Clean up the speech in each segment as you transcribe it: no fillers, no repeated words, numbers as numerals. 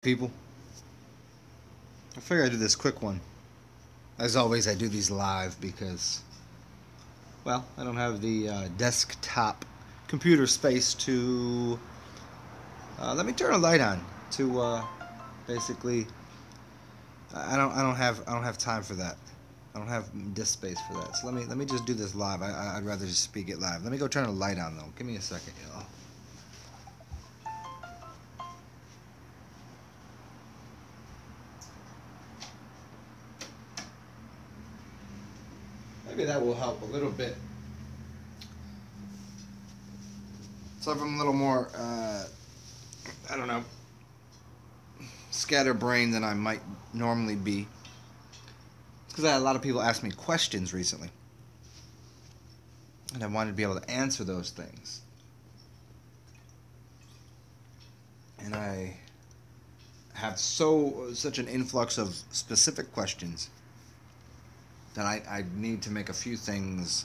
People, I figure I'd do this quick one. As always, I do these live because, well, I don't have the desktop computer space to. Let me turn a light on to basically. I don't have time for that. I don't have disk space for that. So let me just do this live. I'd rather just speak it live. Let me go turn a light on though. Give me a second, y'all. Maybe that will help a little bit. So if I'm a little more, I don't know, scatterbrained than I might normally be. Because I had a lot of people ask me questions recently. And I wanted to be able to answer those things. And I have such an influx of specific questions that I need to make a few things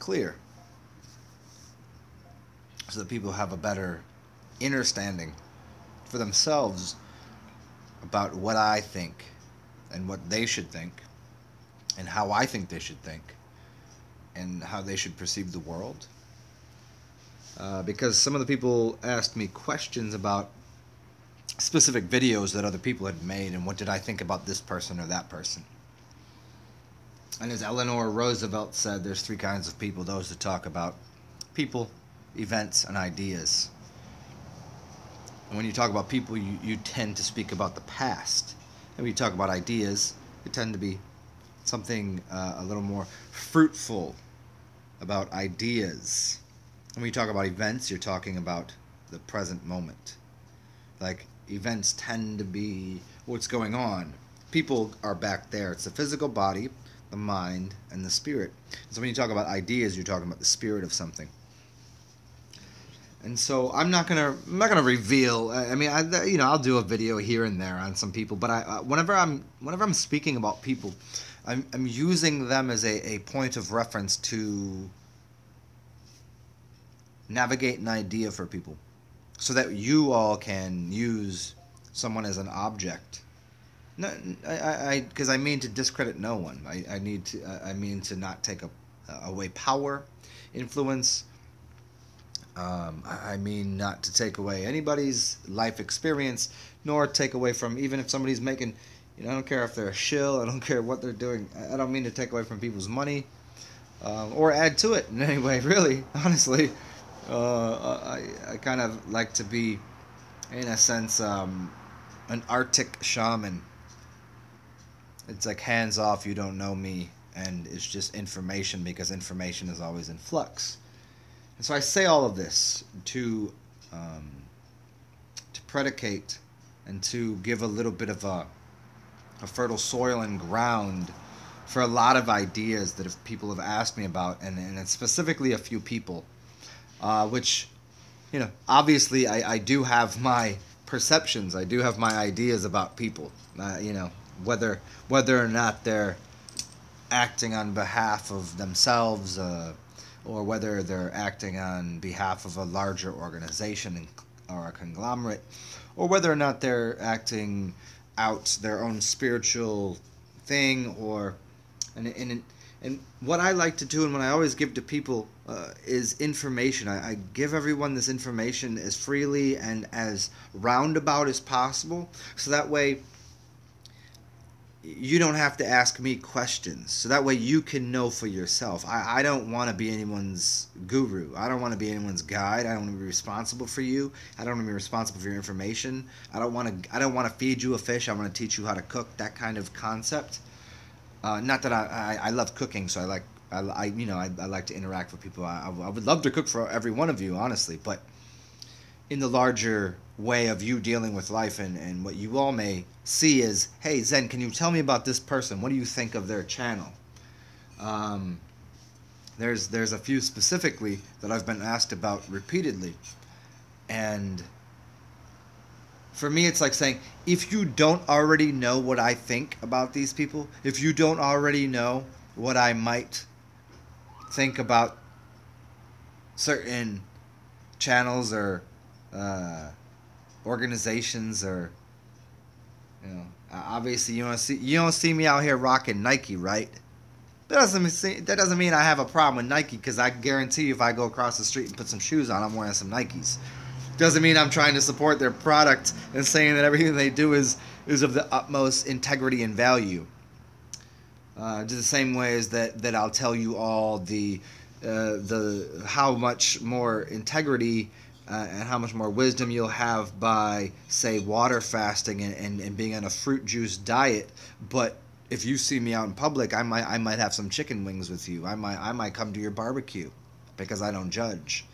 clear so that people have a better understanding for themselves about what I think and what they should think and how I think they should think and how they should perceive the world. Because some of the people asked me questions about specific videos that other people had made and what did I think about this person or that person. And as Eleanor Roosevelt said, there's three kinds of people: those that talk about people, events, and ideas. And when you talk about people, you tend to speak about the past. And when you talk about ideas, they tend to be something a little more fruitful about ideas. And when you talk about events, you're talking about the present moment. Like, events tend to be what's going on. People are back there. It's the physical body, the mind, and the spirit. So when you talk about ideas, you're talking about the spirit of something. And so I'm not gonna reveal. I mean, I'll do a video here and there on some people, but whenever I'm speaking about people, I'm using them as a point of reference to navigate an idea for people, so that you all can use someone as an object. No, because I mean to discredit no one. I mean to not take away power, influence. I mean not to take away anybody's life experience, nor take away from, even if somebody's making, I don't care if they're a shill, I don't care what they're doing. I don't mean to take away from people's money or add to it in any way, really, honestly. I kind of like to be, in a sense, an Arctic shaman. It's like hands off, you don't know me, and it's just information because information is always in flux. And so I say all of this to predicate and to give a little bit of a fertile soil and ground for a lot of ideas that people have asked me about, and it's specifically a few people, which, obviously I do have my perceptions, I do have my ideas about people, whether or not they're acting on behalf of themselves, or whether they're acting on behalf of a larger organization or a conglomerate, or whether or not they're acting out their own spiritual thing, or and what I like to do, and what I always give to people, is information. I give everyone this information as freely and as roundabout as possible, so that way you don't have to ask me questions, so that way you can know for yourself. I don't want to be anyone's guru. I don't want to be anyone's guide. I don't want to be responsible for you. I don't want to be responsible for your information. I don't want to feed you a fish. I want to teach you how to cook. That kind of concept. Not that I love cooking, so I like to interact with people. I would love to cook for every one of you, honestly, but in the larger way of you dealing with life, and what you all may see is, hey, Zen, can you tell me about this person? What do you think of their channel? Um, there's a few specifically that I've been asked about repeatedly, and for me it's like saying, if you don't already know what I think about these people, if you don't already know what I might think about certain channels or uh, organizations or You know, obviously you don't see me out here rocking Nike, right? That doesn't mean I have a problem with Nike, because I guarantee you if I go across the street and put some shoes on, I'm wearing some Nikes. Doesn't mean I'm trying to support their product and saying that everything they do is of the utmost integrity and value. Just the same way as that I'll tell you all the how much more integrity and how much more wisdom you'll have by, say, water fasting and being on a fruit juice diet. But if you see me out in public, I might have some chicken wings with you. I might come to your barbecue, because I don't judge,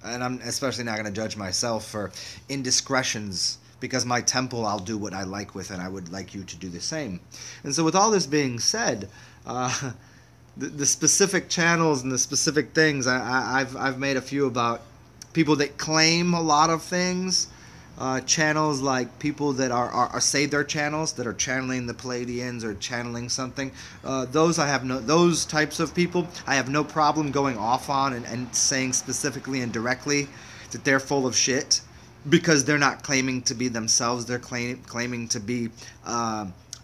and I'm especially not going to judge myself for indiscretions. Because my temple, I'll do what I like with, and I would like you to do the same. And so, with all this being said, the specific channels and the specific things, I've made a few about people that claim a lot of things. Channels like people that are say their channels that are channeling the Palladians or channeling something. Those types of people I have no problem going off on and saying specifically and directly that they're full of shit, because they're not claiming to be themselves. They're claiming to be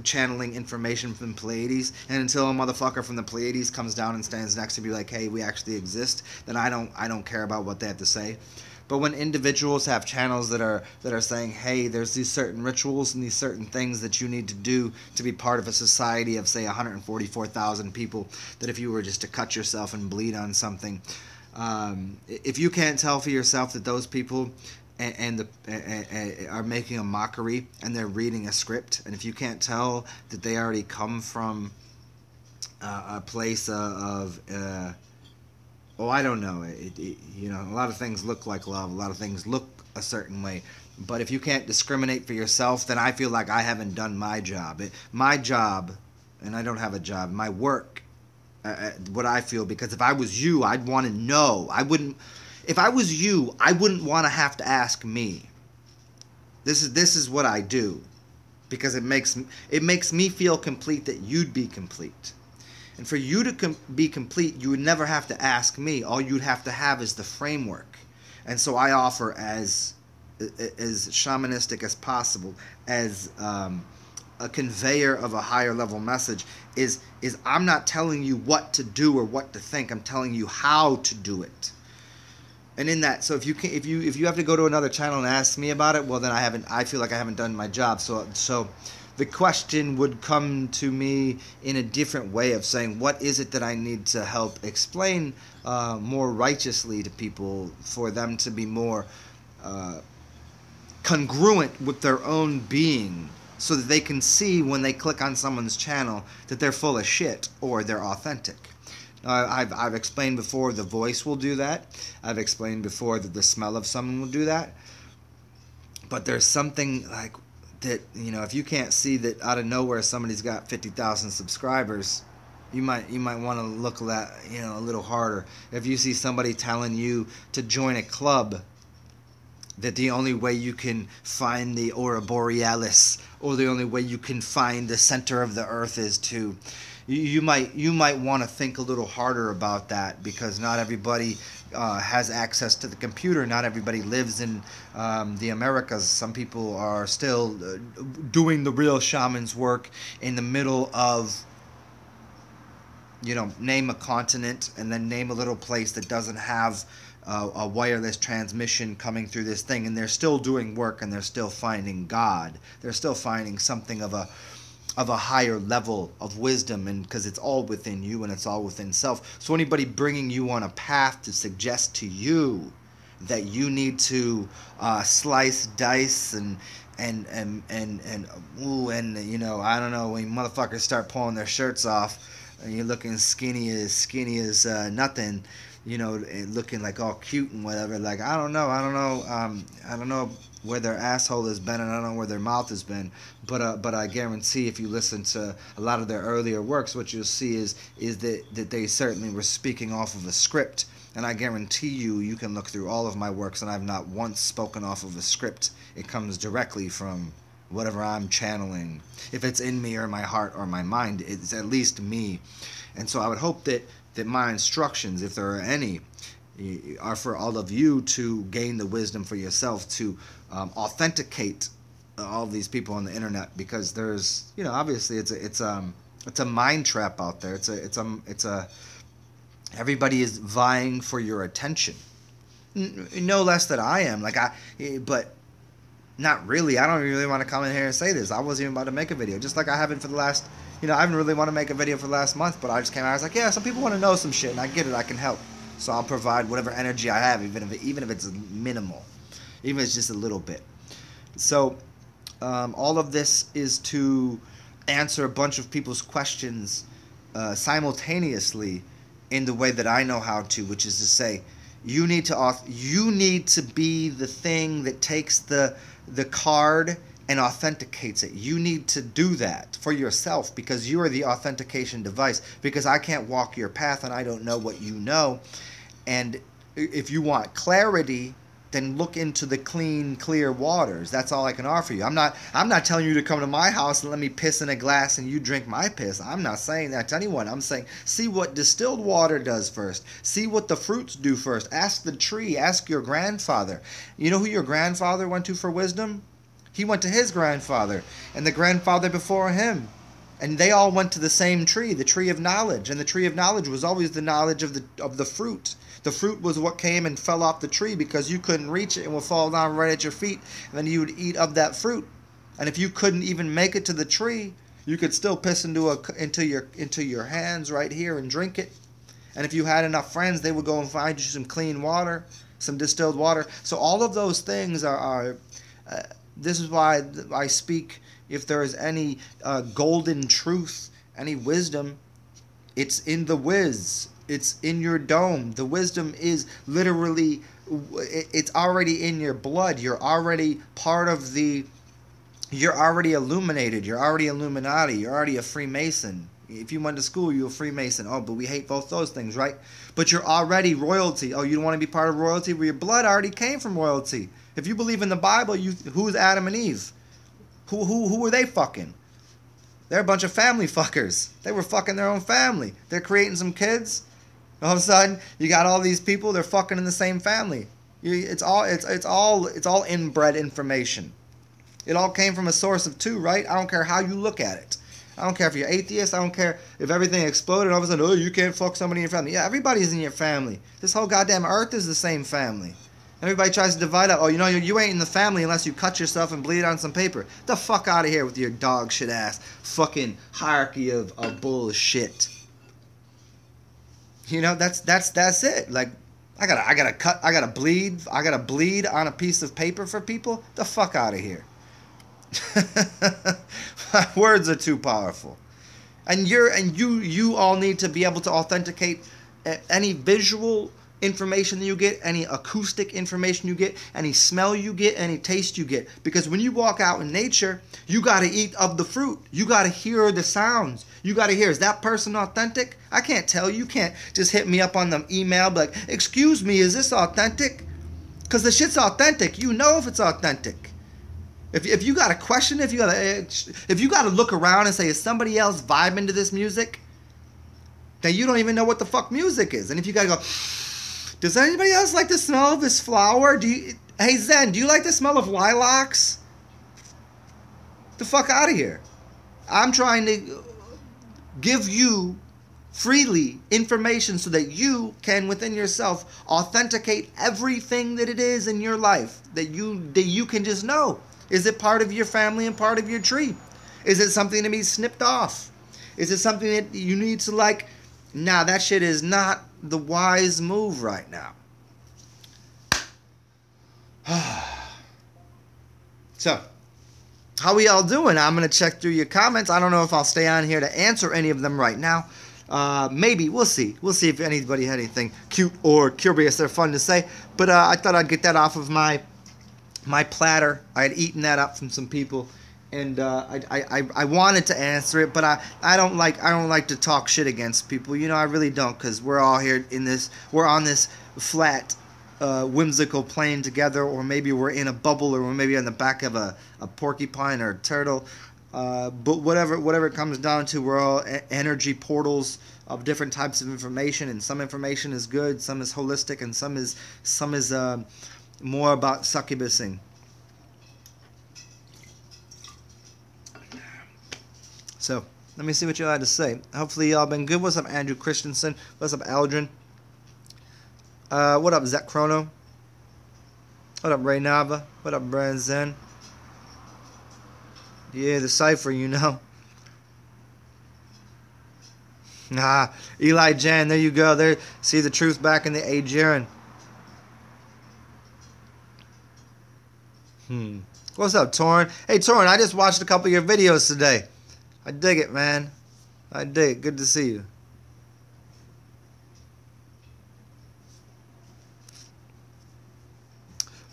channeling information from the Pleiades. And until a motherfucker from the Pleiades comes down and stands next to me like, hey, we actually exist, then I don't care about what they have to say. But when individuals have channels that are saying, hey, there's these certain rituals and these certain things that you need to do to be part of a society of, say, 144,000 people, that if you were just to cut yourself and bleed on something, if you can't tell for yourself that those people are making a mockery and they're reading a script, and if you can't tell that they already come from a place of I don't know, a lot of things look like love, a lot of things look a certain way, but if you can't discriminate for yourself, then I feel like I haven't done my job. My job, and I don't have a job, my work, what I feel, because if I was you, I'd want to know. If I was you, I wouldn't want to have to ask me. This is what I do, because it makes me feel complete that you'd be complete. And for you to be complete, you would never have to ask me. All you'd have to have is the framework. And so I offer as shamanistic as possible, as a conveyor of a higher level message. Is I'm not telling you what to do or what to think. I'm telling you how to do it. And in that, so if you have to go to another channel and ask me about it, well then I feel like I haven't done my job. So the question would come to me in a different way of saying, what is it that I need to help explain more righteously to people, for them to be more congruent with their own being, so that they can see when they click on someone's channel that they're full of shit or they're authentic. I've explained before the voice will do that. I've explained before that the smell of someone will do that. But there's something like that, if you can't see that out of nowhere somebody's got 50,000 subscribers, you might want to look at that, a little harder. If you see somebody telling you to join a club, that the only way you can find the Aurora Borealis, or the only way you can find the center of the earth is to... You might want to think a little harder about that, because not everybody has access to the computer. Not everybody lives in the Americas. Some people are still doing the real shaman's work in the middle of, name a continent and then name a little place that doesn't have a wireless transmission coming through this thing, and they're still doing work, and they're still finding God. They're still finding something of a higher level of wisdom, and because it's all within you and it's all within self. So anybody bringing you on a path to suggest to you that you need to slice, dice, and I don't know, when motherfuckers start pulling their shirts off and you're looking skinny as nothing, looking like all cute and whatever. Like, I don't know where their asshole has been, and I don't know where their mouth has been, but I guarantee if you listen to a lot of their earlier works, what you'll see is that they certainly were speaking off of a script. And I guarantee you can look through all of my works, and I've not once spoken off of a script. It comes directly from whatever I'm channeling. If it's in me or my heart or my mind, it's at least me. And so I would hope that my instructions, if there are any, are for all of you to gain the wisdom for yourself, to authenticate all these people on the internet, because there's, obviously it's a mind trap out there. It's a everybody is vying for your attention. No less that I am. But not really. I don't really want to come in here and say this. I wasn't even about to make a video. Just like I haven't for the last, I haven't really want to make a video for the last month, but I just came out. I was like, yeah, some people want to know some shit, and I get it. I can help. So I'll provide whatever energy I have, even if it's minimal, even if it's just a little bit. So all of this is to answer a bunch of people's questions simultaneously in the way that I know how to, which is to say, you need to be the thing that takes the card and authenticates it. You need to do that for yourself, because you are the authentication device, because I can't walk your path and I don't know what you know. And if you want clarity, then look into the clear waters. That's all I can offer you. I'm not telling you to come to my house and let me piss in a glass and you drink my piss. I'm not saying that to anyone. I'm saying, see what distilled water does first. See what the fruits do first. Ask the tree. Ask your grandfather. You know who your grandfather went to for wisdom? He went to his grandfather and the grandfather before him. And they all went to the same tree, the tree of knowledge. And the tree of knowledge was always the knowledge of the fruit. The fruit was what came and fell off the tree because you couldn't reach it and would fall down right at your feet. And then you would eat of that fruit. And if you couldn't even make it to the tree, you could still piss into your hands right here and drink it. And if you had enough friends, they would go and find you some clean water, some distilled water. So all of those things are this is why I speak. If there is any golden truth, any wisdom, it's in the whiz. It's in your dome. The wisdom is literally, it's already in your blood. You're already part of you're already illuminated. You're already Illuminati. You're already a Freemason. If you went to school, you're a Freemason. Oh, but we hate both those things, right? But you're already royalty. Oh, you don't want to be part of royalty? Well, your blood already came from royalty. If you believe in the Bible, who's Adam and Eve? Who were they fucking? They're a bunch of family fuckers. They were fucking their own family. They're creating some kids. All of a sudden, you got all these people. They're fucking in the same family. It's all inbred information. It all came from a source of two, right? I don't care how you look at it. I don't care if you're atheist. I don't care if everything exploded. All of a sudden, oh, you can't fuck somebody in your family. Yeah, everybody's in your family. This whole goddamn earth is the same family. Everybody tries to divide up. Oh, you ain't in the family unless you cut yourself and bleed on some paper. The fuck out of here with your dog shit ass fucking hierarchy of bullshit. That's it. Like, I gotta bleed on a piece of paper for people. The fuck out of here. My words are too powerful. And you all need to be able to authenticate any visual information that you get, any acoustic information you get, any smell you get, any taste you get. Because when you walk out in nature, you got to eat of the fruit. You got to hear the sounds. You got to hear, is that person authentic? I can't tell. You can't just hit me up on the email like, excuse me, is this authentic? Because the shit's authentic. You know if it's authentic. If you got a question, if you got to look around and say, is somebody else vibing to this music? Then you don't even know what the fuck music is. And if you got to go, does anybody else like the smell of this flower? Hey Zen, do you like the smell of lilacs? The fuck out of here. I'm trying to give you freely information so that you can within yourself authenticate everything that it is in your life that you can just know. Is it part of your family and part of your tree? Is it something to be snipped off? Is it something that you need to like, nah, that shit is not the wise move right now. So, how we all doing? I'm going to check through your comments. I don't know if I'll stay on here to answer any of them right now. Maybe. We'll see. We'll see if anybody had anything cute or curious or fun to say. But I thought I'd get that off of my platter. I had eaten that up from some people. And I wanted to answer it, but I don't like to talk shit against people. I really don't, because we're all here we're on this flat, whimsical plane together, or maybe we're in a bubble, or we're maybe on the back of a porcupine or a turtle. But whatever it comes down to, we're all energy portals of different types of information, and some information is good, some is holistic, and some is more about succubusing. So let me see what you had to say. Hopefully y'all been good. What's up, Andrew Christensen? What's up, Aldrin? What up, Zach Chrono? What up, Ray Nava? What up, Brian Zen? Yeah, the cipher, you know. Ah, Eli Jan, there you go. There, see the truth back in the Adrian. What's up, Torrin? Hey, Torrin, I just watched a couple of your videos today. I dig it, man. I dig it. Good to see you.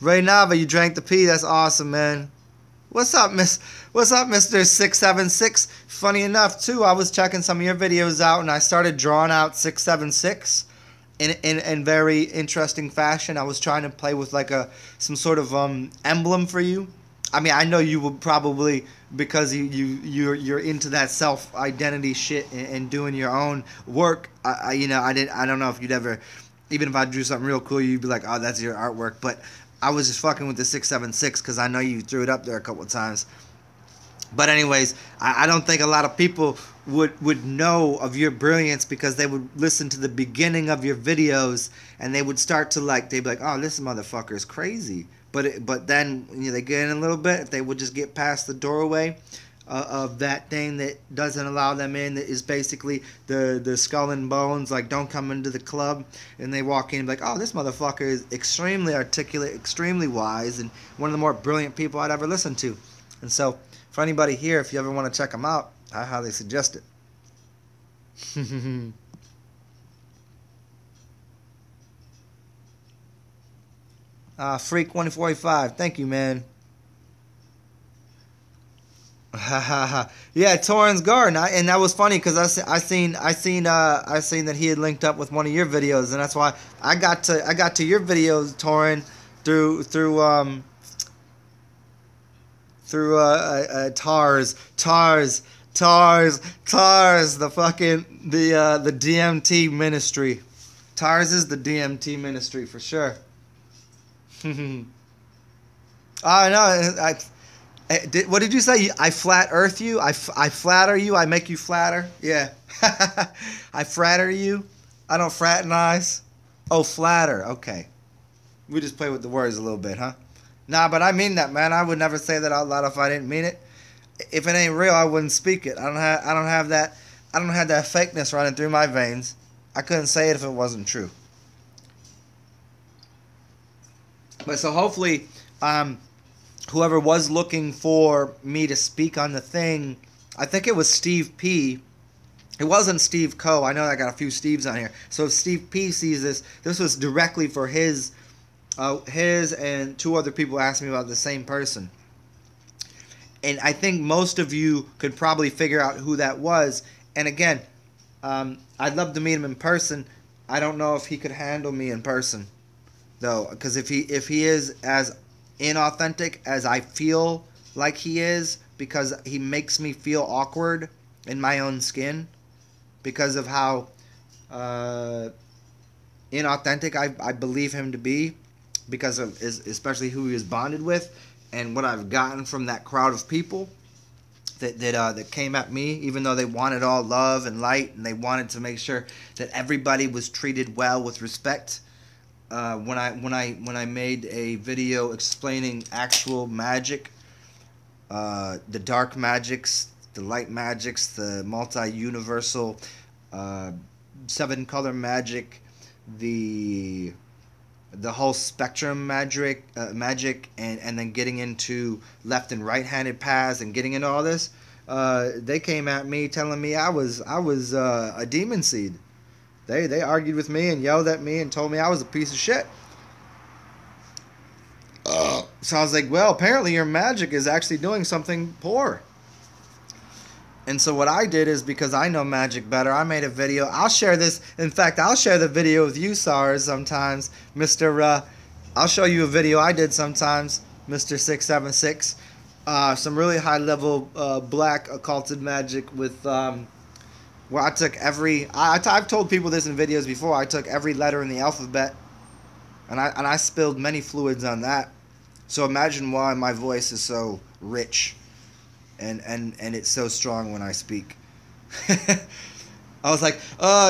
Ray Nava, you drank the pee. That's awesome, man. What's up, What's up, Mr. 676? Funny enough, too, I was checking some of your videos out, and I started drawing out 676 in very interesting fashion. I was trying to play with like some sort of emblem for you. I mean, I know you will probably, because you're into that self identity shit and doing your own work. I don't know if you'd ever, even if I drew something real cool, you'd be like, oh, that's your artwork. But I was just fucking with the 676 because I know you threw it up there a couple of times. But anyways, I don't think a lot of people would know of your brilliance because they would listen to the beginning of your videos and they would start to they'd be like, oh, this motherfucker is crazy. But then they get in a little bit, if they would just get past the doorway of that thing that doesn't allow them in, that is basically the skull and bones, like don't come into the club, and they walk in and be like, oh, this motherfucker is extremely articulate, extremely wise, and one of the more brilliant people I'd ever listened to. And so for anybody here, if you ever want to check them out, I highly suggest it. Freak 145, thank you, man. Yeah, Torrance Garden, and that was funny because I seen that he had linked up with one of your videos, and that's why I got to your videos, Torrance, through Tars, the fucking the DMT ministry. Tars is the DMT ministry for sure. Oh no, what did you say? I flat earth you? I flatter you? I make you flatter? Yeah. I fratter you? I don't fraternize? Oh, flatter. Okay. We just play with the words a little bit, huh? Nah, but I mean that, man. I would never say that out loud if I didn't mean it. If it ain't real, I wouldn't speak it. I don't have that fakeness running through my veins. I couldn't say it if it wasn't true. But so hopefully, whoever was looking for me to speak on the thing, I think it was Steve P. It wasn't Steve Co. I know I got a few Steves on here. So if Steve P sees this was directly for his and two other people asked me about the same person. And I think most of you could probably figure out who that was. And again, I'd love to meet him in person. I don't know if he could handle me in person, though, because if he is as inauthentic as I feel like he is, because he makes me feel awkward in my own skin because of how inauthentic I believe him to be, because of especially who he was bonded with and what I've gotten from that crowd of people that came at me, even though they wanted all love and light and they wanted to make sure that everybody was treated well with respect. When I made a video explaining actual magic, the dark magics, the light magics, the multi-universal 7-color magic, the whole spectrum magic, and then getting into left and right-handed paths and getting into all this, they came at me telling me I was a demon seed. They argued with me and yelled at me and told me I was a piece of shit. So I was like, well, apparently your magic is actually doing something poor. And so what I did is, because I know magic better, I made a video. I'll share this. In fact, I'll share the video with you, Tsar, sometimes. I'll show you a video I did sometimes, Mr. 676. Some really high-level black occulted magic with... where I took I've told people this in videos before. I took every letter in the alphabet, and I spilled many fluids on that. So imagine why my voice is so rich and it's so strong when I speak. I was like,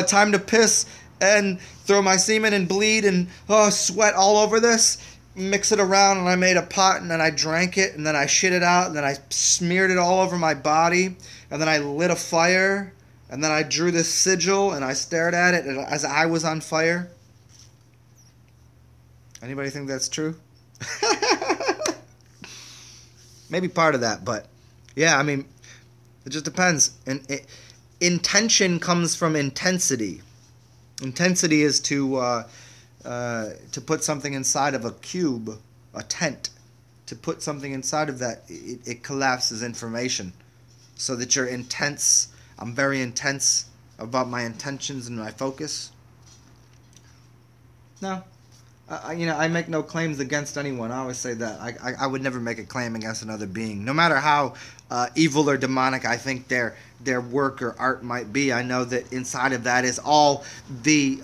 time to piss and throw my semen and bleed and sweat all over this. Mix it around, and I made a pot, and then I drank it, and then I shit it out, and then I smeared it all over my body, and then I lit a fire, and then I drew this sigil, and I stared at it as I was on fire. Anybody think that's true? Maybe part of that, but yeah, I mean, it just depends. And intention comes from intensity. Intensity is to put something inside of a cube, a tent. To put something inside of that, it collapses information, so that you're intense. I'm very intense about my intentions and my focus. No. I make no claims against anyone. I always say that. I would never make a claim against another being. No matter how evil or demonic I think their work or art might be, I know that inside of that is all the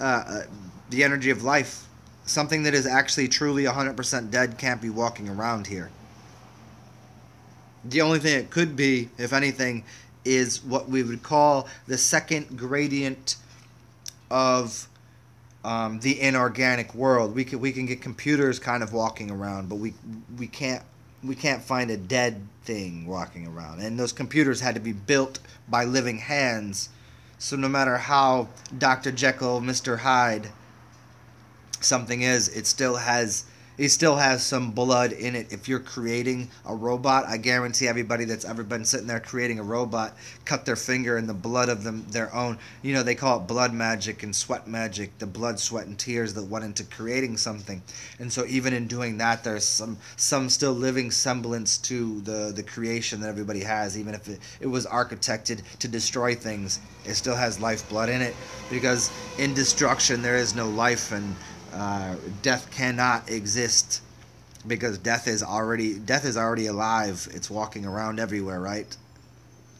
energy of life. Something that is actually truly 100% dead can't be walking around here. The only thing it could be, if anything, is what we would call the second gradient of the inorganic world. We can get computers kind of walking around, but we can't find a dead thing walking around. And those computers had to be built by living hands. So no matter how Dr. Jekyll, Mr. Hyde something is, it still has some blood in it. If you're creating a robot, I guarantee everybody that's ever been sitting there creating a robot cut their finger in the blood of their own. They call it blood magic and sweat magic, the blood, sweat, and tears that went into creating something. And so even in doing that, there's some still living semblance to the creation that everybody has. Even if it was architected to destroy things, it still has lifeblood in it, because in destruction there is no life, and death cannot exist, because death is already alive. It's walking around everywhere, right?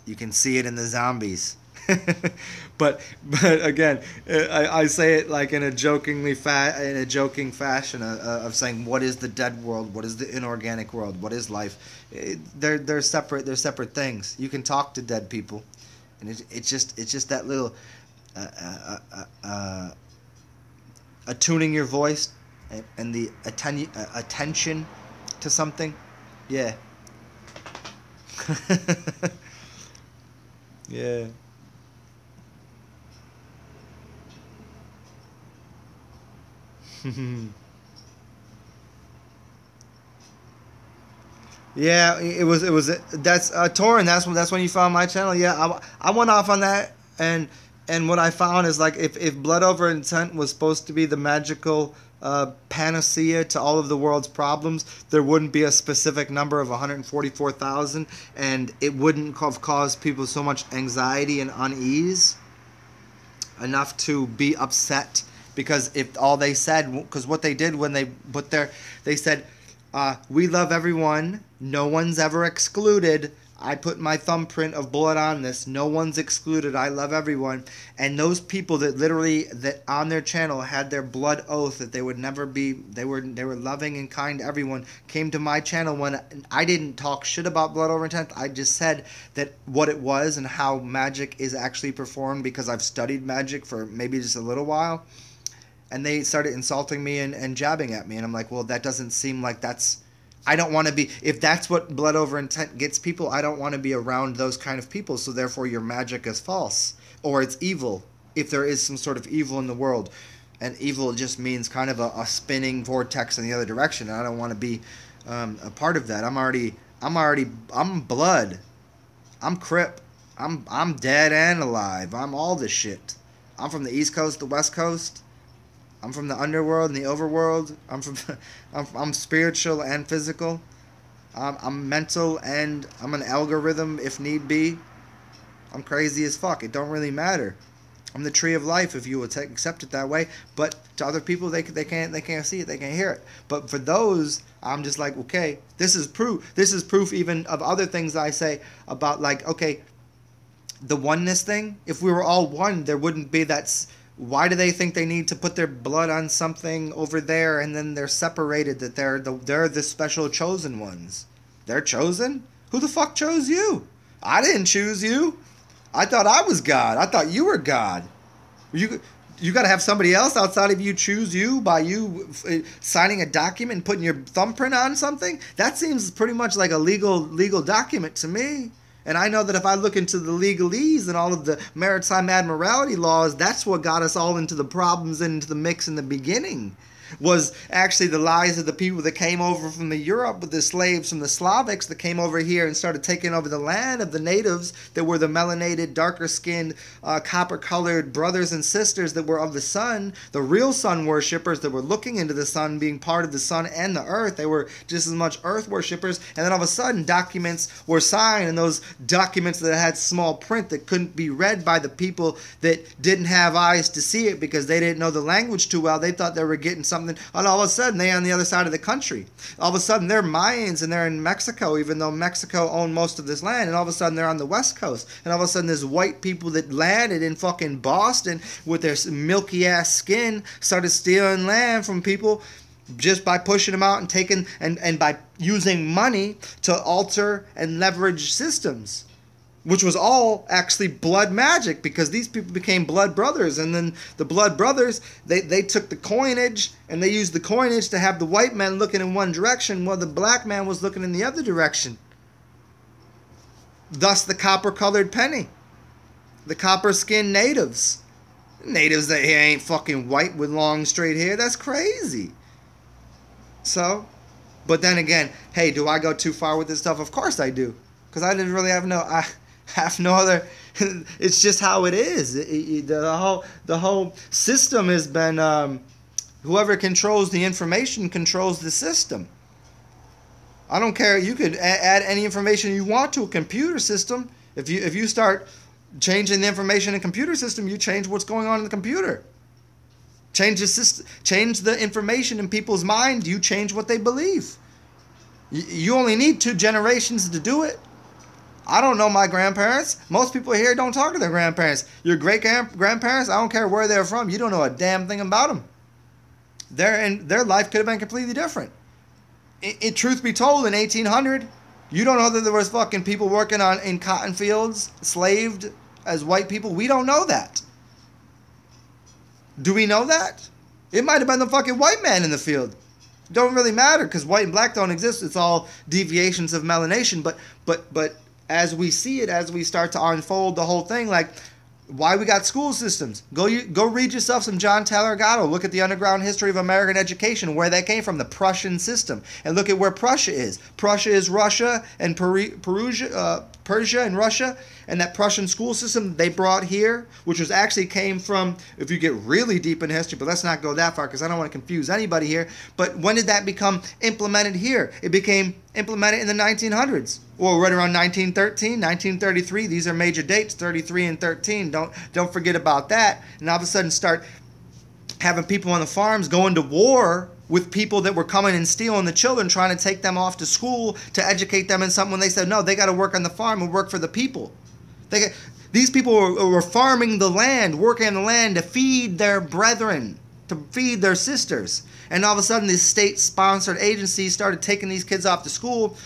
You can see it in the zombies. but again, I say it like in a joking fashion of saying, what is the dead world? What is the inorganic world? What is life? They're separate things. You can talk to dead people, and it's just that little attuning your voice and the attention to something. Yeah. Yeah. Yeah, it was that's Torin. That's when you found my channel. Yeah, I went off on that, and what I found is, like, if blood over intent was supposed to be the magical panacea to all of the world's problems, there wouldn't be a specific number of 144,000, and it wouldn't have caused people so much anxiety and unease enough to be upset. Because if all they said, because what they did when they put they said, we love everyone, no one's ever excluded. I put my thumbprint of blood on this. No one's excluded. I love everyone. And those people that on their channel had their blood oath that they would never be, they were loving and kind to everyone, came to my channel when I didn't talk shit about blood over intent. I just said that what it was and how magic is actually performed, because I've studied magic for maybe just a little while. And they started insulting me and jabbing at me. And I'm like, well, that doesn't seem like that's... I don't want to be... If that's what blood over intent gets people, I don't want to be around those kind of people. So therefore your magic is false. Or it's evil. If there is some sort of evil in the world. And evil just means kind of a spinning vortex in the other direction. And I don't want to be a part of that. I'm blood. I'm Crip. I'm dead and alive. I'm all this shit. I'm from the East Coast, the West Coast. I'm from the underworld and the overworld. I'm spiritual and physical. I'm mental, and I'm an algorithm if need be. I'm crazy as fuck. It don't really matter. I'm the tree of life if you will accept it that way. But to other people, they can't see it. They can't hear it. But for those, I'm just like, okay, this is proof. This is proof even of other things I say about, like, okay, the oneness thing. If we were all one, there wouldn't be that. Why do they think they need to put their blood on something over there and then they're separated, that they're the special chosen ones? They're chosen? Who the fuck chose you? I didn't choose you. I thought I was God. I thought you were God. You got to have somebody else outside of you choose you by you signing a document and putting your thumbprint on something. That seems pretty much like a legal document to me. And I know that if I look into the legalese and all of the maritime admiralty laws, that's what got us all into the problems and into the mix in the beginning. Was actually the lies of the people that came over from the Europe with the slaves from the Slavics that came over here and started taking over the land of the natives that were the melanated, darker-skinned, copper-colored brothers and sisters that were of the sun, the real sun worshippers that were looking into the sun, being part of the sun and the earth. They were just as much earth worshippers. And then all of a sudden, documents were signed, and those documents that had small print that couldn't be read by the people that didn't have eyes to see it because they didn't know the language too well. They thought they were getting something. And all of a sudden, they're on the other side of the country. All of a sudden, they're Mayans and they're in Mexico, even though Mexico owned most of this land. And all of a sudden, they're on the West Coast. And all of a sudden, there's white people that landed in fucking Boston with their milky-ass skin, started stealing land from people just by pushing them out and taking and by using money to alter and leverage systems. Which was all actually blood magic because these people became blood brothers. And then the blood brothers, they took the coinage and they used the coinage to have the white man looking in one direction while the black man was looking in the other direction. Thus the copper-colored penny. The copper-skinned natives. Natives that ain't fucking white with long straight hair. That's crazy. So, but then again, hey, do I go too far with this stuff? Of course I do. Because I didn't really have no other. It's just how it is. The whole system has been. Whoever controls the information controls the system. I don't care. You could add any information you want to a computer system. If you start changing the information in a computer system, you change what's going on in the computer. Change the information in people's mind. You change what they believe. You only need 2 generations to do it. I don't know my grandparents. Most people here don't talk to their grandparents. Your great-grandparents, I don't care where they're from. You don't know a damn thing about them. Their life could have been completely different. Truth be told, in 1800, you don't know that there was fucking people working in cotton fields, slaved as white people. We don't know that. Do we know that? It might have been the fucking white man in the field. Don't really matter because white and black don't exist. It's all deviations of melanation. But as we see it, as we start to unfold the whole thing, like why we got school systems. Go read yourself some John Taylor Gatto. Look at the underground history of American education, where that came from, the Prussian system. And look at where Prussia is. Prussia is Russia and Persia and Russia. And that Prussian school system they brought here, which was actually came from, if you get really deep in history, but let's not go that far because I don't want to confuse anybody here. But when did that become implemented here? It became implemented in the 1900s. Or right around 1913, 1933. These are major dates, 33 and 13. Don't forget about that. And all of a sudden start having people on the farms going to war with people that were coming and stealing the children, trying to take them off to school to educate them in something when they said, no, they got to work on the farm and work for the people. These people were farming the land, working on the land to feed their brethren, to feed their sisters. And all of a sudden, these state-sponsored agencies started taking these kids off to school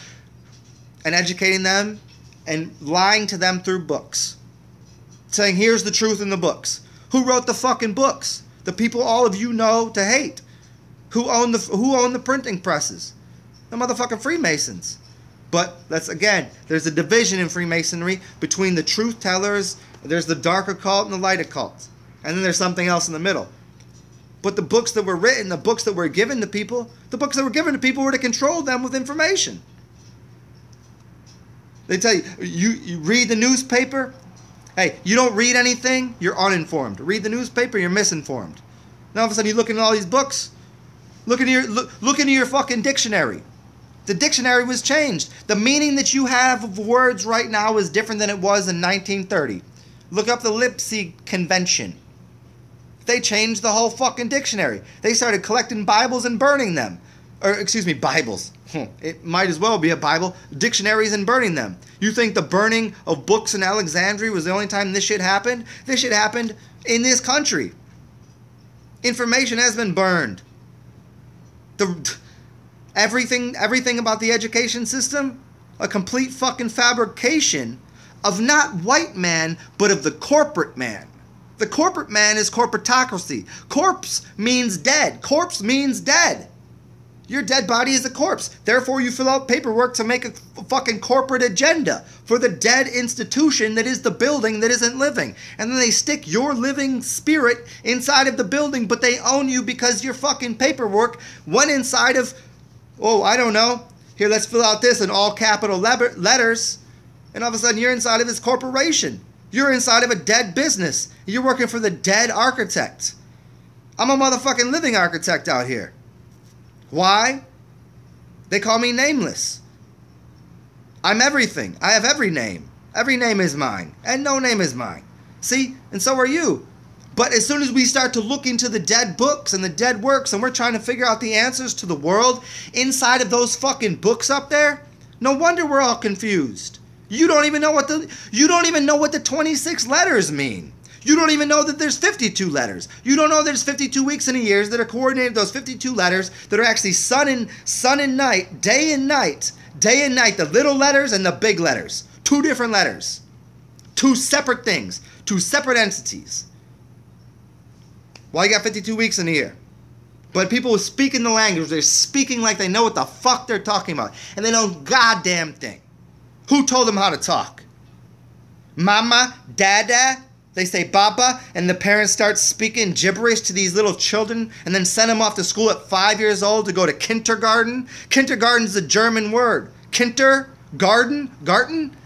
and educating them and lying to them through books. Saying, here's the truth in the books. Who wrote the fucking books? The people all of you know to hate. Who owned the printing presses? The motherfucking Freemasons. But that's, again, there's a division in Freemasonry between the truth tellers, there's the dark occult and the light occult. And then there's something else in the middle. But the books that were written, the books that were given to people, were to control them with information. They tell you, you read the newspaper. Hey, you don't read anything, you're uninformed. Read the newspaper, you're misinformed. Now all of a sudden you look into all these books. Look into your fucking dictionary. The dictionary was changed. The meaning that you have of words right now is different than it was in 1930. Look up the Leipzig Convention. They changed the whole fucking dictionary. They started collecting Bibles and burning them. Bibles. It might as well be a Bible. Dictionaries and burning them. You think the burning of books in Alexandria was the only time this shit happened? This shit happened in this country. Information has been burned. Everything about the education system, a complete fucking fabrication of not white man, but of the corporate man. The corporate man is corporatocracy. Corpse means dead. Corpse means dead. Your dead body is a corpse. Therefore, you fill out paperwork to make a fucking corporate agenda for the dead institution that is the building that isn't living. And then they stick your living spirit inside of the building, but they own you because your fucking paperwork went inside of, oh, I don't know. Here, let's fill out this in all capital letters. And all of a sudden, you're inside of this corporation. You're inside of a dead business. You're working for the dead architect. I'm a motherfucking living architect out here. Why? They call me nameless. I'm everything. I have every name. Every name is mine. And no name is mine. See? And so are you. But as soon as we start to look into the dead books and the dead works and we're trying to figure out the answers to the world inside of those fucking books up there, no wonder we're all confused. You don't even know what the 26 letters mean. You don't even know that there's 52 letters. You don't know there's 52 weeks in a year that are coordinated, those 52 letters that are actually sun and night, day and night, the little letters and the big letters. Two different letters. Two separate things. Two separate entities. Well, you got 52 weeks in a year. But people speak in the language. They're speaking like they know what the fuck they're talking about. And they know goddamn thing. Who told them how to talk? Mama, dada, they say baba, and the parents start speaking gibberish to these little children and then send them off to school at 5 years old to go to kindergarten. Kindergarten's a German word. Garten,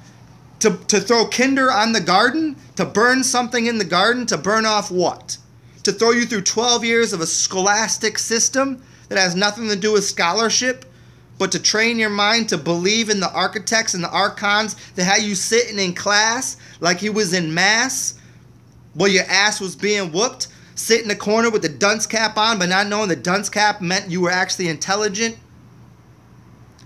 to throw kinder on the garden, to burn something in the garden, to burn off what? To throw you through 12 years of a scholastic system that has nothing to do with scholarship, but to train your mind to believe in the architects and the archons that had you sitting in class like you was in mass while your ass was being whooped, sit in the corner with the dunce cap on, but not knowing the dunce cap meant you were actually intelligent.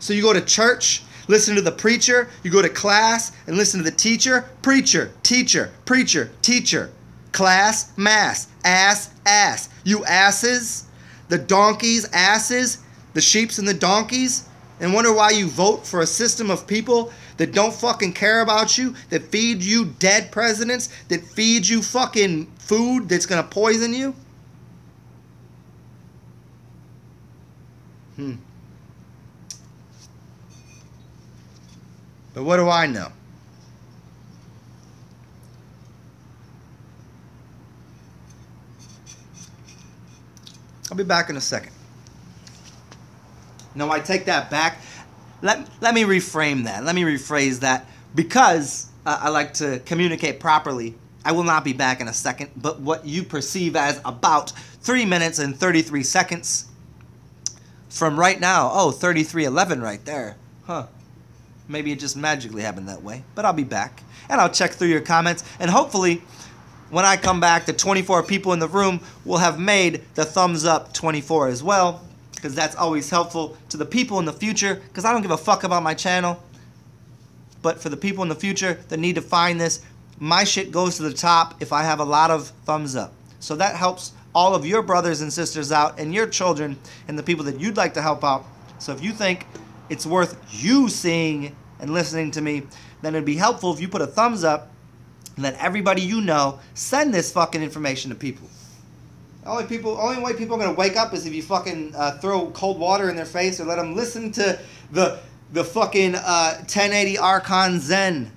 So you go to church, listen to the preacher, you go to class and listen to the teacher, preacher, teacher, preacher, teacher, class, mass, ass, you asses, the donkeys, asses, the sheeps and the donkeys, and wonder why you vote for a system of people that don't fucking care about you, that feed you dead presidents, that feed you fucking food that's gonna poison you? But what do I know? I'll be back in a second. No, I take that back. Let me reframe that. Let me rephrase that. Because I like to communicate properly, I will not be back in a second. But what you perceive as about 3 minutes and 33 seconds from right now. Oh, 33:11 right there. Huh. Maybe it just magically happened that way. But I'll be back. And I'll check through your comments. And hopefully, when I come back, the 24 people in the room will have made the thumbs up 24 as well. Because that's always helpful to the people in the future. Because I don't give a fuck about my channel. But for the people in the future that need to find this, my shit goes to the top if I have a lot of thumbs up. So that helps all of your brothers and sisters out, and your children, and the people that you'd like to help out. So if you think it's worth you seeing and listening to me, then it'd be helpful if you put a thumbs up and let everybody you know send this fucking information to people. Only way people are going to wake up is if you fucking throw cold water in their face or let them listen to the fucking 1080 Archon Zen.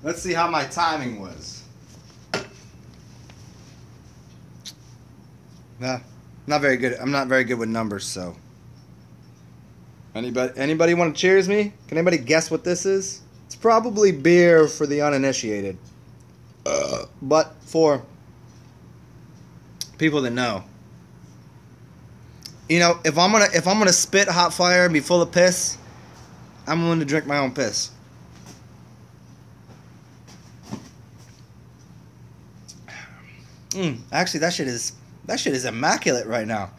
Let's see how my timing was. Not very good. I'm not very good with numbers, so. Anybody want to cheers me? Can anybody guess what this is? It's probably beer for the uninitiated. But for people that know. You know, if I'm gonna spit hot fire and be full of piss, I'm willing to drink my own piss. Actually, that shit is immaculate right now.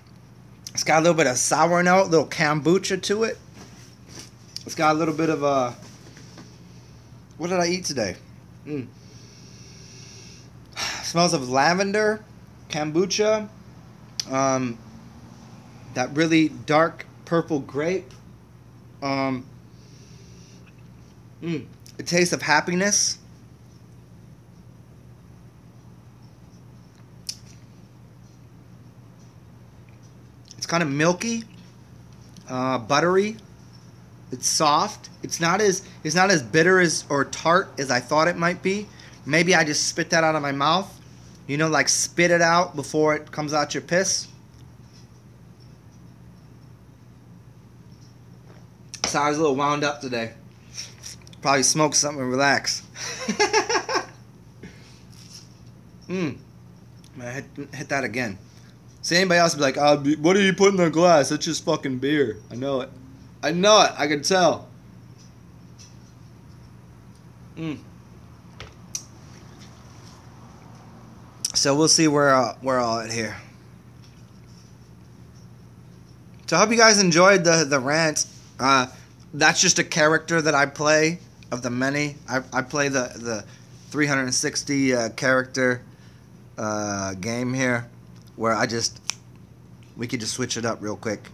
It's got a little bit of sour note, a little kombucha to it. It's got a little bit of what did I eat today? Smells of lavender, kombucha, that really dark purple grape. A taste of happiness. It's kind of milky, buttery. It's soft. It's not as bitter or tart as I thought it might be. Maybe I just spit that out of my mouth. You know, like spit it out before it comes out your piss. So I was a little wound up today. Probably smoke something and relax. Man, hit that again. See, anybody else would be like, oh, what are you putting in the glass? It's just fucking beer. I know it. I can tell. So we'll see where we're all at here. So I hope you guys enjoyed the rant. That's just a character that I play of the many. I play the 360 character game here, where we could just switch it up real quick.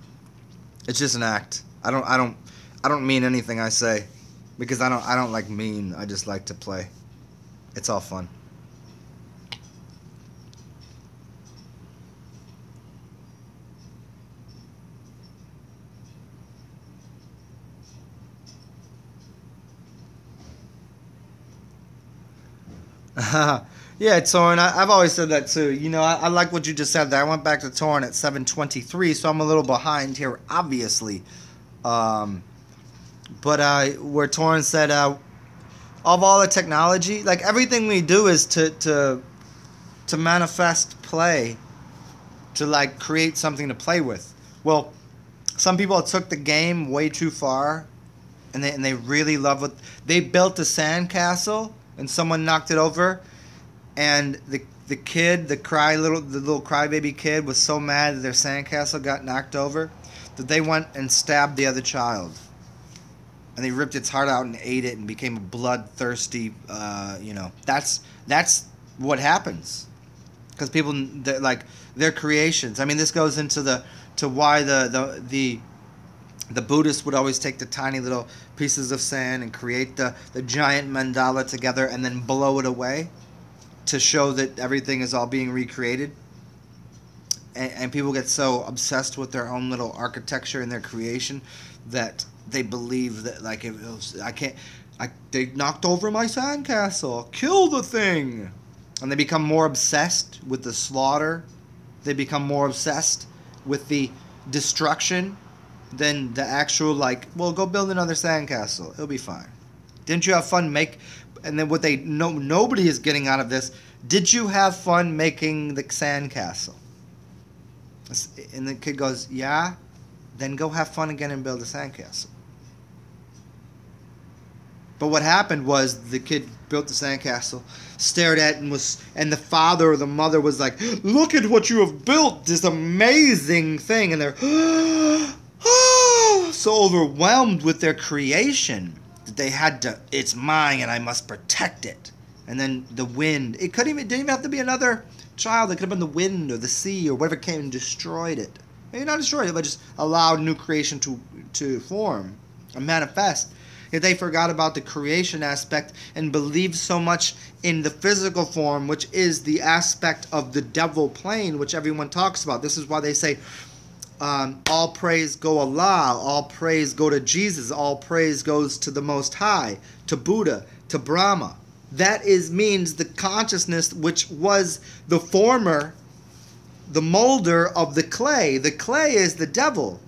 It's just an act. I don't mean anything I say, because I don't like mean. I just like to play. It's all fun. Yeah, Torn, I've always said that too. You know, I like what you just said there. I went back to Torn at 7:23, so I'm a little behind here, obviously. But where Torn said, of all the technology, like everything we do is to manifest play, to like create something to play with. Well, some people took the game way too far, and they really love what they built a sandcastle, and someone knocked it over. And the little crybaby kid was so mad that their sandcastle got knocked over that they went and stabbed the other child. And they ripped its heart out and ate it and became a bloodthirsty, that's what happens. Because people, like, their creations. I mean, this goes into why the Buddhists would always take the tiny little pieces of sand and create the giant mandala together and then blow it away, to show that everything is all being recreated. And people get so obsessed with their own little architecture and their creation that they believe that, like, they knocked over my sandcastle, kill the thing. And they become more obsessed with the slaughter. They become more obsessed with the destruction than the actual, like, well, go build another sandcastle. It'll be fine. Didn't you have fun and then what nobody is getting out of this, did you have fun making the sandcastle? And the kid goes, yeah, then go have fun again and build a sandcastle. But what happened was the kid built the sandcastle, stared at it, and the father or the mother was like, look at what you have built, this amazing thing. And they're so overwhelmed with their creation that they had to, it's mine and I must protect it. And then the wind, didn't even have to be another child. It could have been the wind or the sea or whatever came and destroyed it. Maybe not destroyed it, but just allowed new creation to form and manifest. Yet they forgot about the creation aspect and believed so much in the physical form, which is the aspect of the devil plane, which everyone talks about. This is why they say, all praise go Allah, all praise go to Jesus, all praise goes to the Most High, to Buddha, to Brahma. That means the consciousness which was the former, the molder of the clay. The clay is the devil.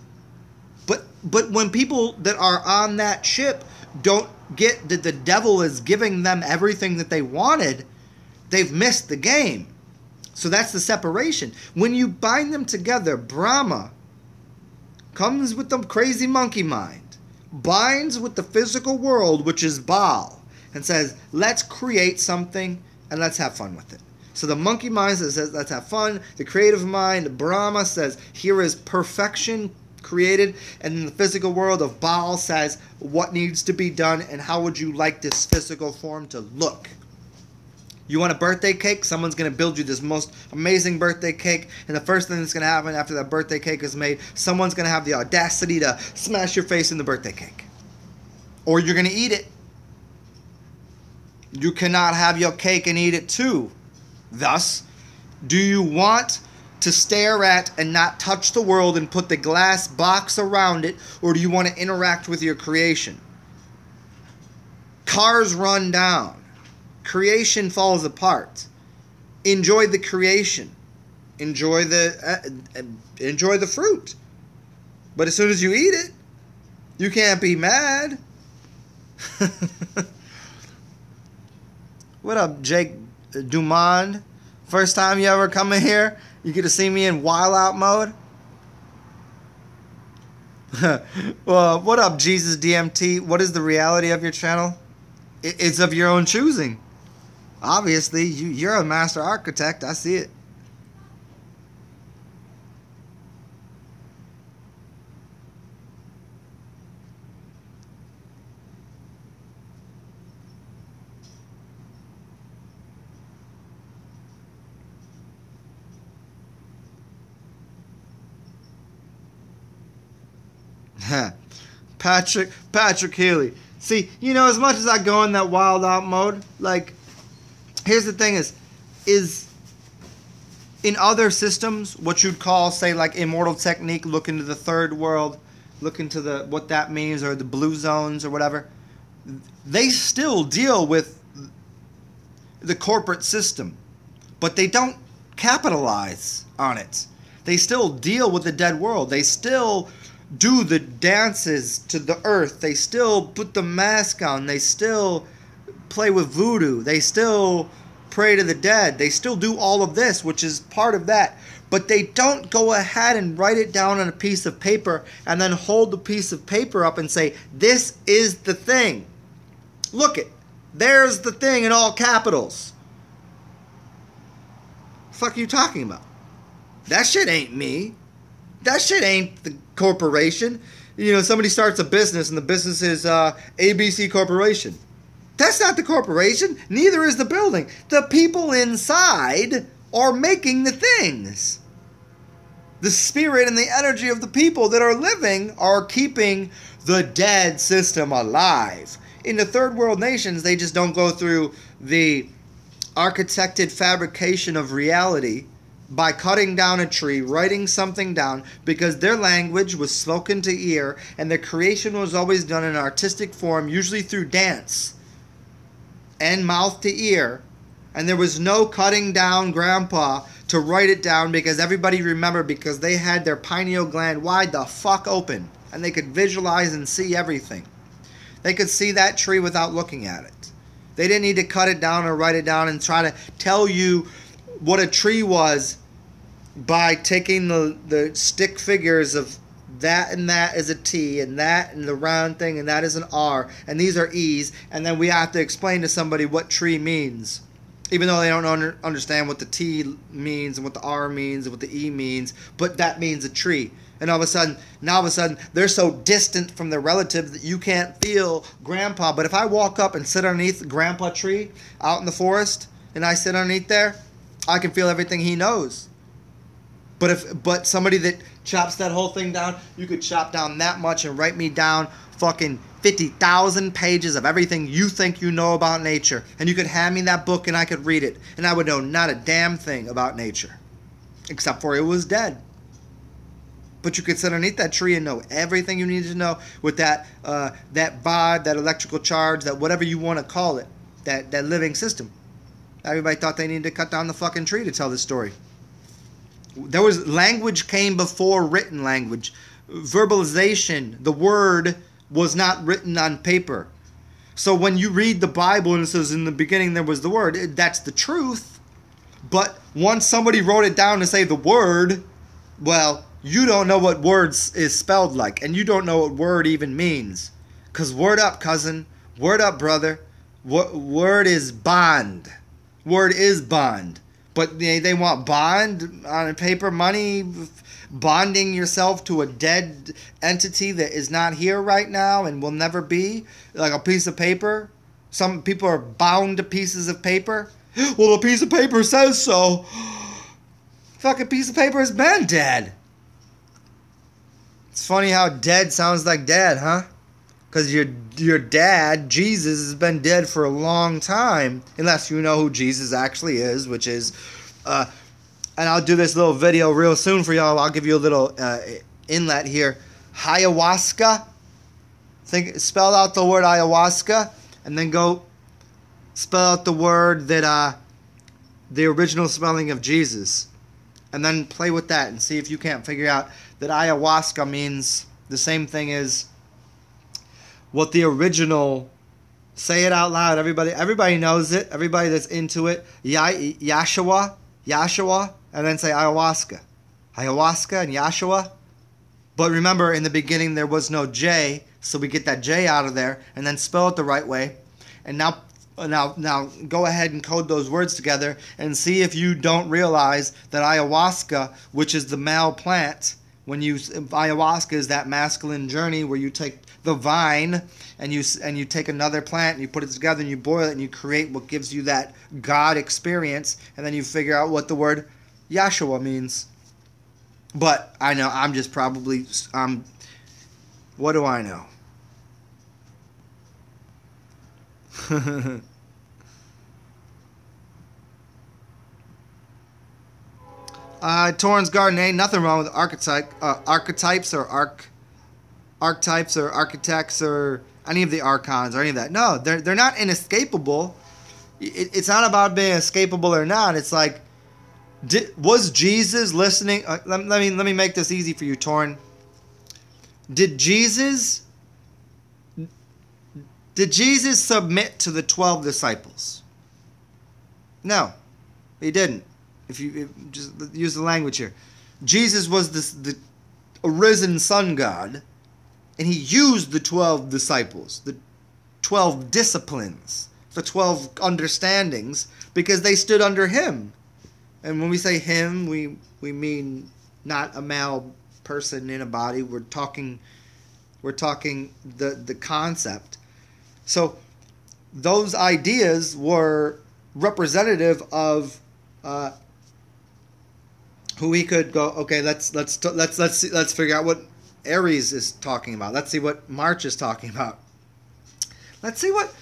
But when people that are on that ship don't get that the devil is giving them everything that they wanted, they've missed the game. So that's the separation. When you bind them together, Brahma comes with the crazy monkey mind, binds with the physical world, which is Baal, and says, let's create something and let's have fun with it. So the monkey mind says, let's have fun. The creative mind, Brahma, says, here is perfection created. And in the physical world of Baal says, what needs to be done and how would you like this physical form to look? You want a birthday cake? Someone's going to build you this most amazing birthday cake. And the first thing that's going to happen after that birthday cake is made, someone's going to have the audacity to smash your face in the birthday cake. Or you're going to eat it. You cannot have your cake and eat it too. Thus, do you want to stare at and not touch the world and put the glass box around it? Or do you want to interact with your creation? Cars run down. Creation falls apart. Enjoy the creation. Enjoy the fruit. But as soon as you eat it, you can't be mad. What up, Jake Dumond? First time you ever come in here, you get to see me in wild out mode. Well, what up, Jesus DMT? What is the reality of your channel? It's of your own choosing. Obviously, you're a master architect. I see it. Patrick Healy. See, as much as I go in that wild out mode, like, here's the thing is in other systems, what you'd call, say, like Immortal Technique, look into the third world, look into what that means, or the blue zones or whatever, they still deal with the corporate system, but they don't capitalize on it. They still deal with the dead world. They still do the dances to the earth. They still put the mask on. They still play with voodoo. They still pray to the dead. They still do all of this, which is part of that. But they don't go ahead and write it down on a piece of paper and then hold the piece of paper up and say, this is the thing. Look it. There's the thing in all capitals. The fuck are you talking about? That shit ain't me. That shit ain't the corporation. Somebody starts a business and the business is ABC Corporation. That's not the corporation. Neither is the building. The people inside are making the things. The spirit and the energy of the people that are living are keeping the dead system alive. In the third world nations, they just don't go through the architected fabrication of reality by cutting down a tree, writing something down, because their language was spoken to ear, and their creation was always done in artistic form, usually through dance and mouth to ear, and there was no cutting down grandpa to write it down, because everybody remembered, because they had their pineal gland wide the fuck open, and they could visualize and see everything. They could see that tree without looking at it. They didn't need to cut it down or write it down and try to tell you what a tree was by taking the stick figures of that and that is a T, and that and the round thing, and that is an R, and these are E's, and then we have to explain to somebody what tree means, even though they don't understand what the T means and what the R means and what the E means, but that means a tree. And all of a sudden, they're so distant from their relatives that you can't feel grandpa. But if I walk up and sit underneath grandpa tree out in the forest, and I sit underneath there, I can feel everything he knows. But somebody that chops that whole thing down, you could chop down that much and write me down fucking 50,000 pages of everything you think you know about nature. And you could hand me that book and I could read it. And I would know not a damn thing about nature. Except for it was dead. But you could sit underneath that tree and know everything you needed to know with that vibe, that electrical charge, that whatever you want to call it. that living system. Everybody thought they needed to cut down the fucking tree to tell this story. There was language came before written language. Verbalization, the word was not written on paper. So when you read the Bible and it says in the beginning there was the word, that's the truth. But once somebody wrote it down to say the word, well, you don't know what words is spelled like, and you don't know what word even means. Because word up, cousin. Word up, brother. Word is bond. Word is bond. But they want bond on paper, money, bonding yourself to a dead entity that is not here right now and will never be, like a piece of paper. Some people are bound to pieces of paper. Well, a piece of paper says so. Fucking piece of paper has been dead. It's funny how dead sounds like dad, huh? Because your dad, Jesus, has been dead for a long time. Unless you know who Jesus actually is, which is... and I'll do this little video real soon for y'all. I'll give you a little inlet here. Ayahuasca. Spell out the word ayahuasca. And then go spell out the word that... the original spelling of Jesus. And then play with that and see if you can't figure out that ayahuasca means the same thing as what the original. Say it out loud. Everybody knows it. Everybody that's into it. Yahshua, and then say ayahuasca. Ayahuasca and Yahshua. But remember, in the beginning there was no J, so we get that J out of there, and then spell it the right way. And now go ahead and code those words together and see if you don't realize that ayahuasca, which is the male plant, ayahuasca is that masculine journey where you take the vine and you take another plant and you put it together and you boil it and you create what gives you that God experience, and then you figure out what the word Yahshua means. But I know I'm just probably what do I know? Torrance Garden, ain't nothing wrong with archetypes or archetypes or architects or any of the archons or any of that. No, they're not inescapable. It's not about being escapable or not. It's like, was Jesus listening? Let me make this easy for you, Torn. Did Jesus submit to the 12 disciples? No, he didn't. If you just use the language here, Jesus was the arisen sun God, and he used the 12 disciples, the 12 disciplines, the 12 understandings, because they stood under him. And when we say him, we mean not a male person in a body. We're talking the concept. So those ideas were representative of who we could go. Okay, let's figure out what Aries is talking about. Let's see what March is talking about. Let's see what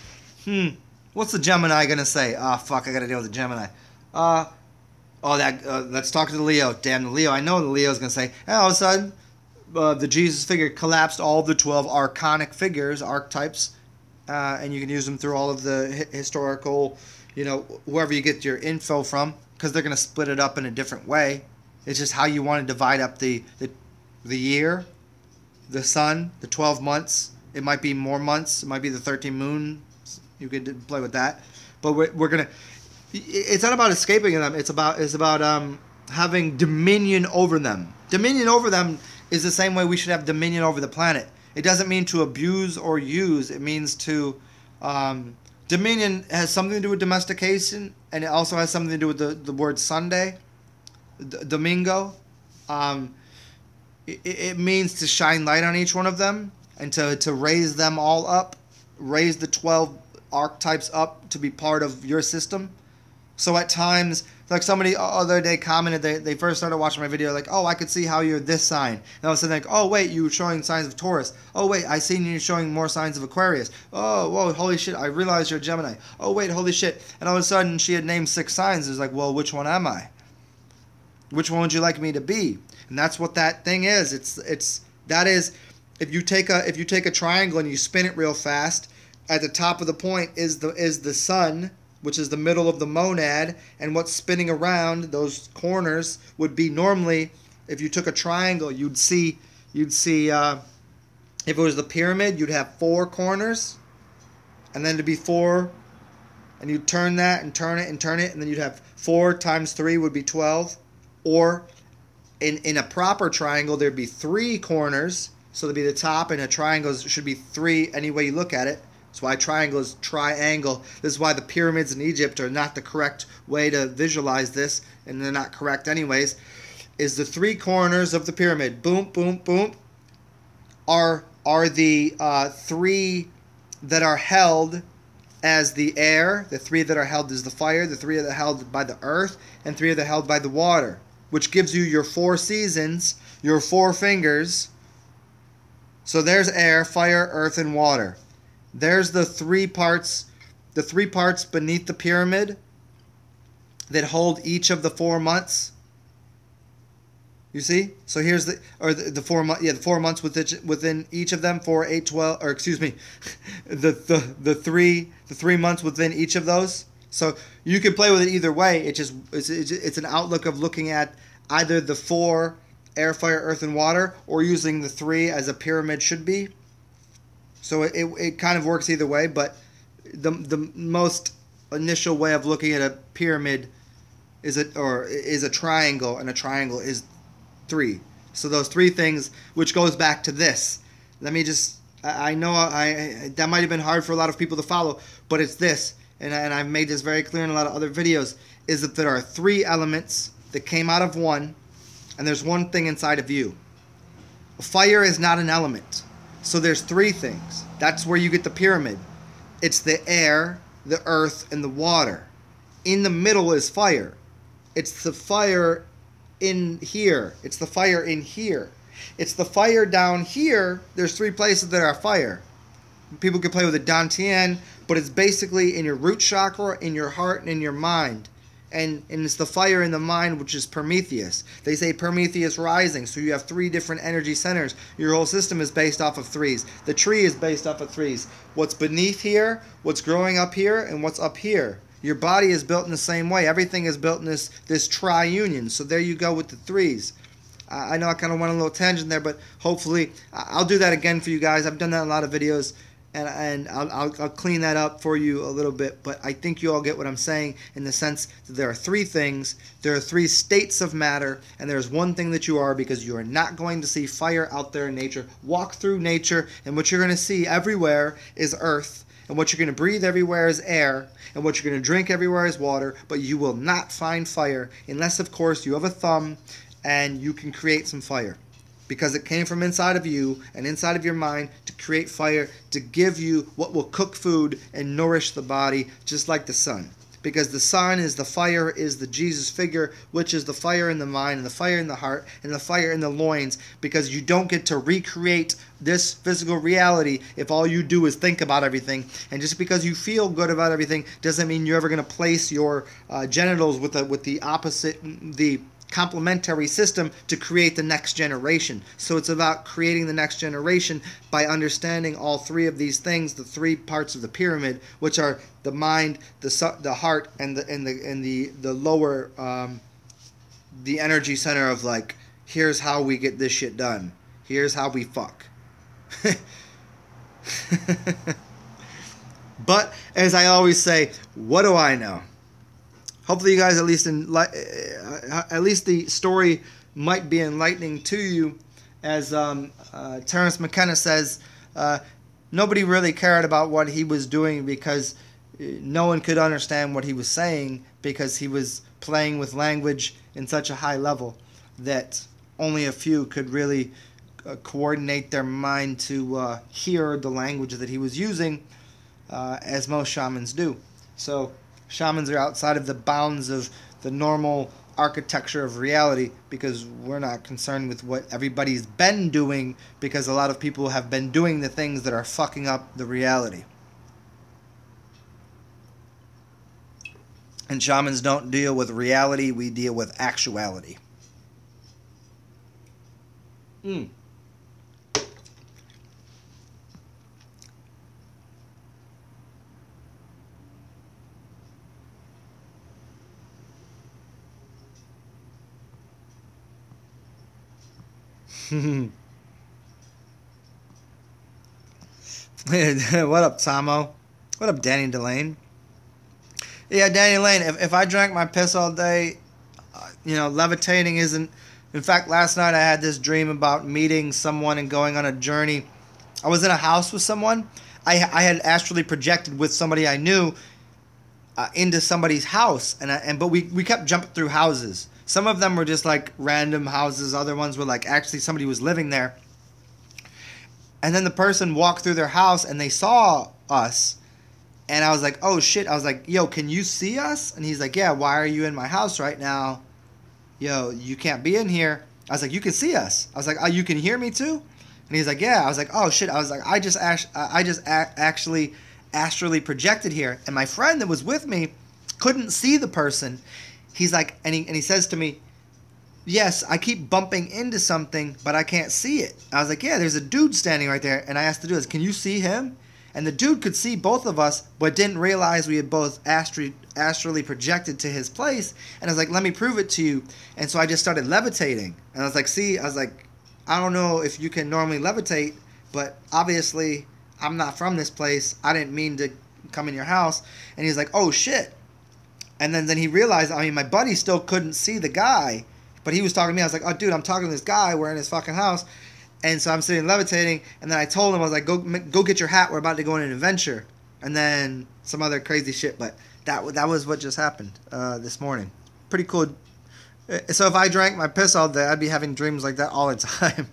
what's the Gemini gonna say? Ah, fuck, I gotta deal with the Gemini. Let's talk to the Leo. Damn, the Leo. I know the Leo's gonna say. And all of a sudden, the Jesus figure collapsed all the 12 archonic figures, archetypes. And you can use them through all of the historical, whoever you get your info from, because they're going to split it up in a different way. It's just how you want to divide up the year, the sun, the 12 months. It might be more months. It might be the 13 moons. You could play with that. But we're going to... It's not about escaping them. It's about having dominion over them. Dominion over them is the same way we should have dominion over the planet. It doesn't mean to abuse or use. It means to... dominion has something to do with domestication, and it also has something to do with the word Sunday, Domingo. It means to shine light on each one of them and to raise them all up, raise the 12 archetypes up to be part of your system. So at times, like somebody other day commented, they first started watching my video, like, oh, I could see how you're this sign. And all of a sudden, like, oh, wait, you were showing signs of Taurus. Oh, wait, I seen you showing more signs of Aquarius. Oh, whoa, holy shit, I realized you're a Gemini. Oh, wait, holy shit. And all of a sudden, she had named 6 signs. It was like, well, which one am I? Which one would you like me to be? And that's what that thing is. That is, if you take a triangle and you spin it real fast, at the top of the point is the sun, which is the middle of the monad, and what's spinning around those corners would be normally, if you took a triangle, you'd see if it was the pyramid, you'd have 4 corners, and then it'd be 4, and you'd turn that and turn it and turn it, and then you'd have 4 times 3 would be 12. Or in a proper triangle, there'd be 3 corners, so there'd be the top, and a triangle should be 3 any way you look at it. That's why triangle is triangle. This is why the pyramids in Egypt are not the correct way to visualize this, and they're not correct anyways, is the 3 corners of the pyramid, boom, boom, boom, are the 3 that are held as the air, the 3 that are held as the fire, the 3 that are held by the earth, and 3 that are held by the water, which gives you your 4 seasons, your 4 fingers. So there's air, fire, earth, and water. There's the 3 parts beneath the pyramid that hold each of the 4 months. You see? So here's the 4 months. Yeah, the 4 months within each of them, 4, 8, 12, or excuse me, the 3 months within each of those. So you can play with it either way. It's an outlook of looking at either the 4 air, fire, earth, and water, or using the 3 as a pyramid should be. So it kind of works either way, but the most initial way of looking at a pyramid is a triangle, and a triangle is 3. So those 3 things, which goes back to this. Let me just, I know that might have been hard for a lot of people to follow, but it's this, and I've made this very clear in a lot of other videos, is that there are 3 elements that came out of one, and there's one thing inside of you. Fire is not an element. So there's 3 things. That's where you get the pyramid. It's the air, the earth, and the water. In the middle is fire. It's the fire in here. It's the fire in here. It's the fire down here. There's 3 places that are fire. People can play with it Dantian, but it's basically in your root chakra, in your heart, and in your mind. And it's the fire in the mind, which is Prometheus. They say Prometheus rising, so you have 3 different energy centers. Your whole system is based off of 3s. The tree is based off of 3s. What's beneath here, what's growing up here, and what's up here. Your body is built in the same way. Everything is built in this tri-union. So there you go with the 3s. I know I kind of went on a little tangent there, but hopefully I'll do that again for you guys. I've done that in a lot of videos. And I'll clean that up for you a little bit, but I think you all get what I'm saying in the sense that there are 3 things, there are 3 states of matter, and there's one thing that you are, because you are not going to see fire out there in nature. Walk through nature, and what you're going to see everywhere is earth, and what you're going to breathe everywhere is air, and what you're going to drink everywhere is water, but you will not find fire unless, of course, you have a thumb and you can create some fire. Because it came from inside of you and inside of your mind to create fire, to give you what will cook food and nourish the body, just like the sun. Because the sun is the fire, is the Jesus figure, which is the fire in the mind and the fire in the heart and the fire in the loins. Because you don't get to recreate this physical reality if all you do is think about everything. And just because you feel good about everything doesn't mean you're ever going to place your genitals with the opposite, the complementary system to create the next generation. So it's about creating the next generation by understanding all 3 of these things, the 3 parts of the pyramid, which are the mind, the heart, and the lower, the energy center of, like, here's how we get this shit done. Here's how we fuck. But as I always say, what do I know? Hopefully you guys at least the story might be enlightening to you. As Terence McKenna says, nobody really cared about what he was doing because no one could understand what he was saying, because he was playing with language in such a high level that only a few could really coordinate their mind to hear the language that he was using, as most shamans do. So shamans are outside of the bounds of the normal architecture of reality, because we're not concerned with what everybody's been doing, because a lot of people have been doing the things that are fucking up the reality. And shamans don't deal with reality, we deal with actuality. What up, Tomo? What up, Danny Delane? Yeah, Danny Delane. If I drank my piss all day, levitating isn't. In fact, last night I had this dream about meeting someone and going on a journey. I was in a house with someone. I had astrally projected with somebody I knew into somebody's house, but we kept jumping through houses. Some of them were just like random houses. Other ones were like actually somebody was living there. And then the person walked through their house and they saw us. And I was like, oh shit. I was like, yo, can you see us? And he's like, yeah, why are you in my house right now? Yo, you can't be in here. I was like, you can see us. I was like, oh, you can hear me too? And he's like, yeah. I was like, oh shit. I was like, I just actually astrally projected here. And my friend that was with me couldn't see the person. He's like, and he says to me, yes, I keep bumping into something, but I can't see it. I was like, yeah, there's a dude standing right there. And I asked the dude, can you see him? And the dude could see both of us, but didn't realize we had both astrally projected to his place. And I was like, let me prove it to you. And so I just started levitating. And I was like, see, I don't know if you can normally levitate, but obviously I'm not from this place. I didn't mean to come in your house. And he's like, oh shit. And then he realized, my buddy still couldn't see the guy, but he was talking to me. I was like, oh dude, I'm talking to this guy. We're in his fucking house. And so I'm sitting levitating, and then I told him, I was like, go get your hat. We're about to go on an adventure. And then some other crazy shit, but that was what just happened this morning. Pretty cool. So if I drank my piss all day, I'd be having dreams like that all the time.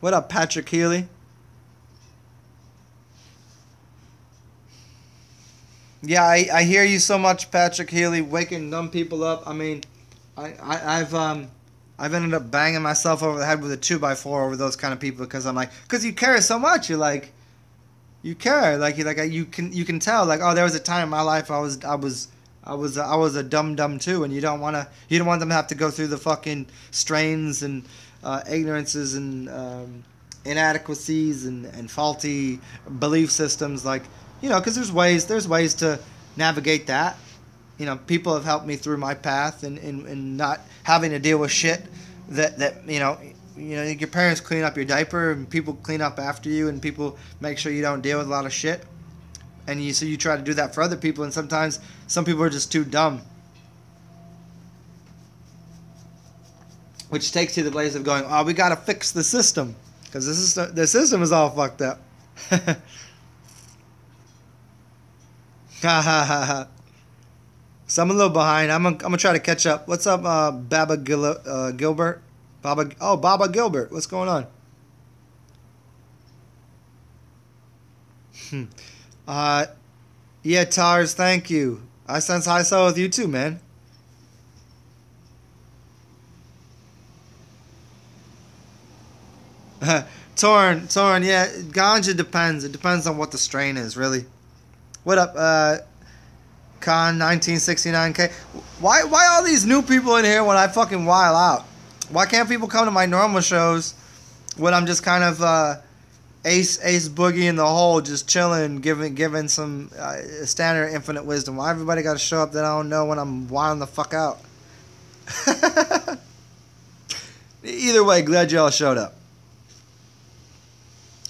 What up, Patrick Healy? Yeah, I hear you so much, Patrick Healy, waking dumb people up. I've ended up banging myself over the head with a 2x4 over those kind of people because because you care so much. You care, you can tell, oh, there was a time in my life I was a dumb too, and you don't want them to have to go through the fucking strains and ignorances and inadequacies and faulty belief systems, because there's ways to navigate that. People have helped me through my path and not having to deal with shit that your parents clean up your diaper and people clean up after you and people make sure you don't deal with a lot of shit. And you try to do that for other people, and sometimes some people are just too dumb. Which takes you to the place of going, oh, we gotta fix the system. Because the system is all fucked up. Ha ha ha ha. So I'm a little behind. I'm gonna try to catch up. What's up, Baba Gilbert? Baba Gilbert. What's going on? Yeah, Tars, thank you. I sense high soul with you too, man. Torn, yeah, ganja depends. It depends on what the strain is, really. What up, Con 1969K? Why all these new people in here when I fucking while out? Why can't people come to my normal shows when I'm just kind of ace boogie in the hole, just chilling, giving some standard infinite wisdom? Why everybody got to show up that I don't know when I'm wilding the fuck out? Either way, glad y'all showed up.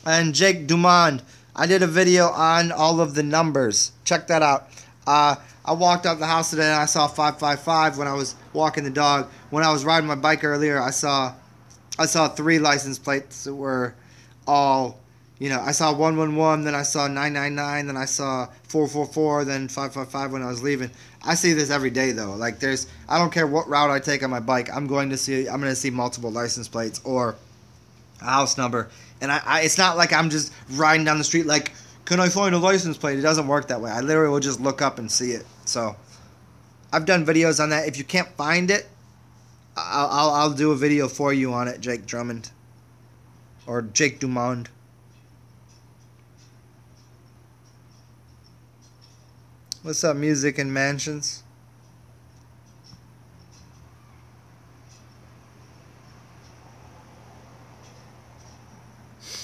And Jake Dumond, I did a video on all of the numbers. Check that out. I walked out the house today and I saw 555 when I was walking the dog. When I was riding my bike earlier, I saw 3 license plates that were all, I saw 111, then I saw 999, then I saw 444, then 555 when I was leaving. I see this every day though. I don't care what route I take on my bike, I'm going to see multiple license plates or a house number. And it's not like I'm just riding down the street like, can I find a license plate? It doesn't work that way. I literally will just look up and see it. So I've done videos on that. If you can't find it, I'll do a video for you on it, Jake Drummond. Or Jake Dumond. What's up, Music and Mansions?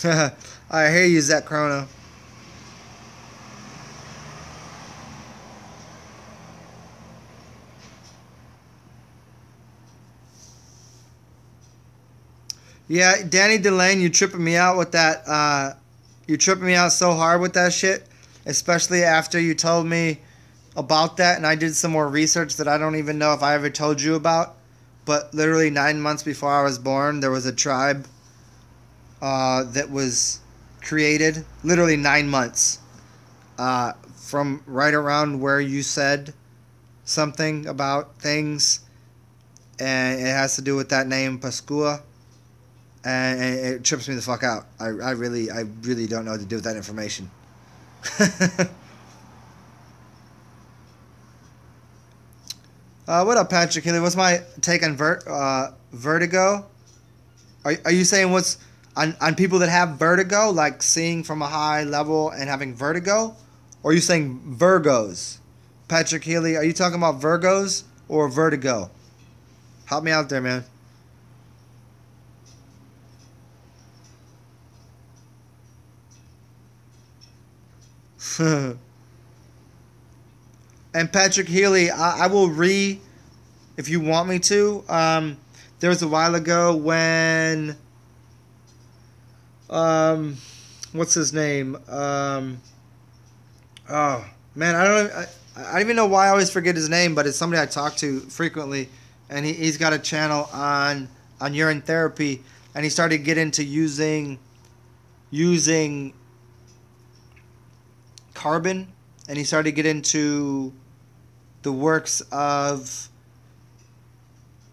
I hear you, Zach Chrono. Yeah, Danny Delane, you tripping me out with that. You tripping me out so hard with that shit, especially after you told me about that, and I did some more research that I don't even know if I ever told you about. But literally 9 months before I was born, there was a tribe that was created. Literally 9 months from right around where you said something about things, and it has to do with that name Pascua, and it trips me the fuck out. I really don't know what to do with that information. What up, Patrick Haley? What's my take on vertigo? Are you saying what's on people that have vertigo, like seeing from a high level and having vertigo? Or are you saying Virgos? Patrick Healy, are you talking about Virgos or vertigo? Help me out there, man. And Patrick Healy, I will if you want me to. There was a while ago when what's his name? Oh man, I don't even know why I always forget his name, but it's somebody I talk to frequently, and he's got a channel on urine therapy, and he started getting into using carbon, and he started to get into the works of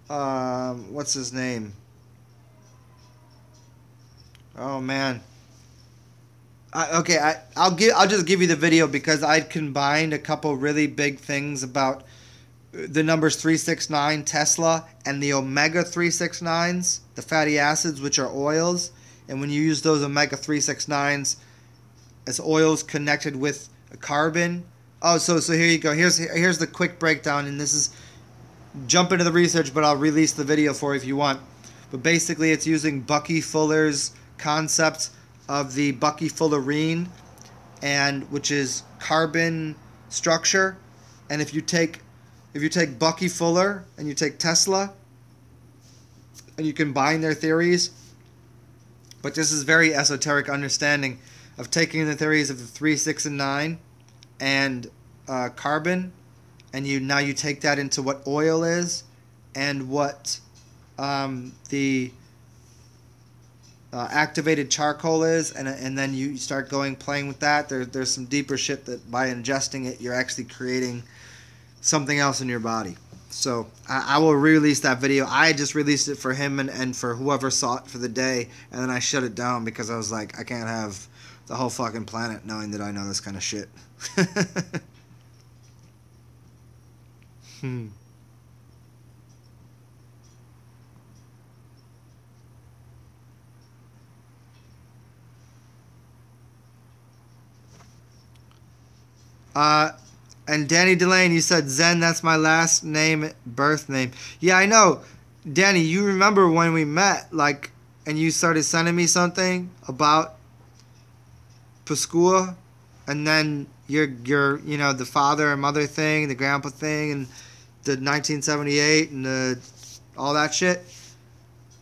what's his name? Oh man. I'll just give you the video because I combined a couple really big things about the numbers 369 Tesla and the omega 369s, the fatty acids, which are oils. And when you use those omega 369s as oils connected with carbon. Oh, so here you go. Here's the quick breakdown, and this is jump into the research, but I'll release the video for you if you want. But basically, it's using Bucky Fuller's concept of the Bucky Fullerene, and which is carbon structure. And if you take Bucky Fuller and you take Tesla and you combine their theories, but this is very esoteric understanding of taking the theories of the 3, 6, and 9 and carbon, and you take that into what oil is and what the activated charcoal is, and then you start playing with that. There's some deeper shit that by ingesting it, you're actually creating something else in your body. So I will release that video. I just released it for him and for whoever saw it for the day, and then I shut it down because I was like, I can't have the whole fucking planet knowing that I know this kind of shit. hmm. Uh, and Danny Delane, you said Zen, that's my last name, birth name. Yeah, I know. Danny, you remember when we met, like, and you started sending me something about Pascua, and then your the father and mother thing, the grandpa thing, and the 1978 and all that shit.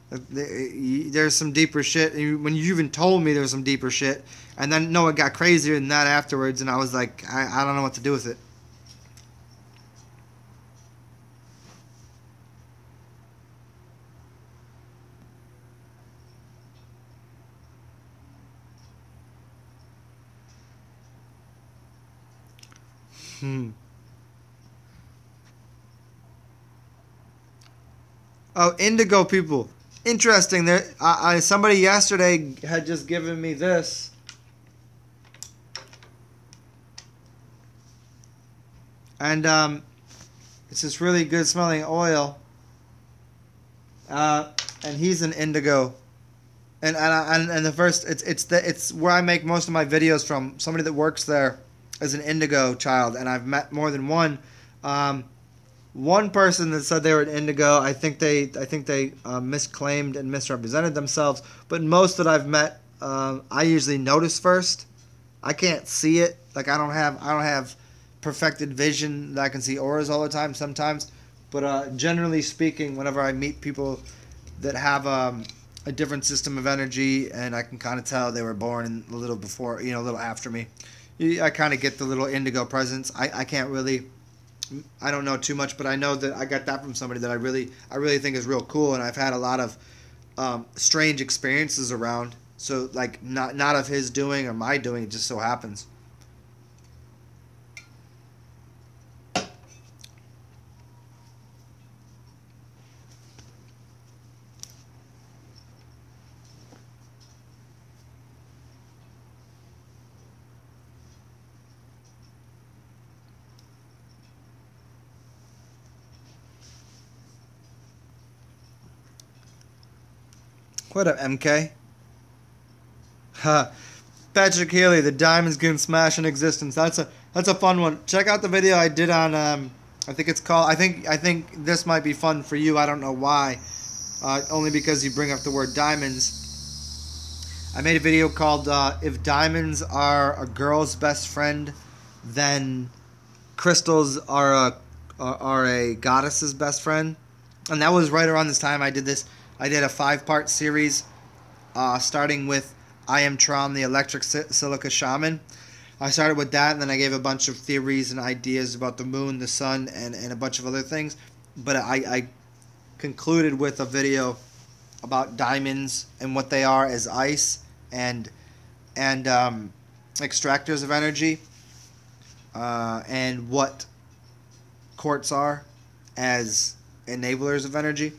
There's some deeper shit. When you even told me there was some deeper shit, and then no, it got crazier than that afterwards, and I was like, I don't know what to do with it. Hmm. Oh, indigo people. Interesting. There, somebody yesterday had just given me this, and it's this really good smelling oil. And he's an indigo, and the first it's where I make most of my videos from. Somebody that works there is an indigo child, and I've met more than one. One person that said they were an indigo, I think they misclaimed and misrepresented themselves. But most that I've met, I usually notice first. I can't see it. Like I don't have perfected vision that I can see auras all the time. Sometimes, but generally speaking, whenever I meet people that have a different system of energy, and I can kind of tell they were born a little before, a little after me. I kind of get the little indigo presence. I can't really, I don't know too much, but I know that I got that from somebody that I really think is real cool, and I've had a lot of strange experiences around. So like not of his doing or my doing, it just so happens. What up, MK? Ha. Patrick Healy, the diamonds getting smashed in existence. That's a fun one. Check out the video I did on I think it's called I think this might be fun for you. I don't know why. Only because you bring up the word diamonds. I made a video called if diamonds are a girl's best friend, then crystals are a goddess's best friend. And that was right around this time I did this. I did a 5-part series, starting with I Am Tron, the Electric Silica Shaman. I started with that, and then I gave a bunch of theories and ideas about the moon, the sun, and a bunch of other things. But I concluded with a video about diamonds and what they are as ice and extractors of energy, and what quartz are as enablers of energy.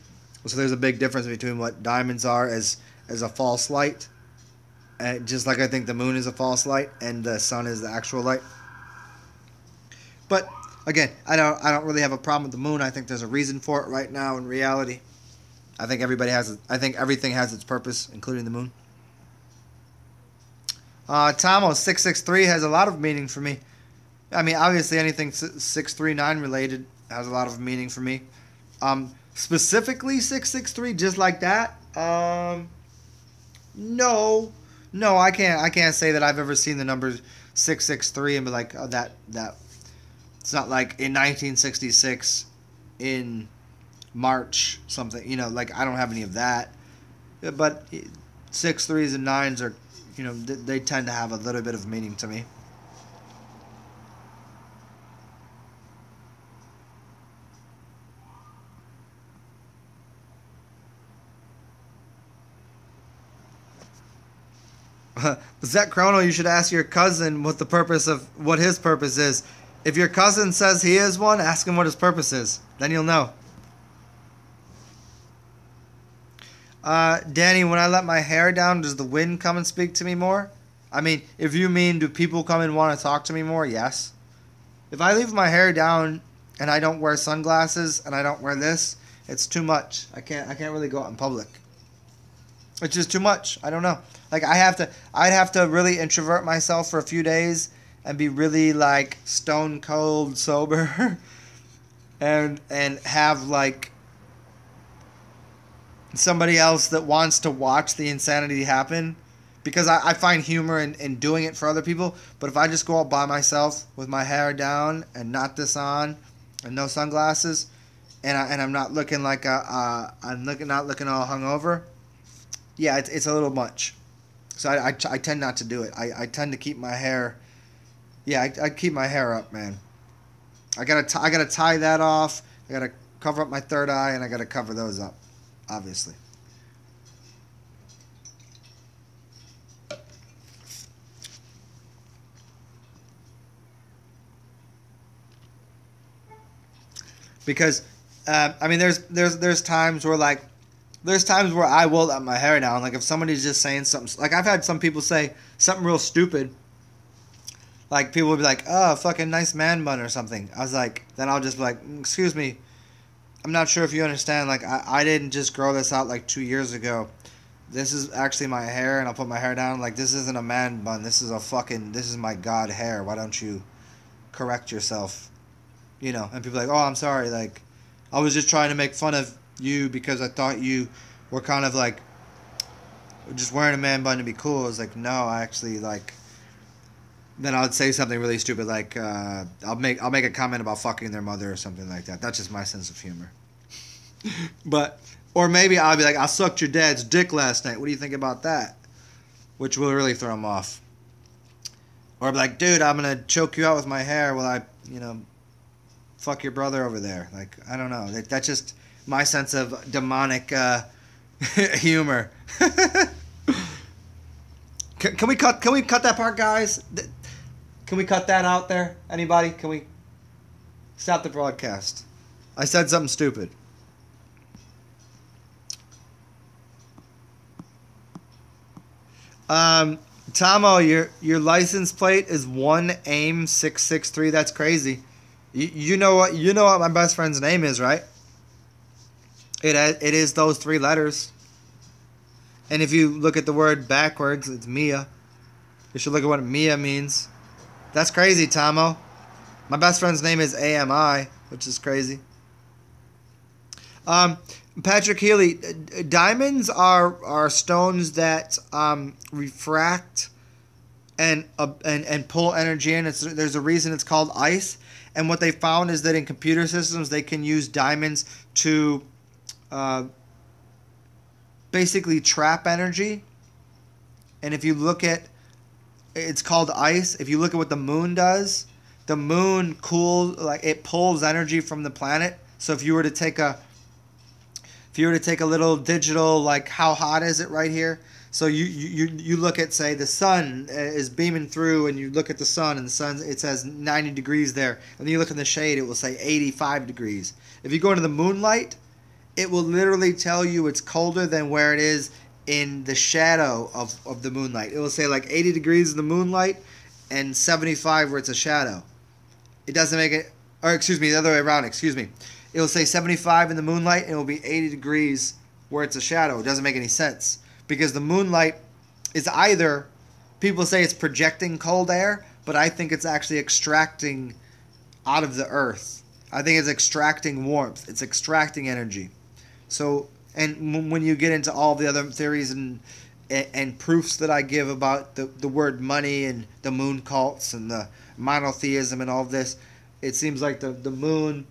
So there's a big difference between what diamonds are as a false light, just like I think the moon is a false light and the sun is the actual light. But again, I don't really have a problem with the moon. I think there's a reason for it right now in reality. I think everything has its purpose, including the moon. Tomo 663 has a lot of meaning for me. I mean, obviously anything 639 related has a lot of meaning for me. Specifically 663, just like that. No, I can't say that I've ever seen the number 663 and be like, oh, that. It's not like in 1966, in March something. Like I don't have any of that. But 6 3s and 9s are, they tend to have a little bit of meaning to me. Zach Chrono, you should ask your cousin what his purpose is. If your cousin says he is one, ask him what his purpose is. Then you'll know. Danny, when I let my hair down, does the wind come and speak to me more? I mean, if you mean do people come and want to talk to me more, yes. If I leave my hair down and I don't wear sunglasses and I don't wear this, it's too much. I can't really go out in public. It's just too much. I don't know. Like I'd have to really introvert myself for a few days and be really like stone cold sober and have like somebody else that wants to watch the insanity happen, because I find humor in doing it for other people. But if I just go out by myself with my hair down and not this on and no sunglasses and I'm not looking like not looking all hungover, yeah, it's a little much. So I tend not to do it. I tend to keep my hair. Yeah, I keep my hair up, man. I gotta tie that off. I gotta cover up my third eye, and I gotta cover those up, obviously. Because I mean, there's times where like. There's times where I will let my hair down. Like if somebody's just saying something, like I've had some people say something real stupid. Like people will be like, "Oh, fucking nice man bun" or something. I was like, then I'll just be like, "Excuse me, I'm not sure if you understand. Like I didn't just grow this out like 2 years ago. This is actually my hair, and I'll put my hair down. Like this isn't a man bun. This is my god hair. Why don't you correct yourself?" And people are like, "Oh, I'm sorry. Like I was just trying to make fun of you because I thought you were kind of like just wearing a man bun to be cool." I was like, no, I actually like. Then I would say something really stupid like I'll make a comment about fucking their mother or something like that. That's just my sense of humor. But Or maybe I'll be like, I sucked your dad's dick last night. What do you think about that? Which will really throw him off. Or I'll be like, dude, I'm going to choke you out with my hair while I, fuck your brother over there. Like, I don't know. That's just my sense of demonic humor. Can we cut that part, guys? Can we cut that out there? Anybody? Can we stop the broadcast? I said something stupid. Tomo, your license plate is 1AIM663. That's crazy. You know what my best friend's name is, right? It is those 3 letters. And if you look at the word backwards, it's Mia. You should look at what Mia means. That's crazy, Tomo. My best friend's name is AMI, which is crazy. Patrick Healy, diamonds are stones that refract and pull energy in. There's a reason it's called ice. And what they found is that in computer systems, they can use diamonds to basically trap energy. And if you look at, it's called ice. If you look at what the moon does, the moon cools, like it pulls energy from the planet. So if you were to take a little digital, like how hot is it right here? So you look at, say, the sun is beaming through, and you look at the sun, and the sun, it says 90 degrees there. And then you look in the shade, it will say 85 degrees. If you go into the moonlight, it will literally tell you it's colder than where it is in the shadow of the moonlight. It will say like 80 degrees in the moonlight and 75 where it's a shadow. It doesn't make it, or excuse me, the other way around, excuse me. It will say 75 in the moonlight, and it will be 80 degrees where it's a shadow. It doesn't make any sense. Because the moonlight is either, people say it's projecting cold air, but I think it's actually extracting out of the earth. I think it's extracting warmth. It's extracting energy. So, and when you get into all the other theories and proofs that I give about the word money and the moon cults and the monotheism and all of this, it seems like the moon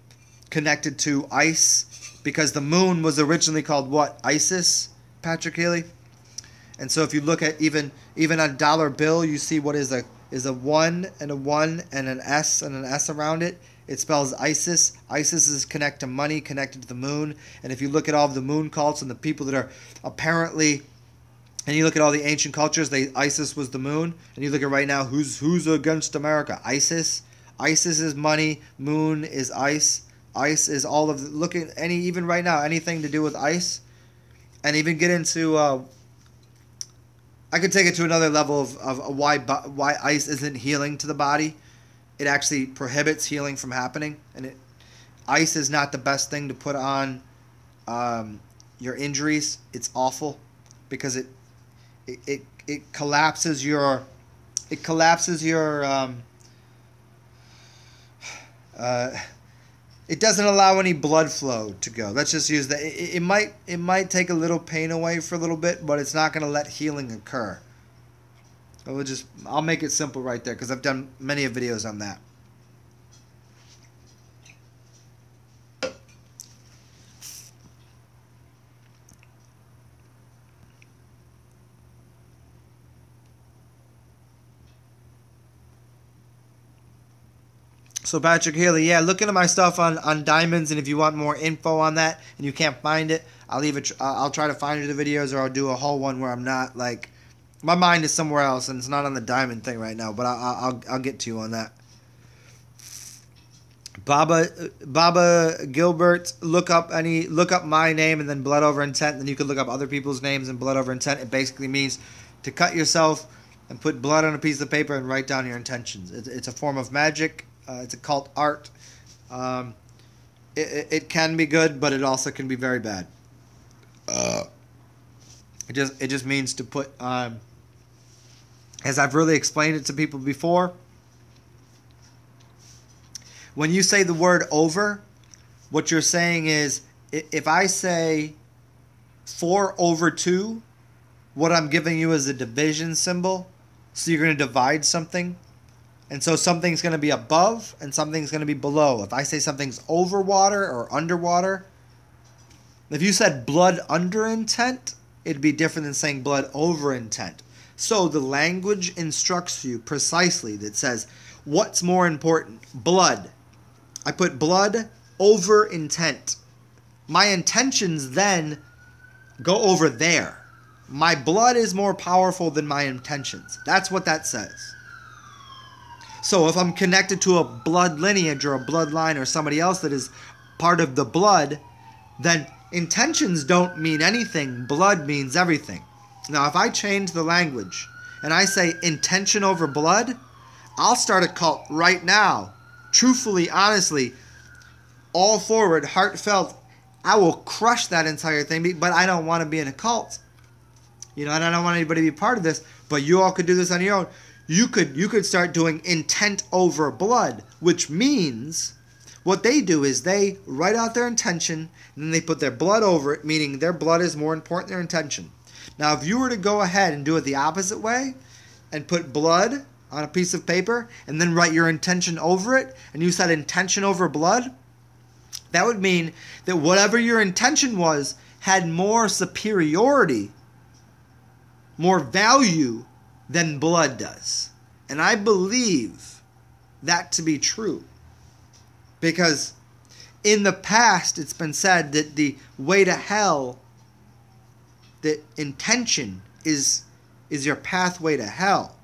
connected to ice, because the moon was originally called what? Isis, Patrick Healy? And so if you look at even a dollar bill, you see what is a 1 and a 1 and an S around it. It spells Isis. Isis is connected to money, connected to the moon. And if you look at all of the moon cults and the people that are apparently, and you look at all the ancient cultures, Isis was the moon. And you look at right now, who's against America? ISIS. ISIS is money. Moon is ice. Ice is all of look at even right now, anything to do with ice, and even get into. I could take it to another level of why ice isn't healing to the body. It actually prohibits healing from happening, and ice is not the best thing to put on your injuries. It's awful because it collapses your it doesn't allow any blood flow to go. Let's just use that. It might take a little pain away for a little bit, but it's not going to let healing occur. I'll make it simple right there because I've done many videos on that. So Patrick Healy, yeah, look into my stuff on diamonds, and if you want more info on that and you can't find it, I'll try to find you the videos, or I'll do a whole one where I'm not like, my mind is somewhere else and it's not on the diamond thing right now, but I'll get to you on that. Baba Gilbert, look up my name and then blood over intent, and then you can look up other people's names and blood over intent. It basically means to cut yourself and put blood on a piece of paper and write down your intentions. It's a form of magic. It's a cult art. It can be good, but it also can be very bad. It just means to put, as I've really explained it to people before, when you say the word over, what you're saying is, if I say 4/2, what I'm giving you is a division symbol. So you're going to divide something. And so something's going to be above and something's going to be below. If I say something's over water or underwater, If you said blood under intent, it'd be different than saying blood over intent. So the language instructs you precisely that says, what's more important? Blood. I put blood over intent. My intentions then go over there. My blood is more powerful than my intentions. That's what that says. So if I'm connected to a blood lineage or a bloodline or somebody else that is part of the blood, then intentions don't mean anything. Blood means everything. Now, if I change the language and I say intention over blood, I'll start a cult right now. Truthfully, honestly, all forward, heartfelt. I will crush that entire thing, but I don't want to be in a cult. And I don't want anybody to be part of this, but you all could do this on your own. You could start doing intent over blood, which means what they do is they write out their intention and then they put their blood over it, meaning their blood is more important than their intention. Now, if you were to go ahead and do it the opposite way and put blood on a piece of paper and then write your intention over it, and you said intention over blood, that would mean that whatever your intention was had more superiority, more value than blood does. And I believe that to be true. Because in the past, it's been said that the way to hell, that intention is your pathway to hell.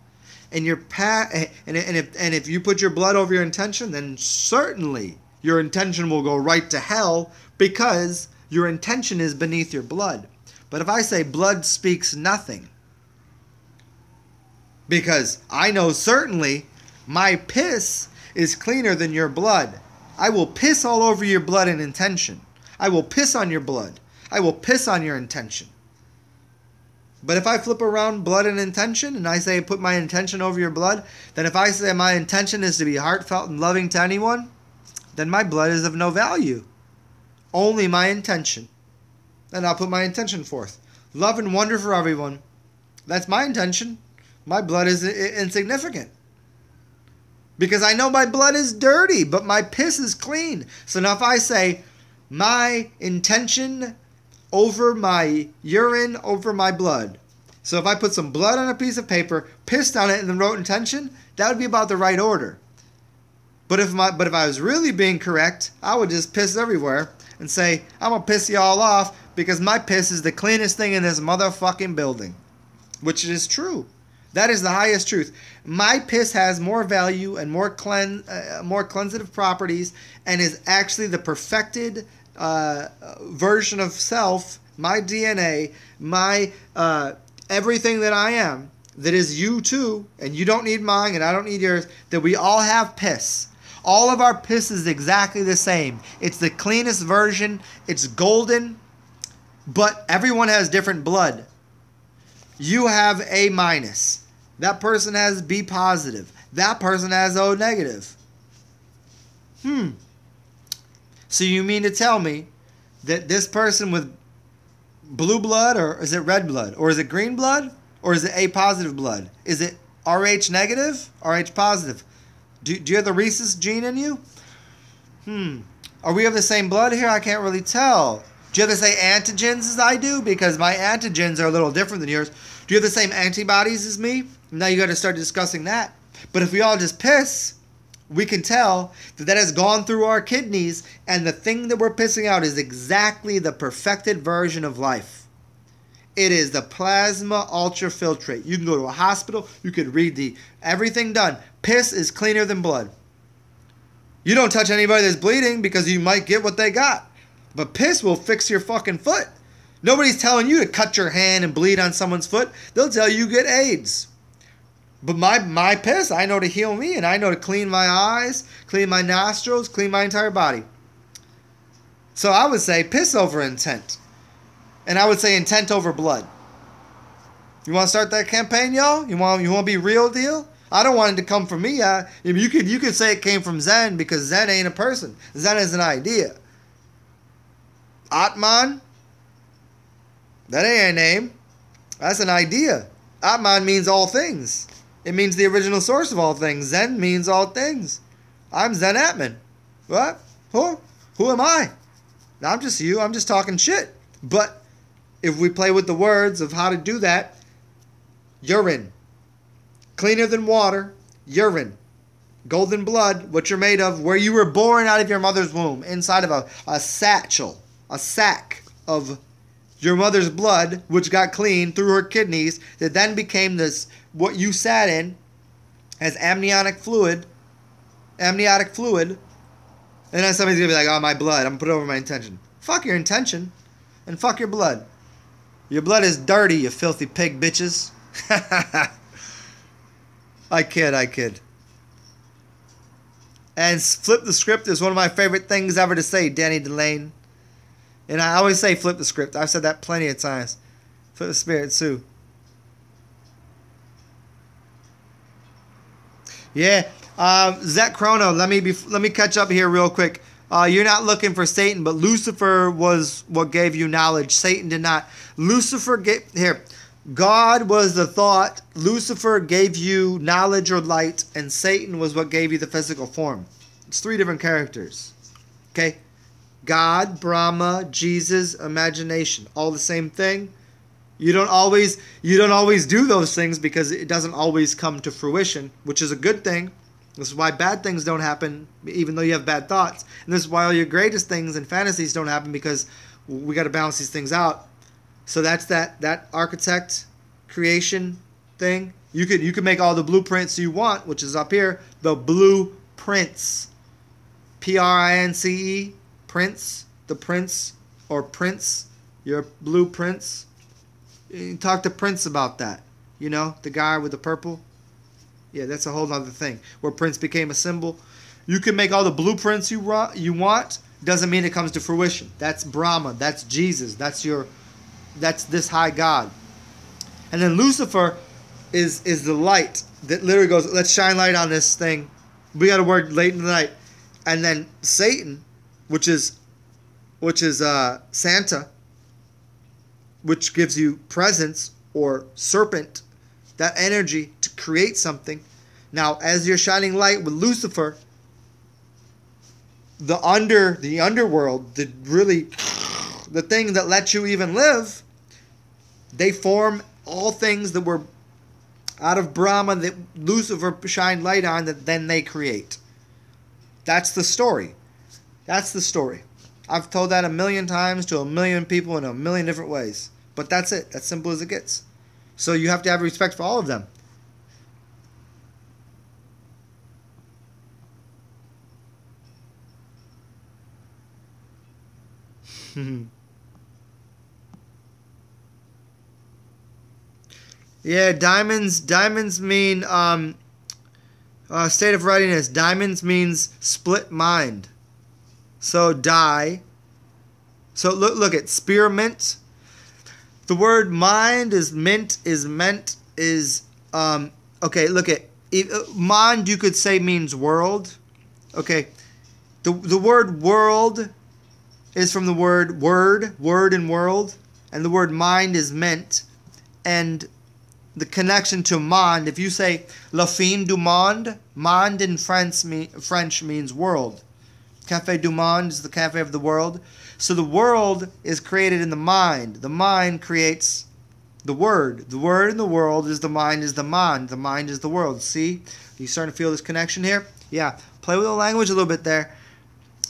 And your if you put your blood over your intention, then certainly your intention will go right to hell because your intention is beneath your blood. But if I say blood speaks nothing, because I know certainly my piss is cleaner than your blood. I will piss all over your blood in intention. I will piss on your blood. I will piss on your intention. But if I flip around blood and intention and I say put my intention over your blood, then if I say my intention is to be heartfelt and loving to anyone, then my blood is of no value. Only my intention. And I'll put my intention forth. Love and wonder for everyone. That's my intention. My blood is insignificant. Because I know my blood is dirty, but my piss is clean. So now if I say my intention over my urine over my blood. So if I put some blood on a piece of paper, pissed on it, and then wrote intention, that would be about the right order. But if I was really being correct, I would just piss everywhere and say, I'm going to piss you all off because my piss is the cleanest thing in this motherfucking building. Which is true. That is the highest truth. My piss has more value and more cleansative properties and is actually the perfected version of self, my DNA, my everything that I am, that is you too, and you don't need mine and I don't need yours, that we all have piss. All of our piss is exactly the same. It's the cleanest version. It's golden, but everyone has different blood. You have A minus. That person has B positive. That person has O negative. So you mean to tell me that this person with blue blood, or is it red blood? Or is it green blood? Or is it A positive blood? Is it RH negative? RH positive? Do you have the rhesus gene in you? Are we of the same blood here? I can't really tell. Do you have the same antigens as I do? Because my antigens are a little different than yours. Do you have the same antibodies as me? Now you got to start discussing that. But if we all just piss, we can tell that has gone through our kidneys, and the thing that we're pissing out is exactly the perfected version of life. It is the plasma ultrafiltrate. You can go to a hospital. You could read everything done. Piss is cleaner than blood. You don't touch anybody that's bleeding because you might get what they got. But piss will fix your fucking foot. Nobody's telling you to cut your hand and bleed on someone's foot. They'll tell you get AIDS. But my piss, I know to heal me, and I know to clean my eyes, clean my nostrils, clean my entire body. So I would say piss over intent. And I would say intent over blood. You want to start that campaign, y'all? You want to be real deal? I don't want it to come from me. You could say it came from Zen, because Zen ain't a person. Zen is an idea. Atman, that ain't a name. That's an idea. Atman means all things. It means the original source of all things. Zen means all things. I'm Zen Atman. What? Who am I? I'm just you. I'm just talking shit. But if we play with the words of how to do that, urine. Cleaner than water, urine. Golden blood, what you're made of, where you were born out of your mother's womb, inside of a satchel, a sack of your mother's blood, which got cleaned through her kidneys, that then became this, what you sat in, as amniotic fluid. And then somebody's going to be like, oh, my blood, I'm going to put it over my intention. Fuck your intention, and fuck your blood. Your blood is dirty, you filthy pig bitches. I kid. And flip the script is one of my favorite things ever to say, Danny Delane. And I always say flip the script. I've said that plenty of times. Flip the spirit, Sue. Yeah. Zach Chrono, let me catch up here real quick. You're not looking for Satan, but Lucifer was what gave you knowledge. Satan did not. Lucifer gave... Here. God was the thought. Lucifer gave you knowledge or light, and Satan was what gave you the physical form. It's three different characters. Okay? God, Brahma, Jesus, imagination. All the same thing. You don't always do those things because it doesn't always come to fruition, which is a good thing. This is why bad things don't happen, even though you have bad thoughts. And this is why all your greatest things and fantasies don't happen, because we got to balance these things out. So that's that architect creation thing. You could make all the blueprints you want, which is up here. The blueprints. Prince. Prince. The prince or prince. Your blueprints. You talk to Prince about that. You know, the guy with the purple. Yeah, that's a whole other thing. Where Prince became a symbol. You can make all the blueprints you want. Doesn't mean it comes to fruition. That's Brahma. That's Jesus. That's this high God. And then Lucifer is the light that literally goes, let's shine light on this thing. We got to work late in the night. And then Satan, which is Santa, which gives you presence, or serpent, that energy to create something. Now, as you're shining light with Lucifer, the underworld, the thing that lets you even live, they form all things that were out of Brahma that Lucifer shined light on, that then they create. That's the story. That's the story. I've told that 1,000,000 times to 1,000,000 people in 1,000,000 different ways. But that's it. That's simple as it gets. So you have to have respect for all of them. Yeah, diamonds mean state of readiness. Diamonds means split mind. So So look at spearmint. The word mind is okay. Look at mind. You could say means world. Okay, the word world is from the word and world, and the word mind is meant, and the connection to monde. If you say la fin du monde, monde in French means world. Café du monde is the cafe of the world. So the world is created in the mind. The mind creates the word. The word in the world is the mind is the monde. The mind is the world. See? You starting to feel this connection here? Yeah. Play with the language a little bit there.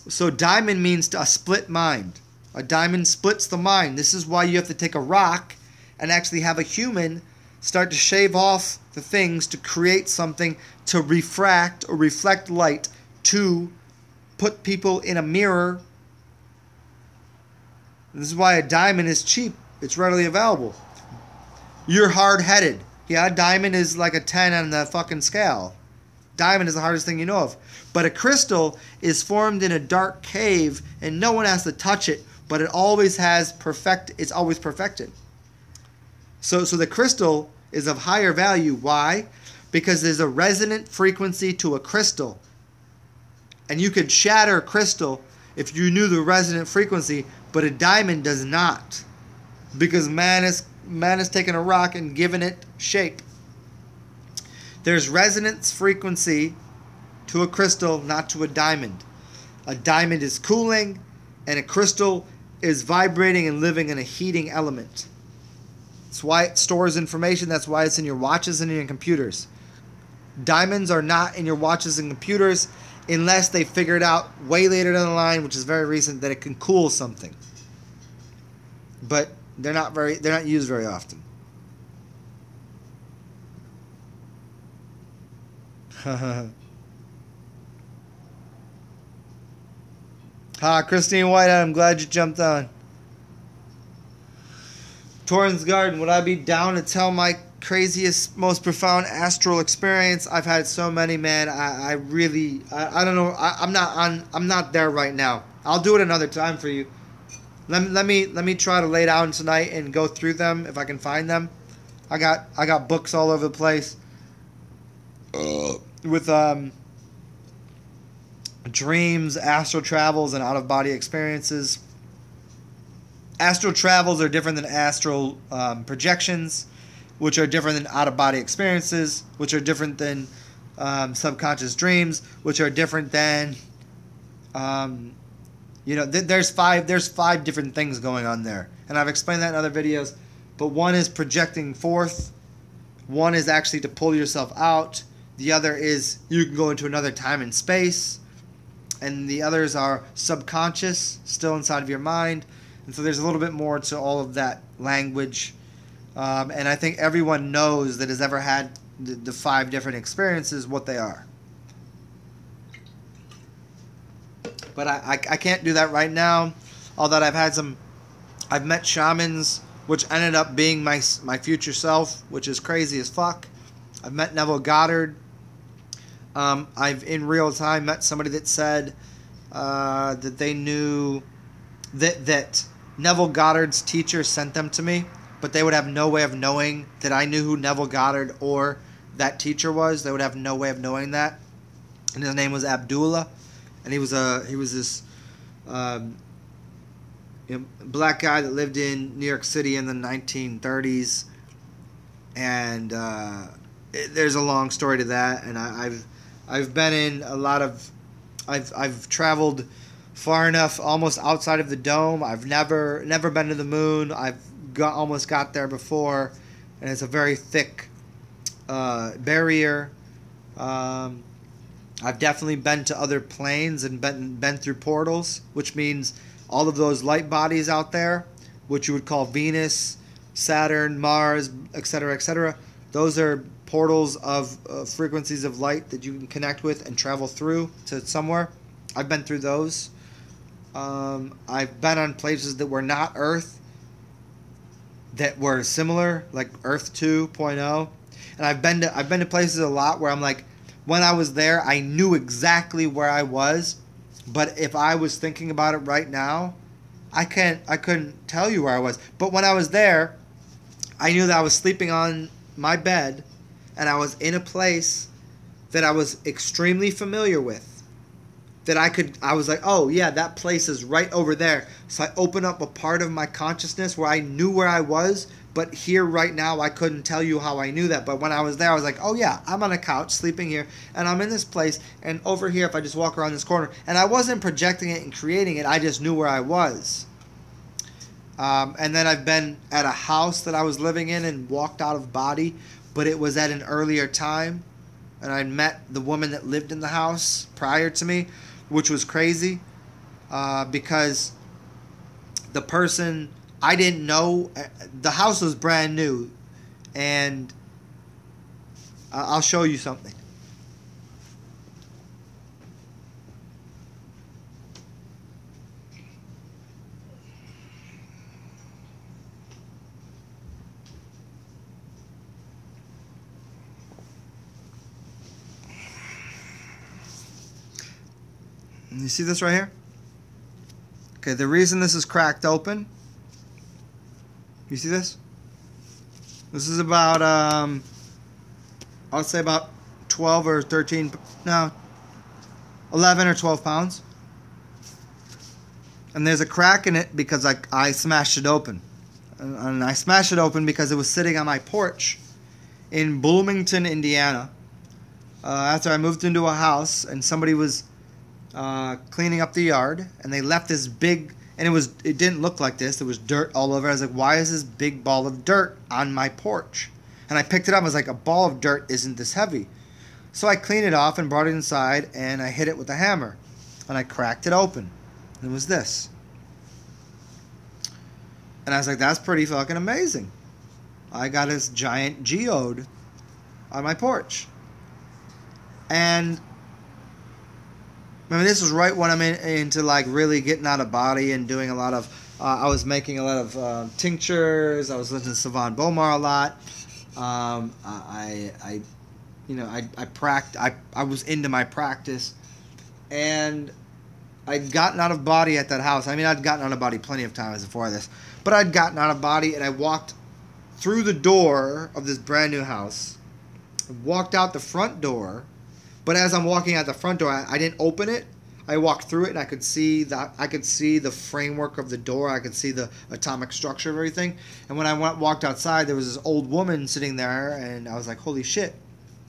So diamond means a split mind. A diamond splits the mind. This is why you have to take a rock and actually have a human start to shave off the things to create something to refract or reflect light, to put people in a mirror. This is why a diamond is cheap. It's readily available. You're hard-headed. Yeah, a diamond is like a 10 on the fucking scale. Diamond is the hardest thing you know of. But a crystal is formed in a dark cave and no one has to touch it, but it's always perfected. So the crystal is of higher value. Why? Because there's a resonant frequency to a crystal. And you could shatter a crystal if you knew the resonant frequency, but a diamond does not. Because man has taken a rock and given it shape. There's resonance frequency to a crystal, not to a diamond. A diamond is cooling, and a crystal is vibrating and living in a heating element. That's why it stores information. That's why it's in your watches and in your computers. Diamonds are not in your watches and computers unless they figure it out way later down the line, which is very recent, that it can cool something. But they're not used very often. Christine Whitehead, I'm glad you jumped on. Torrens Garden, would I be down to tell my craziest, most profound astral experience? I've had so many, man. I don't know. I'm not there right now. I'll do it another time for you. Let me try to lay down tonight and go through them if I can find them. I got books all over the place with dreams, astral travels, and out-of-body experiences. Astral travels are different than astral projections, which are different than out-of-body experiences, which are different than subconscious dreams, which are different than, there's five different things going on there. And I've explained that in other videos. But one is projecting forth. One is actually to pull yourself out. The other is you can go into another time and space. And the others are subconscious, still inside of your mind. And so there's a little bit more to all of that language. And I think everyone knows that has ever had the 5 different experiences, what they are. But I can't do that right now. Although I've met shamans, which ended up being my future self, which is crazy as fuck. I've met Neville Goddard. I've in real time met somebody that said that they knew that Neville Goddard's teacher sent them to me, but they would have no way of knowing that I knew who Neville Goddard or that teacher was. They would have no way of knowing that. And his name was Abdullah, and he was this black guy that lived in New York City in the 1930s. And there's a long story to that. And I've been in a lot of, I've traveled far enough almost outside of the dome. I've never been to the moon. I've almost got there before, and it's a very thick barrier. I've definitely been to other planes and been through portals, which means all of those light bodies out there, which you would call Venus, Saturn, Mars, etc., those are portals of frequencies of light that you can connect with and travel through to somewhere. I've been through those. I've been on places that were not Earth, that were similar, like Earth 2.0. And I've been to places a lot where I'm like, when I was there, I knew exactly where I was, but if I was thinking about it right now, I couldn't tell you where I was. But when I was there, I knew that I was sleeping on my bed, and I was in a place that I was extremely familiar with. That I was like, oh yeah, that place is right over there. So I opened up a part of my consciousness where I knew where I was, but here right now I couldn't tell you how I knew that. But when I was there, I was like, oh yeah, I'm on a couch sleeping here, and I'm in this place, and over here if I just walk around this corner, and I wasn't projecting it and creating it, I just knew where I was. And then I've been at a house that I was living in and walked out of body, but it was at an earlier time, and I met the woman that lived in the house prior to me, which was crazy, because the person, I didn't know, the house was brand new, and I'll show you something. You see this right here? Okay, the reason this is cracked open, you see this? This is about, I would say about 12 or 13, no, 11 or 12 pounds. And there's a crack in it because I smashed it open. And I smashed it open because it was sitting on my porch in Bloomington, Indiana. After I moved into a house and somebody was cleaning up the yard, and they left this big And it didn't look like this. There was dirt all over. I was like, why is this big ball of dirt on my porch? And I picked it up. I was like, a ball of dirt isn't this heavy. So I cleaned it off and brought it inside, and I hit it with a hammer. And I cracked it open. It was this. And I was like, that's pretty fucking amazing. I got this giant geode on my porch. And I mean, this was right when I'm into like really getting out of body and doing a lot of. I was making a lot of tinctures. I was listening to Savan Bomar a lot. I was into my practice, and I'd gotten out of body at that house. I mean, I'd gotten out of body plenty of times before this, but I'd gotten out of body, and I walked through the door of this brand new house. I walked out the front door. But as I'm walking out the front door, I didn't open it. I walked through it, and I could see the framework of the door. I could see the atomic structure of everything. And when I walked outside, there was this old woman sitting there, and I was like, holy shit.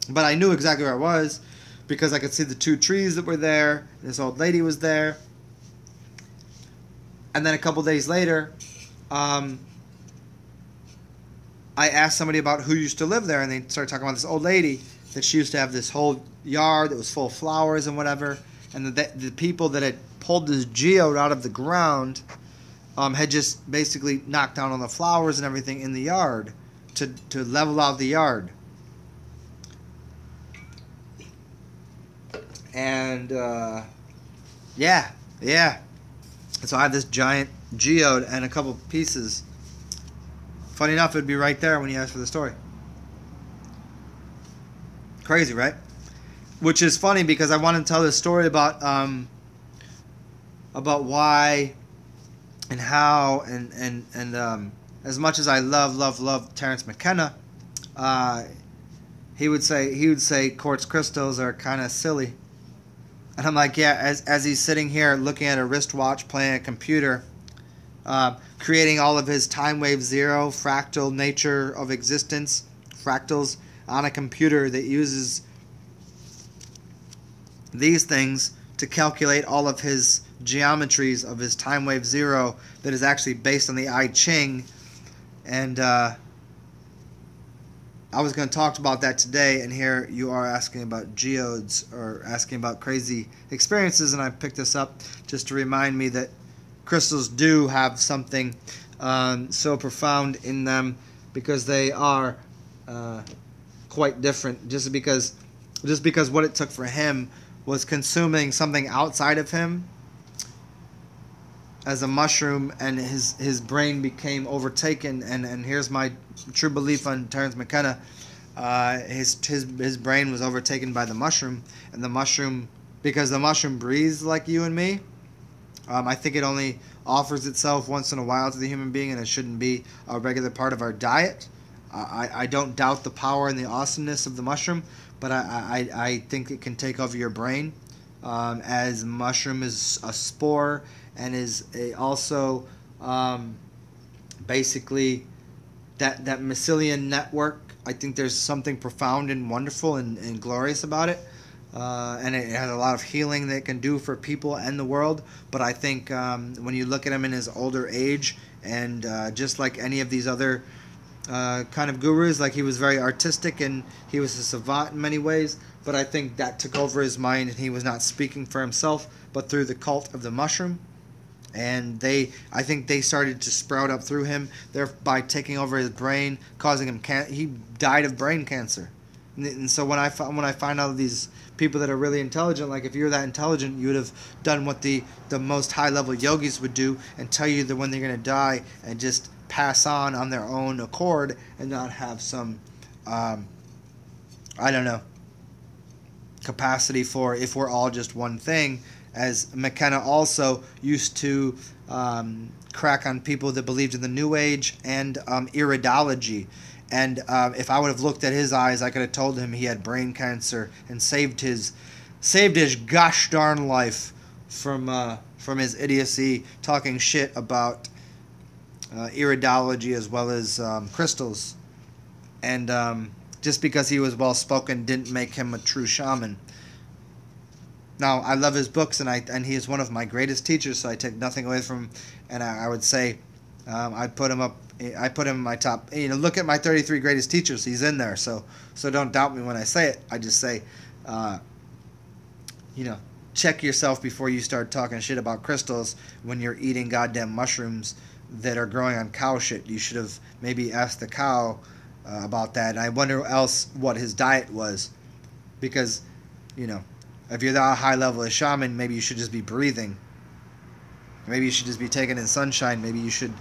But I knew exactly where I was because I could see the 2 trees that were there. And this old lady was there. And then a couple days later, I asked somebody about who used to live there, and they started talking about this old lady that she used to have this whole yard that was full of flowers and whatever, and the people that had pulled this geode out of the ground had just basically knocked down all the flowers and everything in the yard to level out the yard. And yeah. So I had this giant geode and a couple pieces. Funny enough, it'd be right there when you asked for the story. Crazy, right? Which is funny because I want to tell this story about why and how and as much as I love Terence McKenna, he would say quartz crystals are kind of silly, and I'm like, yeah. As he's sitting here looking at a wristwatch, playing a computer, creating all of his time wave zero fractal nature of existence, fractals on a computer that uses these things to calculate all of his geometries of his time wave zero that is actually based on the I Ching. And I was going to talk about that today, and here you are asking about geodes or asking about crazy experiences, and I picked this up just to remind me that crystals do have something so profound in them because they are quite different. Just because what it took for him was consuming something outside of him as a mushroom, and his brain became overtaken. And here's my true belief on Terence McKenna. His brain was overtaken by the mushroom, and the mushroom, because the mushroom breathes like you and me. I think it only offers itself once in a while to the human being, and it shouldn't be a regular part of our diet. I don't doubt the power and the awesomeness of the mushroom, but I think it can take over your brain. As mushroom is a spore and is also basically that mycelium network. I think there's something profound and wonderful and glorious about it. And it has a lot of healing that it can do for people and the world. But I think when you look at him in his older age, and just like any of these other kind of gurus, like he was very artistic and he was a savant in many ways, but I think that took over his mind and he was not speaking for himself, but through the cult of the mushroom. And I think they started to sprout up through him, thereby taking over his brain, causing him he died of brain cancer. And so when I find out these people that are really intelligent, like if you're that intelligent, you would have done what the most high level yogis would do and tell you that when they're going to die and just pass on their own accord and not have some capacity for if we're all just one thing. As McKenna also used to crack on people that believed in the New Age and iridology. And if I would have looked at his eyes, I could have told him he had brain cancer and saved his gosh darn life from his idiocy, talking shit about iridology as well as crystals. And just because he was well spoken didn't make him a true shaman. Now, I love his books, and he is one of my greatest teachers, so I take nothing away from him. And I would say I put him in my top. Look at my 33 greatest teachers. He's in there, so don't doubt me when I say it. I just say, check yourself before you start talking shit about crystals when you're eating goddamn mushrooms that are growing on cow shit. You should have maybe asked the cow about that. And I wonder what his diet was, because, if you're that high level of shaman, maybe you should just be breathing. Maybe you should just be taking in sunshine. Maybe you should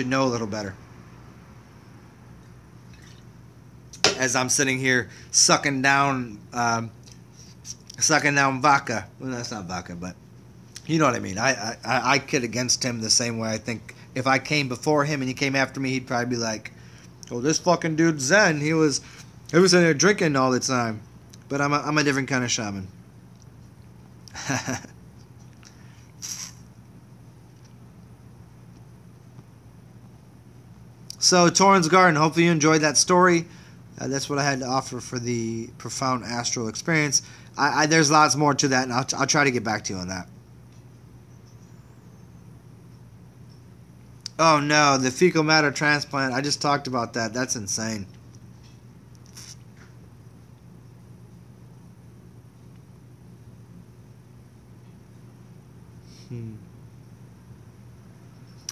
know a little better. As I'm sitting here sucking down vodka. Well, that's not vodka, but you know what I mean. I kid against him the same way. I think if I came before him and he came after me, he'd probably be like, "Oh, this fucking dude's Zen. He was in there drinking all the time." But I'm a different kind of shaman. So, Torrance Garden, hopefully you enjoyed that story. That's what I had to offer for the profound astral experience. There's lots more to that, and I'll try to get back to you on that. Oh no, the fecal matter transplant. I just talked about that. That's insane.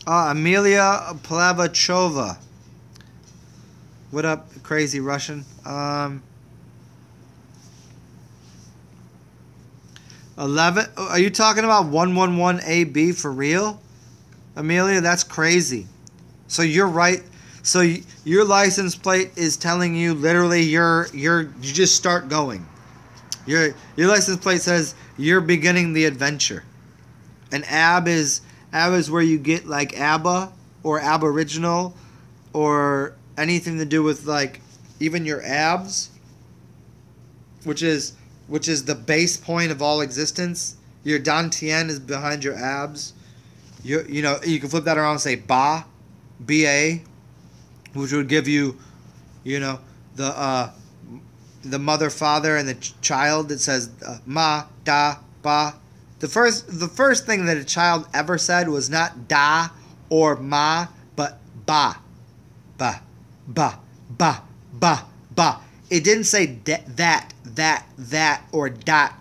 Amelia Plavachova. What up, crazy Russian? 11. Are you talking about 111AB for real? Amelia, that's crazy. So you're right. So your license plate is telling you literally you just start going. Your license plate says you're beginning the adventure. And AB is where you get like ABBA or Aboriginal or anything to do with like even your abs, which is the base point of all existence. Your Dantian is behind your abs. You can flip that around and say Ba, B-A, which would give you, the mother, father, and the child that says Ma, Da, Ba. The first thing that a child ever said was not Da or Ma, but Ba. Ba, ba, ba, ba, ba. It didn't say that, or dot.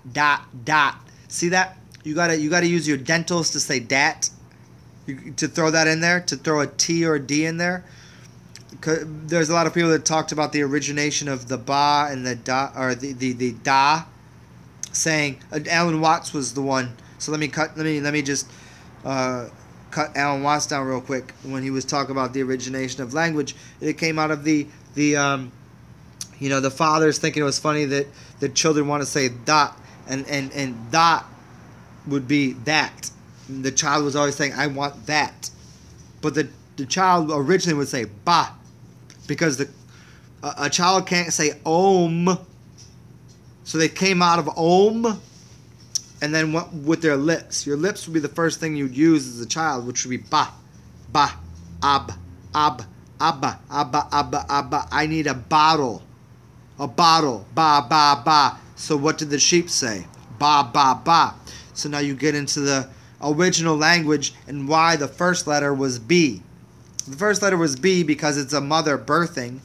See that? You gotta use your dentals to say dat. To throw that in there, to throw a T or a D in there. There's a lot of people that talked about the origination of the ba and the da, or the da, saying Alan Watts was the one. So let me just cut Alan Watts down real quick. When he was talking about the origination of language, it came out of the fathers thinking it was funny that the children want to say dot, and dot would be that. The child was always saying, I want that. But the child originally would say ba, because a child can't say om. So they came out of om and then went with their lips. Your lips would be the first thing you'd use as a child, which would be ba, ab, abba. I need a bottle, ba. So what did the sheep say? Ba. So now you get into the original language and why the first letter was B. The first letter was B because it's a mother birthing,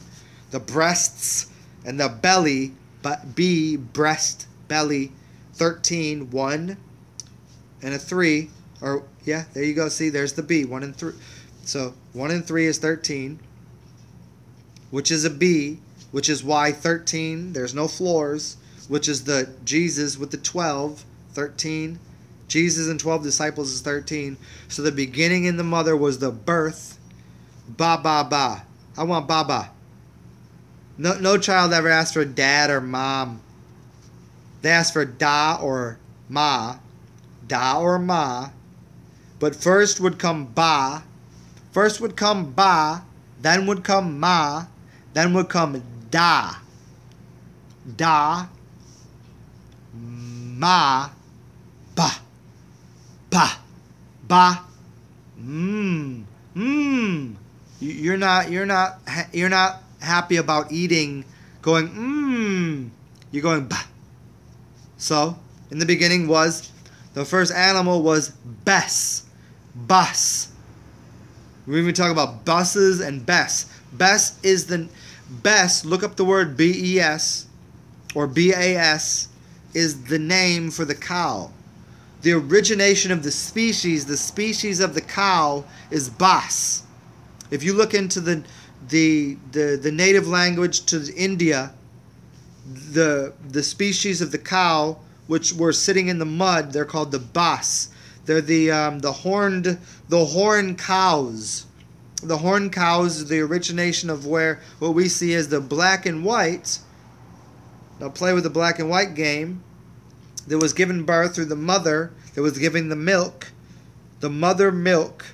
the breasts and the belly, but B, breast, belly, 13, 1, and a 3, or yeah, there you go, see, there's the B, 1 and 3. So 1 and 3 is 13, which is a B, which is why 13, there's no floors, which is the Jesus with the 12, 13. Jesus and 12 disciples is 13. So the beginning in the mother was the birth. Ba. I want Baba. No child ever asked for dad or mom. They asked for da or ma. Da or ma. But first would come ba. First would come ba. Then would come ma. Then would come da. Da. Ma. Ba. Ba. You're not happy about eating, going You're going ba. So In the beginning was, the first animal was bus. Bus. We even talk about buses and bes. Bes is the, bes, look up the word B-E-S or B-A-S, is the name for the cow. The origination of the species of the cow is bas. If you look into the native language to India, the species of the cow which were sitting in the mud, they're called the bas. They're the horned cows. The horned cows is the origination of where what we see as the black and white. Now play with the black and white game. That was given birth through the mother that was giving the milk, the mother milk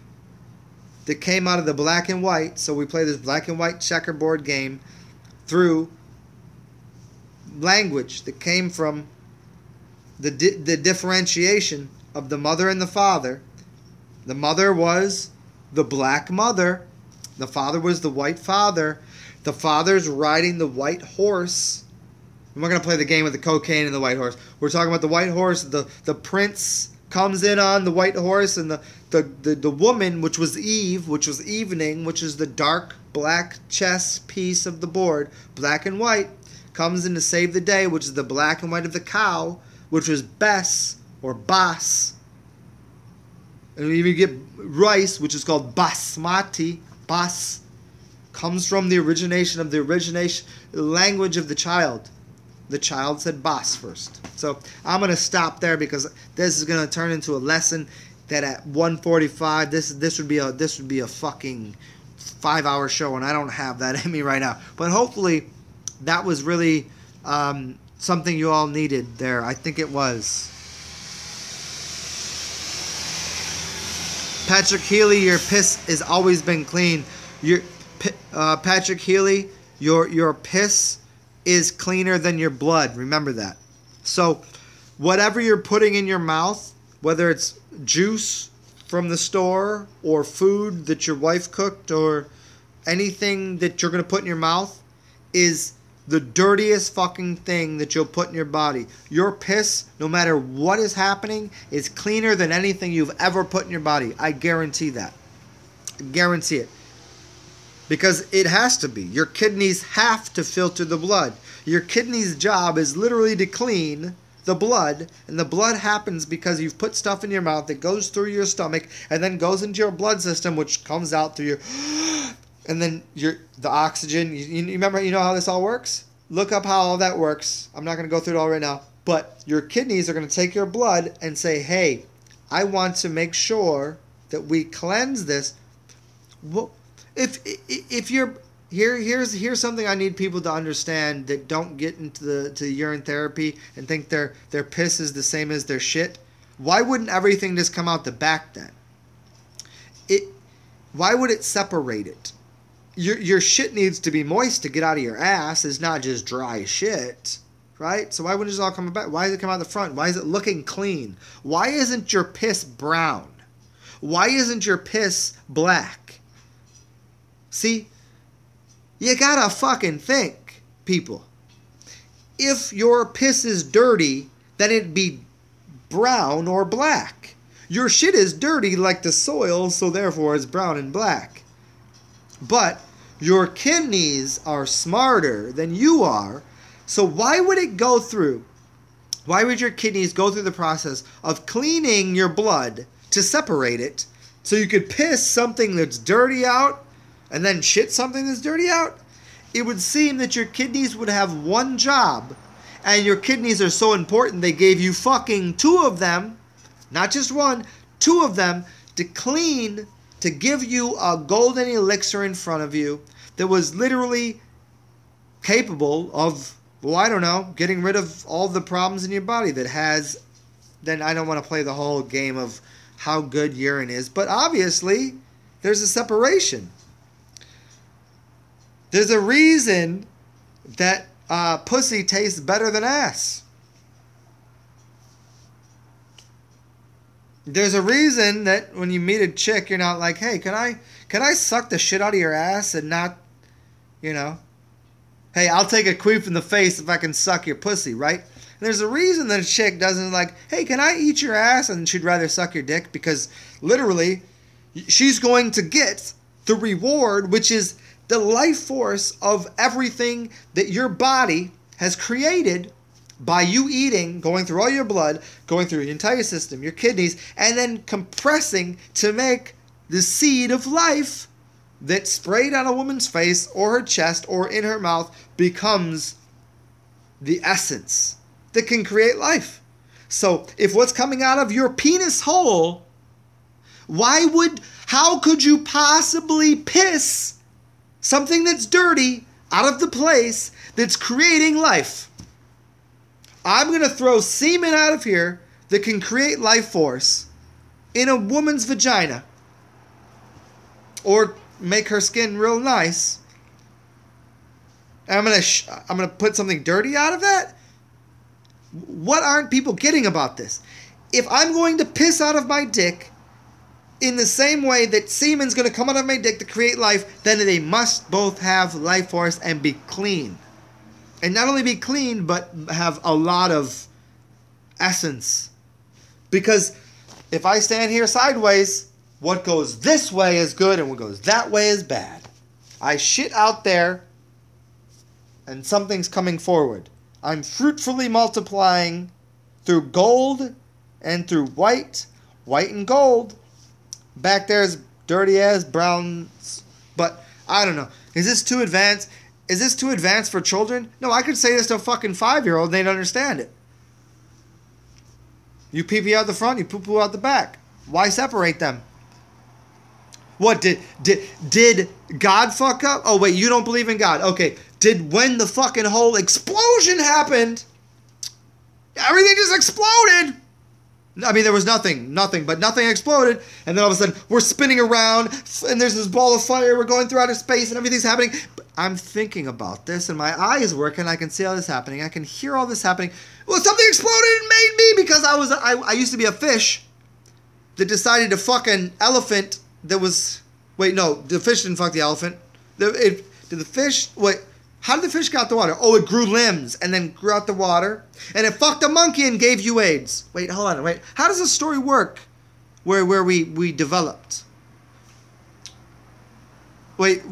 that came out of the black and white. So we play this black and white checkerboard game through language that came from the differentiation of the mother and the father. The mother was the black mother. The father was the white father. The father's riding the white horse. And we're going to play the game with the cocaine and the white horse. We're talking about the white horse. The prince comes in on the white horse, and the woman, which was Eve, which was evening, which is the dark black chess piece of the board, black and white, comes in to save the day, which is the black and white of the cow, which was Bess or Bas. And we even get rice, which is called basmati. Bas comes from the origination of the language of the child. The child said Bas first. So I'm going to stop there because this is going to turn into a lesson that at 1:45 this would be a fucking 5-hour show, and I don't have that in me right now. But hopefully that was really something you all needed there. I think it was. Patrick Healy, your piss has always been clean. Patrick Healy, your piss is cleaner than your blood. Remember that. So whatever you're putting in your mouth, whether it's juice from the store or food that your wife cooked or anything that you're going to put in your mouth, is the dirtiest fucking thing that you'll put in your body. Your piss, no matter what is happening, is cleaner than anything you've ever put in your body. I guarantee that. I guarantee it. Because it has to be. Your kidneys have to filter the blood. Your kidney's job is literally to clean the blood. And the blood happens because you've put stuff in your mouth that goes through your stomach and then goes into your blood system, which comes out through your... And then the oxygen. You remember, you know how this all works? Look up how all that works. I'm not going to go through it all right now. But your kidneys are going to take your blood and say, hey, I want to make sure that we cleanse this. Well, if you're here's something I need people to understand that don't get into to urine therapy and think their piss is the same as their shit. Why wouldn't everything just come out the back then? Why would it separate it? Your shit needs to be moist to get out of your ass. It's not just dry shit, right? So why wouldn't it just all come back? Why does it come out the front? Why is it looking clean? Why isn't your piss brown? Why isn't your piss black? See, you gotta fucking think, people. If your piss is dirty, then it'd be brown or black. Your shit is dirty like the soil, so therefore it's brown and black. But your kidneys are smarter than you are, so why would it go through? Why would your kidneys go through the process of cleaning your blood to separate it so you could piss something that's dirty out and then shit something that's dirty out? It would seem that your kidneys would have one job, and your kidneys are so important they gave you fucking 2 of them, not just 1, 2 of them, to clean, to give you a golden elixir in front of you that was literally capable of, well, I don't know, getting rid of all the problems in your body that has. Then I don't want to play the whole game of how good urine is, but obviously there's a separation. There's a reason that pussy tastes better than ass. There's a reason that when you meet a chick, you're not like, hey, can I suck the shit out of your ass and not, hey, I'll take a queef in the face if I can suck your pussy, right? And there's a reason that a chick doesn't like, hey, can I eat your ass? And she'd rather suck your dick because literally she's going to get the reward, which is the life force of everything that your body has created by you eating, going through all your blood, going through your entire system, your kidneys, and then compressing to make the seed of life that sprayed on a woman's face or her chest or in her mouth becomes the essence that can create life. So if what's coming out of your penis hole, how could you possibly piss something that's dirty out of the place that's creating life? I'm going to throw semen out of here that can create life force in a woman's vagina or make her skin real nice. And I'm going to put something dirty out of that? What aren't people getting about this? If I'm going to piss out of my dick in the same way that semen's going to come out of my dick to create life, then they must both have life force and be clean. And not only be clean, but have a lot of essence. Because if I stand here sideways, what goes this way is good and what goes that way is bad. I shit out there and something's coming forward. I'm fruitfully multiplying through gold and through white and gold. Back there's dirty ass browns, but I don't know. Is this too advanced? Is this too advanced for children? No, I could say this to a fucking 5-year-old and they'd understand it. You pee-pee out the front, you poo-poo out the back. Why separate them? What, did God fuck up? Oh, wait, you don't believe in God. Okay, when the fucking whole explosion happened, everything just exploded. I mean, there was nothing, but nothing exploded. And then all of a sudden, we're spinning around, and there's this ball of fire. We're going through outer space, and everything's happening. But I'm thinking about this, and my eyes work, and I can see all this happening. I can hear all this happening. Well, something exploded and made me because I used to be a fish that decided to fuck an elephant that was... Wait, no, the fish didn't fuck the elephant. How did the fish get out the water? Oh, it grew limbs and then grew out the water. And it fucked a monkey and gave you AIDS. Wait, hold on, wait. How does the story work where we developed? Wait,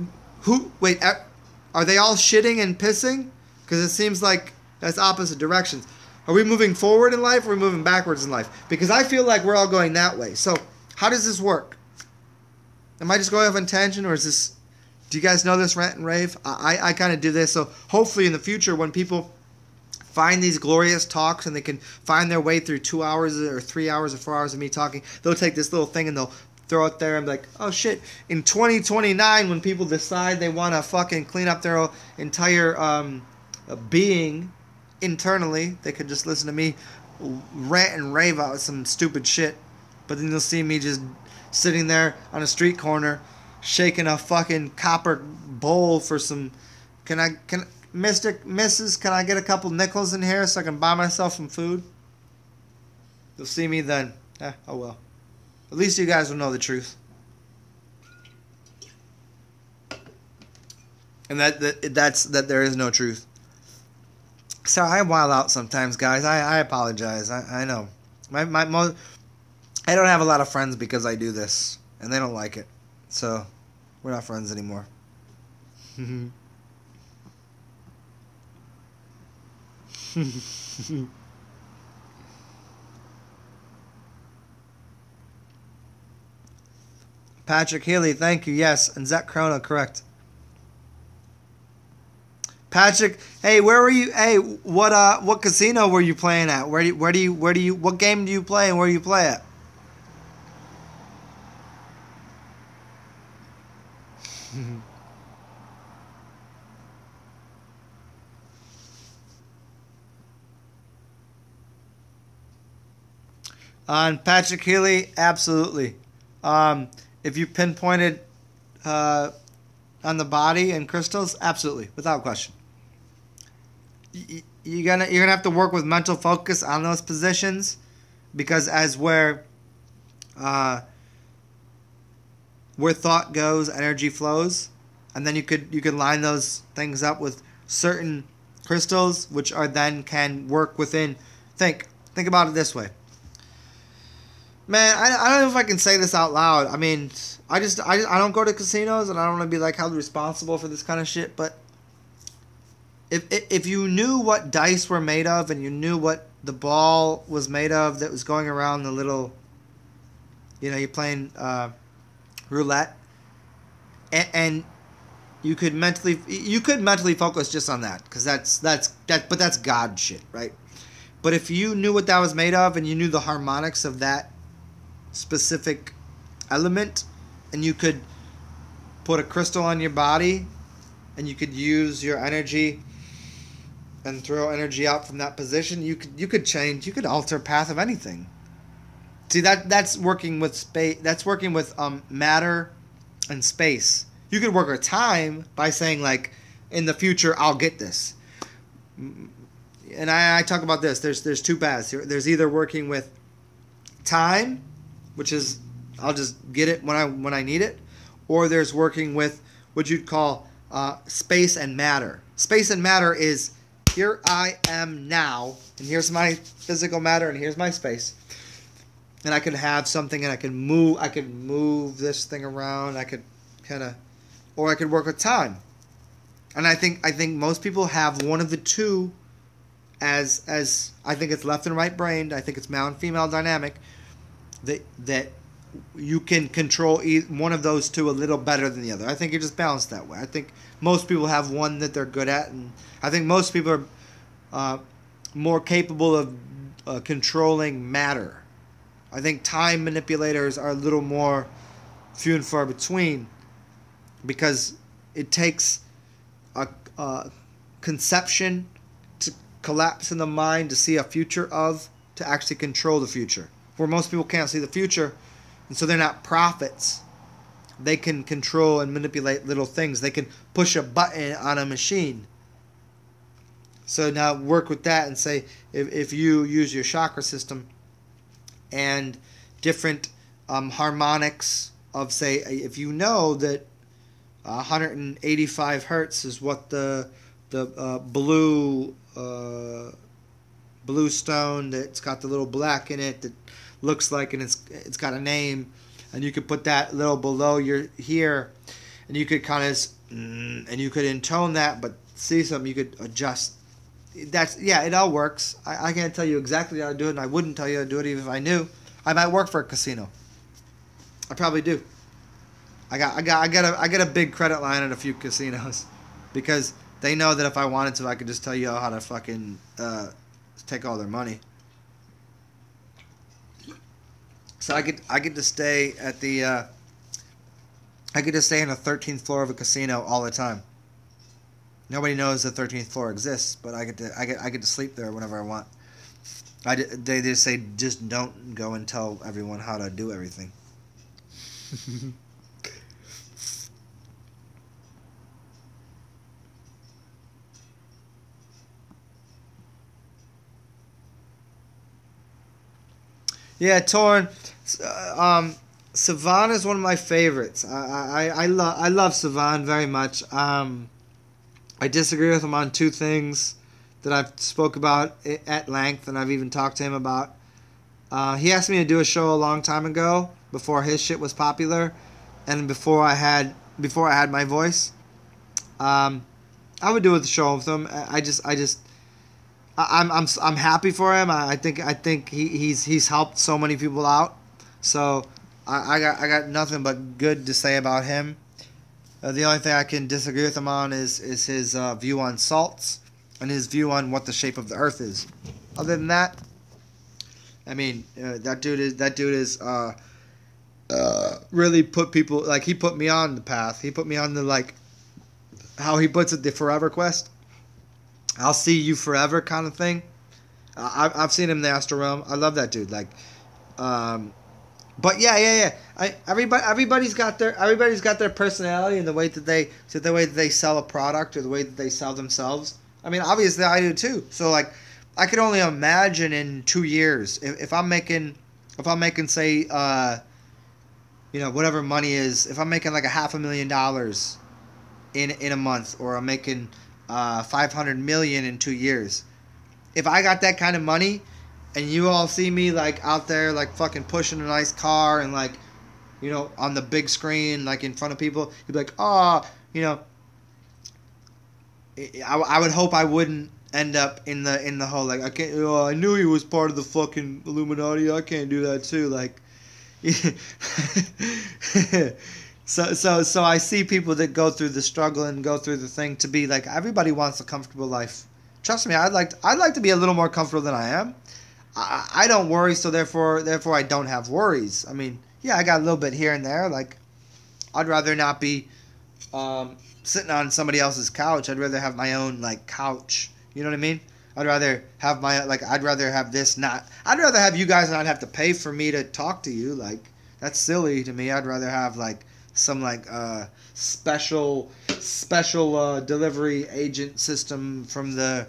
are they all shitting and pissing? Because it seems like that's opposite directions. Are we moving forward in life or are we moving backwards in life? Because I feel like we're all going that way. So, how does this work? Am I just going off on tangent or is this... Do you guys know this rant and rave? I kind of do this, so hopefully in the future when people find these glorious talks and they can find their way through 2 hours or 3 hours or 4 hours of me talking, they'll take this little thing and they'll throw it there and be like, oh shit, in 2029 when people decide they want to fucking clean up their entire being internally, they could just listen to me rant and rave out some stupid shit, but then they'll see me just sitting there on a street corner shaking a fucking copper bowl for some... Mrs., can I get a couple nickels in here so I can buy myself some food? You'll see me then. Oh well. At least you guys will know the truth. And that's there is no truth. So I wild out sometimes, guys. I apologize. I know. I don't have a lot of friends because I do this, and they don't like it. So, we're not friends anymore. Patrick Healy, thank you. Yes, and Zach Corona, correct. Patrick, hey, where were you? Hey, what casino were you playing at? What game do you play and where do you play at? On Patrick Healy, absolutely. If you pinpointed on the body and crystals, absolutely, without question. You're gonna have to work with mental focus on those positions, because as where thought goes, energy flows, and then you could line those things up with certain crystals, which are then can work within. Think about it this way. Man, I don't know if I can say this out loud. I mean, I don't go to casinos, and I don't want to be like held responsible for this kind of shit. But if you knew what dice were made of, and you knew what the ball was made of that was going around the little, you're playing roulette, and you could mentally focus just on that, because that's God shit, right? But if you knew what that was made of, and you knew the harmonics of that specific element, and you could put a crystal on your body, and you could use your energy and throw energy out from that position, you could alter path of anything. See, that's working with space. That's working with matter and space. You could work with time by saying, like, in the future I'll get this. And I talk about this. There's two paths. There's either working with time, which is I'll just get it when I need it, or there's working with what you'd call space and matter. Space and matter is, here I am now, and here's my physical matter, and here's my space, and I can have something, and I can move this thing around. I could or I could work with time, and I think most people have one of the two. As I think it's left and right brained. I think it's male and female dynamic. That you can control one of those two a little better than the other. I think you're just balanced that way. I think most people have one that they're good at, and I think most people are more capable of controlling matter. I think time manipulators are a little more few and far between, because it takes a conception to collapse in the mind to see a future to actually control the future. Where most people can't see the future, and so they're not prophets. They can control and manipulate little things. They can push a button on a machine. So now work with that and say, if you use your chakra system and different harmonics of, say, if you know that 185 hertz is what the blue stone that's got the little black in it that looks like, and it's got a name, and you could put that little below your here, and you could and you could intone that, but see something, you could adjust. It all works. I can't tell you exactly how to do it, and I wouldn't tell you how to do it even if I knew. I might work for a casino. I probably do. I got a big credit line at a few casinos, because they know that if I wanted to, I could just tell you how to fucking take all their money. So I get to stay at the I get to stay on the 13th floor of a casino all the time. Nobody knows the 13th floor exists, but I get to sleep there whenever I want. They just say, just don't go and tell everyone how to do everything. Yeah, Torn. Savan is one of my favorites. I love Savan very much. I disagree with him on two things that I've spoke about at length, and I've even talked to him about. He asked me to do a show a long time ago, before his shit was popular, and before I had my voice. I would do a show with him. I'm happy for him. I think he's helped so many people out. So I got nothing but good to say about him. The only thing I can disagree with him on is his view on salts and his view on what the shape of the Earth is. Other than that, I mean, that dude is really put people, like, he put me on the path. He put me on the, like, how he puts it, the forever quest. I'll see you forever kind of thing. I've seen him in the astral realm. I love that dude. Like, but yeah. Everybody's got their personality and the way that they sell a product or the way that they sell themselves. I mean, obviously I do too. So, like, I could only imagine in 2 years if I'm making say whatever money is, if I'm making like $500,000 in a month, or I'm making 500 million in 2 years. If I got that kind of money, and you all see me like out there like fucking pushing a nice car and like, you know, on the big screen like in front of people, you'd be like, oh, you know, I would hope I wouldn't end up in the whole like I can't. Oh, I knew he was part of the fucking Illuminati. I can't do that too. Like, so I see people that go through the struggle and go through the thing to be like everybody wants a comfortable life. Trust me, I'd like to be a little more comfortable than I am. I don't worry, so therefore I don't have worries. I mean, yeah, I got a little bit here and there. Like, I'd rather not be sitting on somebody else's couch. I'd rather have my own like couch. You know what I mean? I'd rather have I'd rather have this not. I'd rather have you guys not have to pay for me to talk to you. Like, that's silly to me. I'd rather have like some like special delivery agent system from the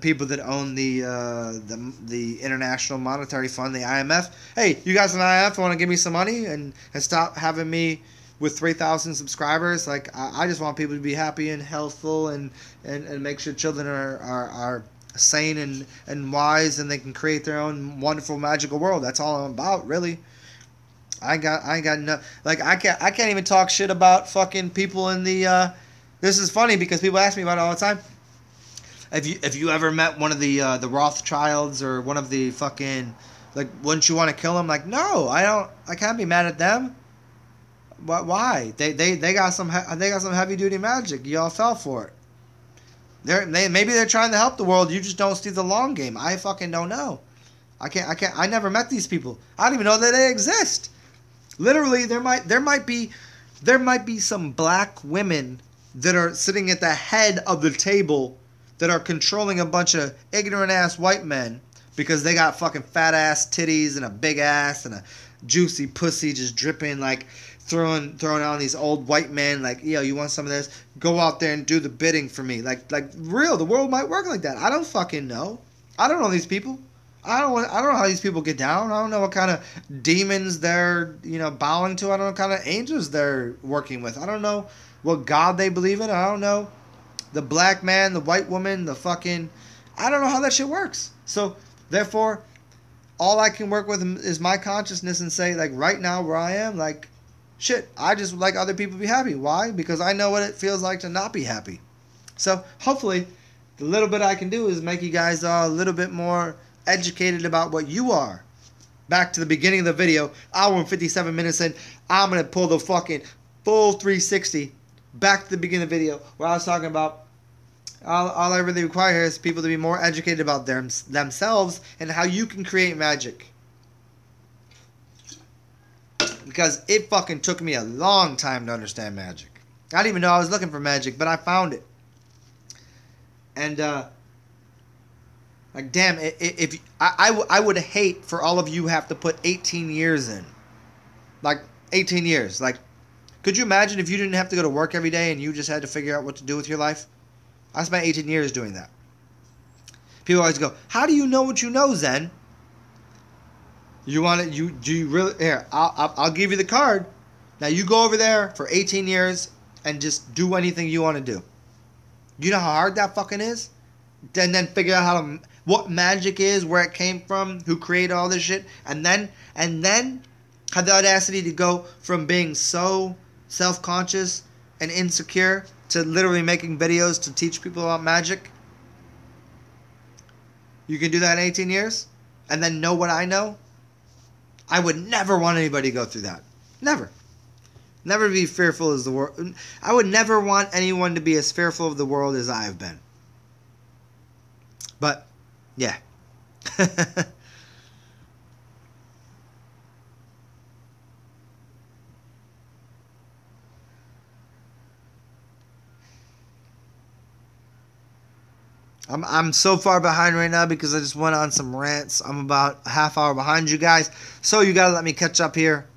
people that own the International Monetary Fund, the IMF. Hey, you guys in the IMF want to give me some money and stop having me with 3,000 subscribers? Like, I just want people to be happy and healthful and make sure children are sane and wise and they can create their own wonderful magical world. That's all I'm about, really. I ain't got no, like, I can't even talk shit about fucking people in the this is funny because people ask me about it all the time. Have you ever met one of the Rothschilds or one of the fucking, like, wouldn't you want to kill them? Like, no, I can't be mad at them. Why? They got some heavy duty magic. Y'all fell for it. Maybe they're trying to help the world. You just don't see the long game. I fucking don't know. I never met these people. I don't even know that they exist. Literally, there might be some black women that are sitting at the head of the table that are controlling a bunch of ignorant ass white men because they got fucking fat ass titties and a big ass and a juicy pussy just dripping, like throwing on these old white men like, yo, you want some of this? Go out there and do the bidding for me. Like real, the world might work like that. I don't fucking know. I don't know these people. I don't know how these people get down. I don't know what kind of demons they're, bowing to. I don't know what kind of angels they're working with. I don't know what God they believe in. I don't know the black man, the white woman, the fucking... I don't know how that shit works. So, therefore, all I can work with is my consciousness and say, like, right now where I am, like, shit, I just would like other people to be happy. Why? Because I know what it feels like to not be happy. So, hopefully, the little bit I can do is make you guys a little bit more educated about what you are. Back to the beginning of the video, hour and 57 minutes in, I'm going to pull the fucking full 360 back to the beginning of the video where I was talking about all I really require here is people to be more educated about themselves and how you can create magic. Because it fucking took me a long time to understand magic. I didn't even know I was looking for magic, but I found it. And, like, damn, if I would hate for all of you have to put 18 years in. Like, 18 years. Like, could you imagine if you didn't have to go to work every day and you just had to figure out what to do with your life? I spent 18 years doing that. People always go, how do you know what you know, Zen? You want it? Do you really? Here, I'll give you the card. Now you go over there for 18 years and just do anything you want to do. You know how hard that fucking is? Then figure out what magic is, where it came from, who created all this shit, and then have the audacity to go from being so self-conscious and insecure to literally making videos to teach people about magic. You can do that in 18 years and then know what I know. I would never want anybody to go through that. Never. Never be fearful as the world. I would never want anyone to be as fearful of the world as I have been. But, yeah. I'm so far behind right now because I just went on some rants. I'm about a half hour behind you guys. So you gotta let me catch up here.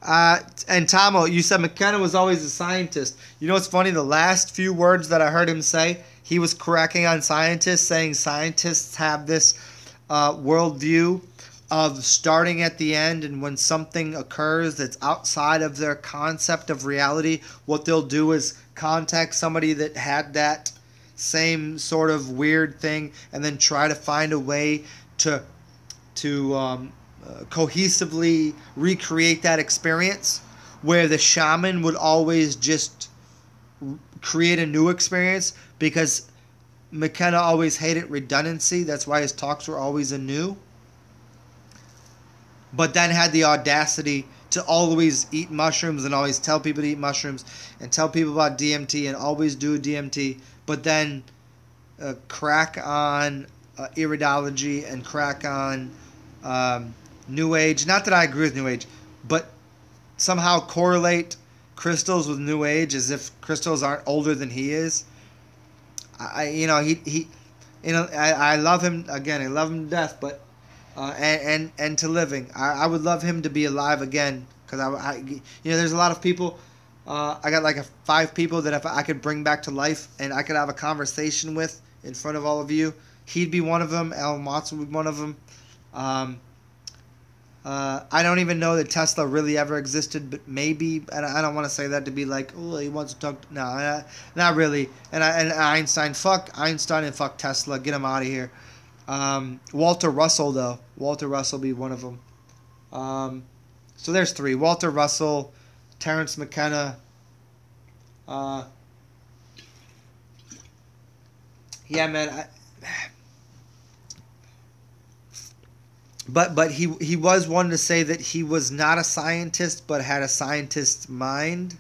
And Tomo, you said McKenna was always a scientist. You know what's funny? The last few words that I heard him say, he was correcting on scientists, saying scientists have this worldview of starting at the end, and when something occurs that's outside of their concept of reality, what they'll do is contact somebody that had that same sort of weird thing and then try to find a way to cohesively recreate that experience, where the shaman would always just create a new experience, because McKenna always hated redundancy. That's why his talks were always anew. But then had the audacity to always eat mushrooms and always tell people to eat mushrooms and tell people about DMT and always do DMT, but then crack on iridology and crack on New Age. Not that I agree with New Age, but somehow correlate crystals with New Age as if crystals aren't older than he is. I love him again. I love him to death, but and to living. I would love him to be alive again, because there's a lot of people. I got like 5 people that if I could bring back to life and I could have a conversation with in front of all of you, he'd be one of them. Alan Watson would be one of them. I don't even know that Tesla really ever existed, but maybe. And I don't want to say that to be like, oh, he wants to talk. No, not really. And Einstein, fuck Einstein and fuck Tesla. Get him out of here. Walter Russell, though. Walter Russell be one of them. So there's 3. Walter Russell, Terence McKenna. Yeah, man. But he was one to say that he was not a scientist, but had a scientist's mind.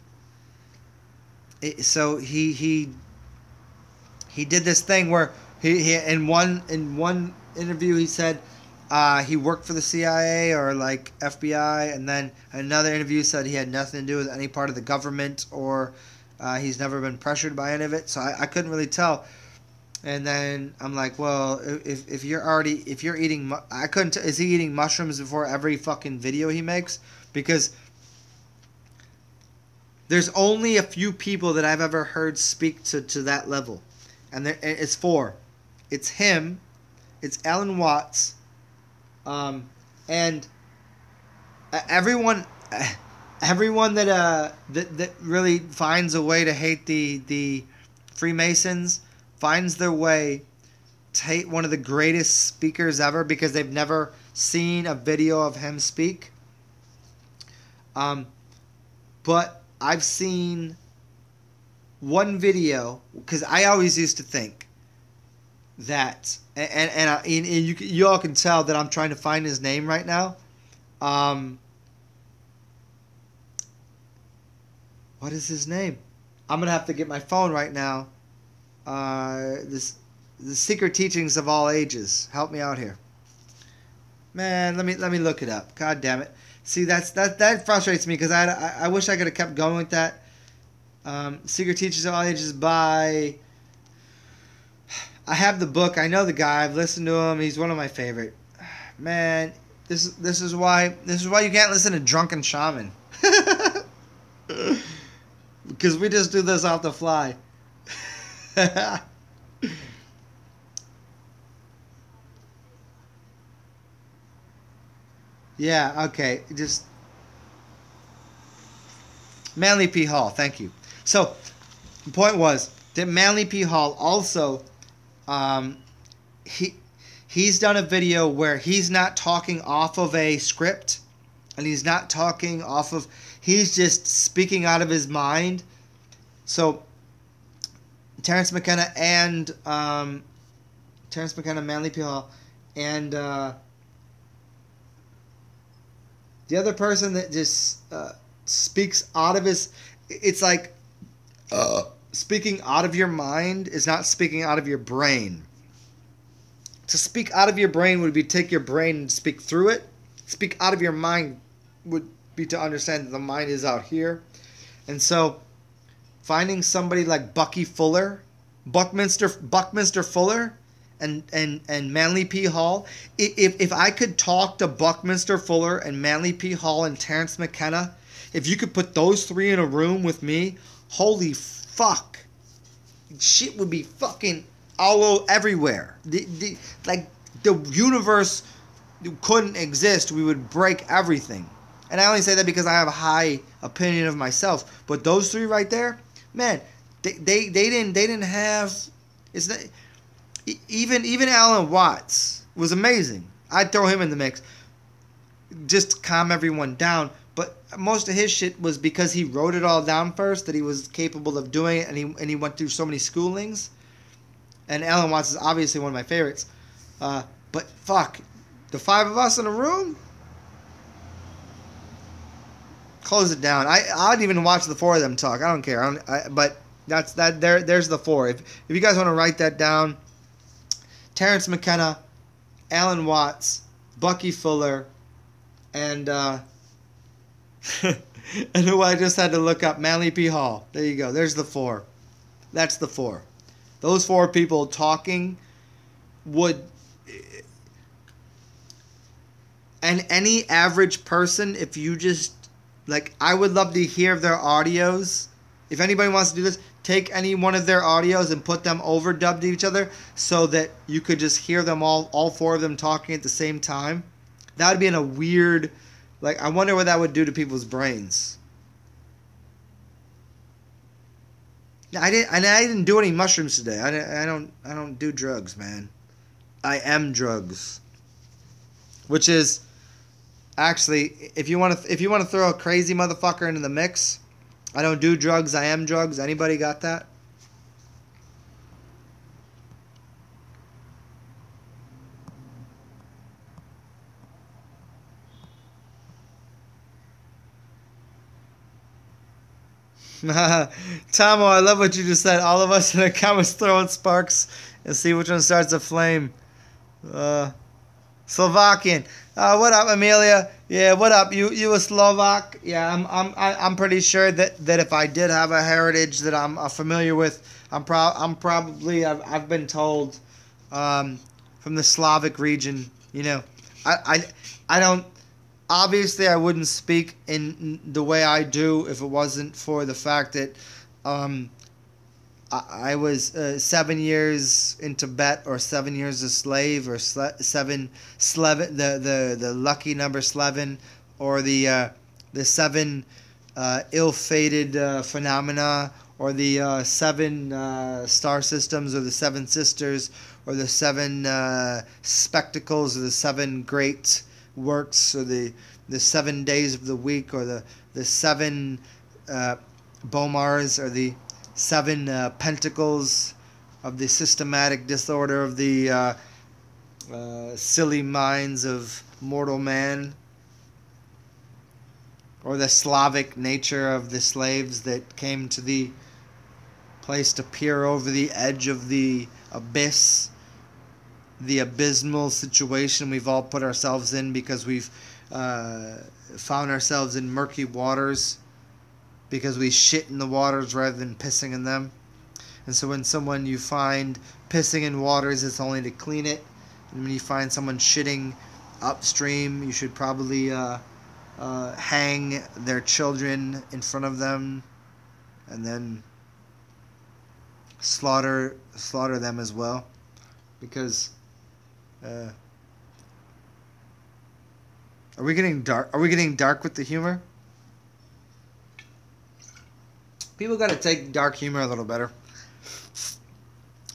So he did this thing where he in one interview he said he worked for the CIA or like FBI, and then another interview said he had nothing to do with any part of the government, or he's never been pressured by any of it. So I couldn't really tell. And then I'm like, well, if you're eating, I couldn't. Is he eating mushrooms before every fucking video he makes? Because there's only a few people that I've ever heard speak to that level, and it's 4. It's him, it's Alan Watts, and everyone that really finds a way to hate the Freemasons finds their way to hate one of the greatest speakers ever, because they've never seen a video of him speak. But I've seen one video, because I always used to think that, and you all can tell that I'm trying to find his name right now. What is his name? I'm gonna have to get my phone right now. The Secret Teachings of All Ages. Help me out here, man. Let me look it up. God damn it! See, that frustrates me, because I wish I could have kept going with that. Secret Teachings of All Ages by. I have the book. I know the guy. I've listened to him. He's one of my favorite. Man, this is why you can't listen to Drunken Shaman. Because we just do this off the fly. Yeah, okay. Just Manly P. Hall, thank you. So the point was that Manly P. Hall also he's done a video where he's not talking off of a script, and he's not talking off of, he's just speaking out of his mind. So Terence McKenna, Manly P. Hall, and the other person that just speaks out of his, it's like speaking out of your mind is not speaking out of your brain. To speak out of your brain would be take your brain and speak through it. Speak out of your mind would be to understand that the mind is out here. And so finding somebody like Buckminster Fuller and Manly P. Hall, if I could talk to Buckminster Fuller and Manly P. Hall and Terence McKenna, if you could put those 3 in a room with me, holy fuck, shit would be fucking everywhere. The universe couldn't exist, we would break everything. And I only say that because I have a high opinion of myself. But those three right there, man, they didn't have. It's not, even Alan Watts was amazing. I'd throw him in the mix, just to calm everyone down. But most of his shit was because he wrote it all down first, that he was capable of doing it, and he went through so many schoolings. And Alan Watts is obviously one of my favorites. But fuck, the five of us in a room, close it down. I'd even watch the four of them talk. I don't care. But that's that. There's the four. If you guys want to write that down, Terrence McKenna, Alan Watts, Bucky Fuller, and and who I just had to look up, Manly P. Hall. There you go. There's the four. That's the four. Those four people talking would. And any average person, if you just, like, I would love to hear their audios. If anybody wants to do this, take any one of their audios and put them overdubbed to each other so that you could just hear them all four of them talking at the same time. That would be in a weird, like, I wonder what that would do to people's brains. I didn't do any mushrooms today. I don't do drugs, man. I am drugs. Which is, actually, if you want to throw a crazy motherfucker into the mix, I don't do drugs. I am drugs. Anybody got that? Tomo, I love what you just said. All of us in the comments throwing sparks and see which one starts a flame. Slovakian. What up, Amelia? Yeah, what up? You a Slovak? Yeah, I'm pretty sure that if I did have a heritage that I'm familiar with, I've been told from the Slavic region. You know, I don't. Obviously, I wouldn't speak in the way I do if it wasn't for the fact that I was 7 years in Tibet, or 7 years a slave, or seven Slevin, the lucky number Slevin, or the seven ill-fated phenomena, or the seven star systems, or the seven sisters, or the seven spectacles, or the seven great works, or the 7 days of the week, or the seven Bomars, or the seven pentacles of the systematic disorder of the silly minds of mortal man, or the Slavic nature of the slaves that came to the place to peer over the edge of the abyss, the abysmal situation we've all put ourselves in because we've found ourselves in murky waters because we shit in the waters rather than pissing in them. And so when someone you find pissing in waters, it's only to clean it. And when you find someone shitting upstream, you should probably hang their children in front of them and then slaughter them as well. Because are we getting dark? Are we getting dark with the humor? People got to take dark humor a little better.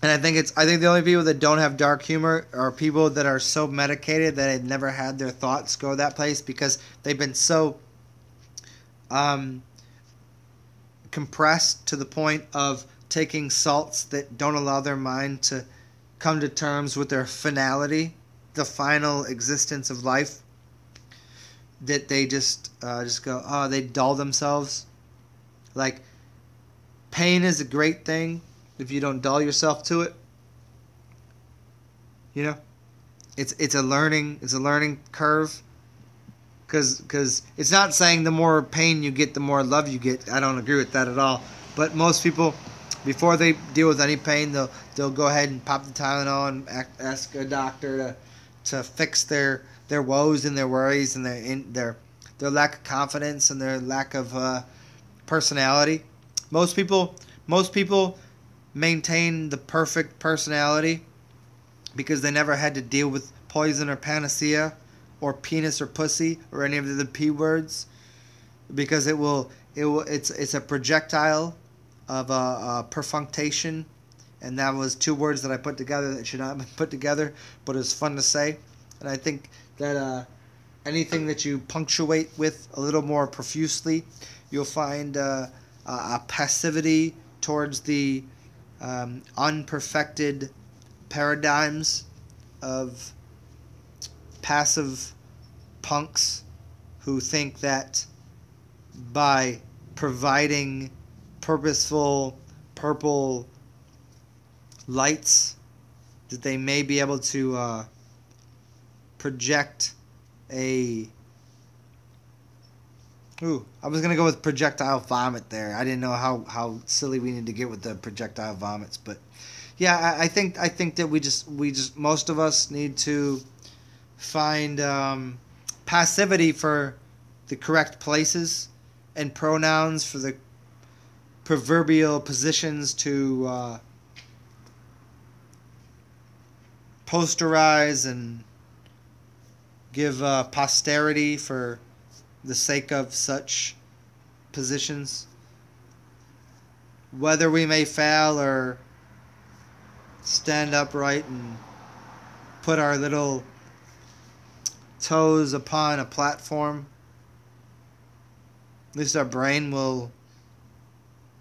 And I think the only people that don't have dark humor are people that are so medicated that they've never had their thoughts go that place because they've been so compressed to the point of taking salts that don't allow their mind to come to terms with their finality, the final existence of life, that they just go, oh, they dull themselves. Like, pain is a great thing if you don't dull yourself to it. You know, it's a learning curve. Because it's not saying the more pain you get, the more love you get. I don't agree with that at all. But most people, before they deal with any pain, they'll go ahead and pop the Tylenol and ask a doctor to fix their woes and their worries and their lack of confidence and their lack of personality. Most people maintain the perfect personality because they never had to deal with poison or panacea or penis or pussy or any of the P words, because it's a projectile of a perfunctation, and that was 2 words that I put together that should not have been put together, but it's fun to say. And I think that anything that you punctuate with a little more profusely, you'll find a passivity towards the unperfected paradigms of passive punks who think that by providing purposeful purple lights that they may be able to project a... Ooh, I was going to go with projectile vomit there. I didn't know how silly we need to get with the projectile vomits, but yeah, I think that we just most of us need to find passivity for the correct places and pronouns for the proverbial positions to posterize and give posterity for the sake of such positions. Whether we may fail or stand upright and put our little toes upon a platform, at least our brain will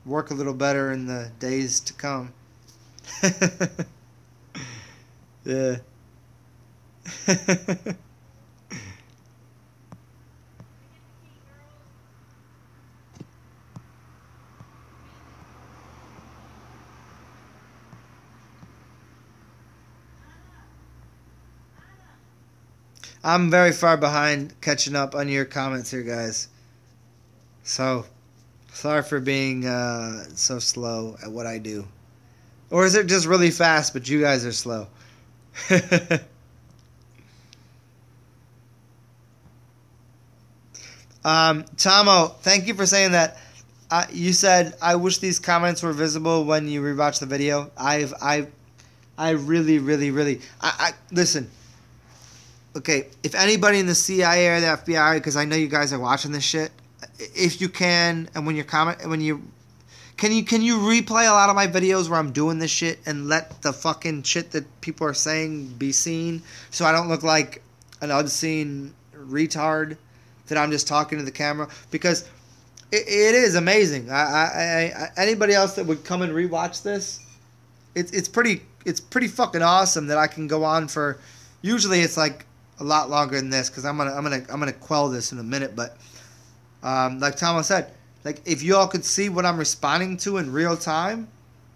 work a little better in the days to come. Yeah. I'm very far behind catching up on your comments here, guys. So, sorry for being so slow at what I do. Or is it just really fast, but you guys are slow? Tomo, thank you for saying that. You said, I wish these comments were visible when you rewatch the video. I really, really, really... listen... Okay, if anybody in the CIA or the FBI, because I know you guys are watching this shit, if you can, and when you can you replay a lot of my videos where I'm doing this shit and let the fucking shit that people are saying be seen, so I don't look like an obscene retard that I'm just talking to the camera, because it is amazing. Anybody else that would come and rewatch this, it's pretty fucking awesome that I can go on for. Usually it's like a lot longer than this, because I'm gonna quell this in a minute. But like Thomas said, like if you all could see what I'm responding to in real time,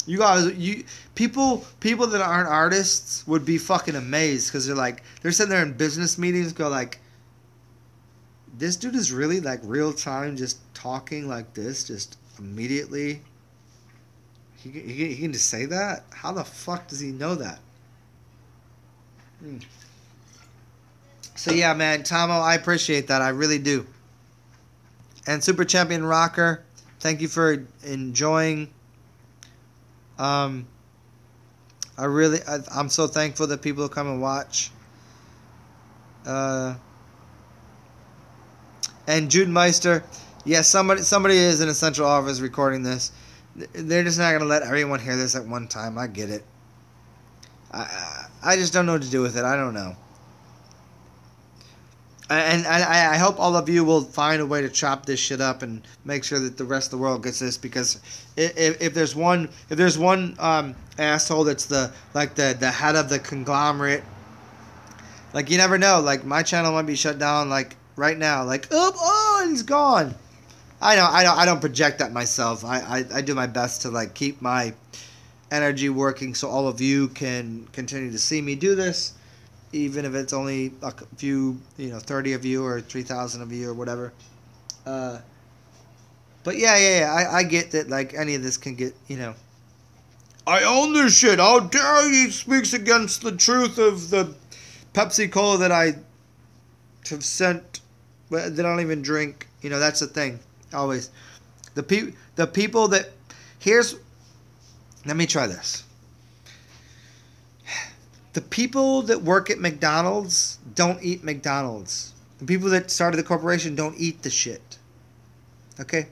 people that aren't artists would be fucking amazed, because they're sitting there in business meetings, go like, this dude is really like real time, just talking like this, just immediately. He can just say that. How the fuck does he know that? So yeah, man, Tomo, I appreciate that. I really do. And Super Champion Rocker, thank you for enjoying. I'm so thankful that people come and watch. And Jude Meister, yes, somebody is in a central office recording this. They're just not gonna let everyone hear this at one time. I get it. I just don't know what to do with it. I don't know. And I hope all of you will find a way to chop this shit up and make sure that the rest of the world gets this, because if there's one asshole that's the head of the conglomerate, like, you never know, like my channel might be shut down like right now, like it's gone. I don't project that myself. I do my best to like keep my energy working so all of you can continue to see me do this, even if it's only a few, 30 of you or 3,000 of you or whatever. But yeah, I get that, like, any of this can get, I own this shit. How dare he speaks against the truth of the Pepsi Cola that I have sent, that I don't even drink. That's the thing. Always. The people that... Let me try this. The people that work at McDonald's don't eat McDonald's. The people that started the corporation don't eat the shit. Okay?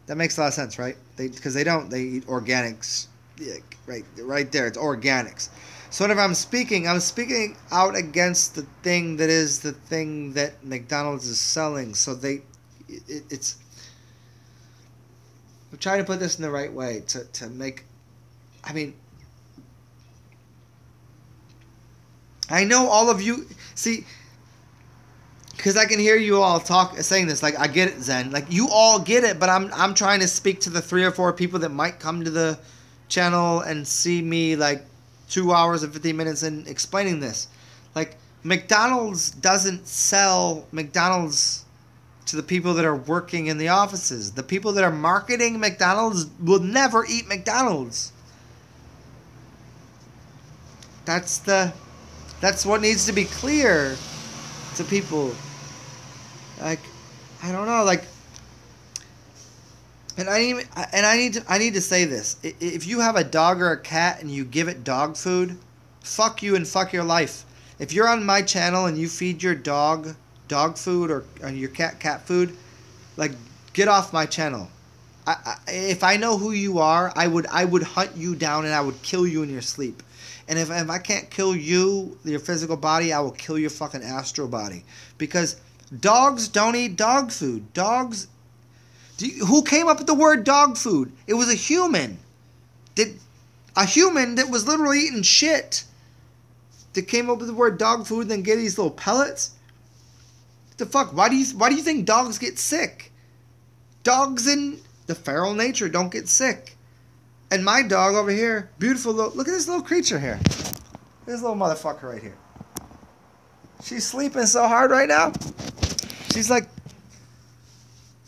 That makes a lot of sense, right? Because they don't. They eat organics. Yeah, right there. It's organics. So whenever I'm speaking out against the thing that is the thing that McDonald's is selling. So it's... I'm trying to put this in the right way to make... I mean... I know all of you... See... Because I can hear you all saying this. Like, I get it, Zen. Like, you all get it, but I'm trying to speak to the 3 or 4 people that might come to the channel and see me, like, 2 hours and 15 minutes in explaining this. Like, McDonald's doesn't sell McDonald's to the people that are working in the offices. The people that are marketing McDonald's will never eat McDonald's. That's what needs to be clear to people. Like, I don't know, like, and I need to say this. If you have a dog or a cat and you give it dog food, fuck you and fuck your life. If you're on my channel and you feed your dog food or your cat food, like, get off my channel. If I know who you are, I would hunt you down and I would kill you in your sleep. And if I can't kill you, your physical body, I will kill your fucking astral body. Because dogs don't eat dog food. Dogs... Who came up with the word dog food? It was a human. A human that was literally eating shit that came up with the word dog food and then get these little pellets? What the fuck? Why do you think dogs get sick? Dogs in the feral nature don't get sick. And my dog over here, beautiful little... Look at this little creature here. This little motherfucker right here. She's sleeping so hard right now. She's like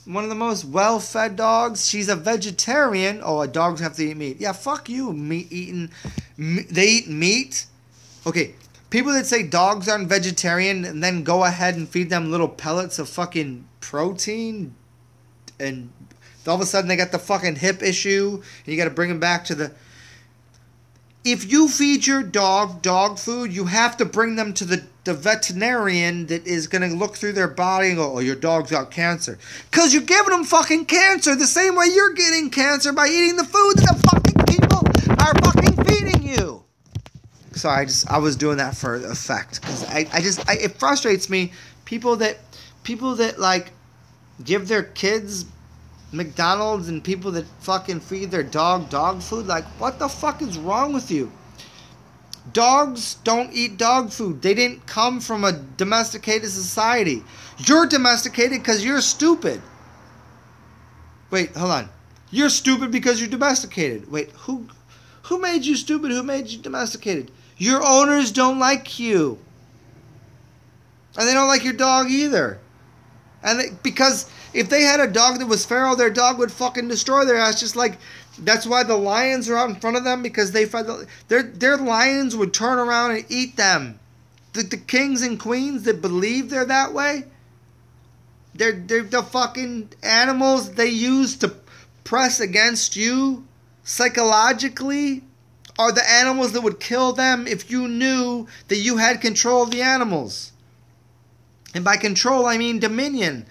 one of the most well-fed dogs. She's a vegetarian. Oh, dogs have to eat meat. Yeah, fuck you, meat eating. They eat meat? Okay, people that say dogs aren't vegetarian and then go ahead and feed them little pellets of fucking protein and... all of a sudden they got the fucking hip issue and you got to bring them back to the... If you feed your dog food, you have to bring them to the veterinarian that is going to look through their body and go, oh, your dog's got cancer. Because you're giving them fucking cancer the same way you're getting cancer by eating the food that the fucking people are fucking feeding you. Sorry, I was doing that for effect. Because it frustrates me. People that like give their kids McDonald's and people that fucking feed their dog food, like, what the fuck is wrong with you? Dogs don't eat dog food. They didn't come from a domesticated society. You're domesticated because you're stupid. Wait, hold on. You're stupid because you're domesticated. Wait, who made you stupid? Who made you domesticated? Your owners don't like you. And they don't like your dog either. And because if they had a dog that was feral, their dog would fucking destroy their ass. Just like, that's why the lions are out in front of them, because they find their lions would turn around and eat them. The kings and queens that believe they're that way, they're the fucking animals they use to press against you psychologically are the animals that would kill them if you knew that you had control of the animals. And by control, I mean dominion.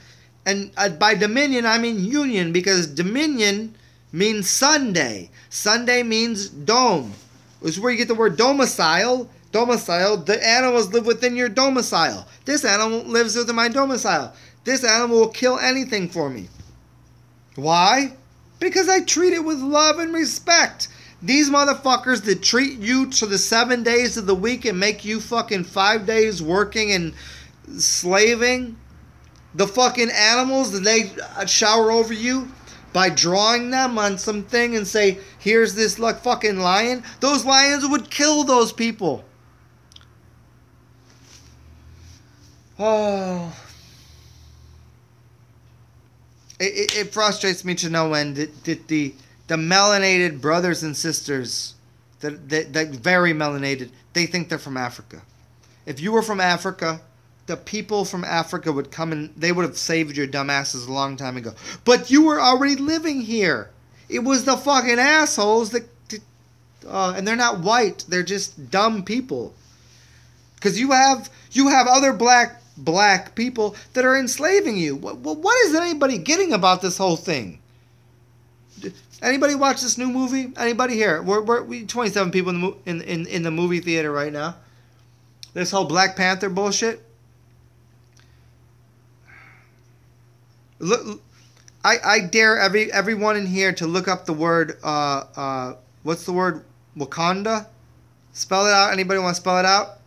And by dominion, I mean union, because dominion means Sunday. Sunday means dome. It's where you get the word domicile. Domicile, the animals live within your domicile. This animal lives within my domicile. This animal will kill anything for me. Why? Because I treat it with love and respect. These motherfuckers that treat you to the 7 days of the week and make you fucking 5 days working and slaving, the fucking animals that they shower over you by drawing them on something and say, here's this like fucking lion, those lions would kill those people. Oh, it frustrates me to no end that the melanated brothers and sisters that very melanated, they think they're from Africa. If you were from Africa, the people from Africa would come and they would have saved your dumbasses a long time ago. But you were already living here. It was the fucking assholes that And they're not white. They're just dumb people. Because you have other black people that are enslaving you. What is anybody getting about this whole thing? Anybody watch this new movie? Anybody here? We 27 people in the movie theater right now. This whole Black Panther bullshit. Look, I dare everyone in here to look up the word. What's the word? Wakanda. Spell it out. Anybody want to spell it out?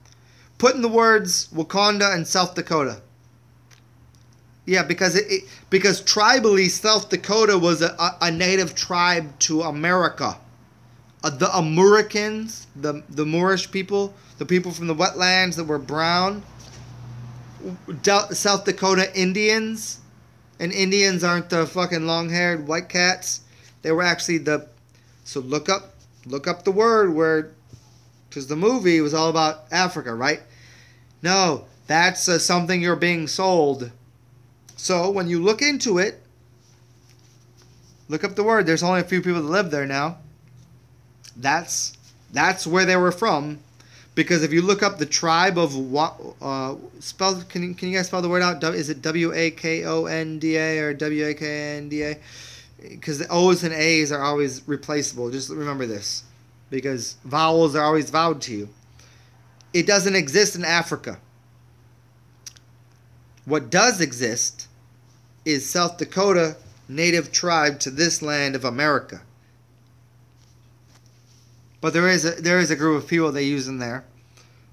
Put in the words Wakanda and South Dakota. Yeah, because because tribally South Dakota was a native tribe to America. The Americans, the Moorish people, the people from the wetlands that were brown. South Dakota Indians, and Indians aren't the fucking long-haired white cats. They were actually the. So look up the word where, because the movie was all about Africa, right? No, that's something you're being sold. So when you look into it, look up the word. There's only a few people that live there now. That's where they were from, because if you look up the tribe of spell, can you guys spell the word out? Is it Wakonda or Wakanda? Because the O's and A's are always replaceable. Just remember this, because vowels are always vowed to you. It doesn't exist in Africa. What does exist is South Dakota, native tribe to this land of America. But there is a group of people they use in there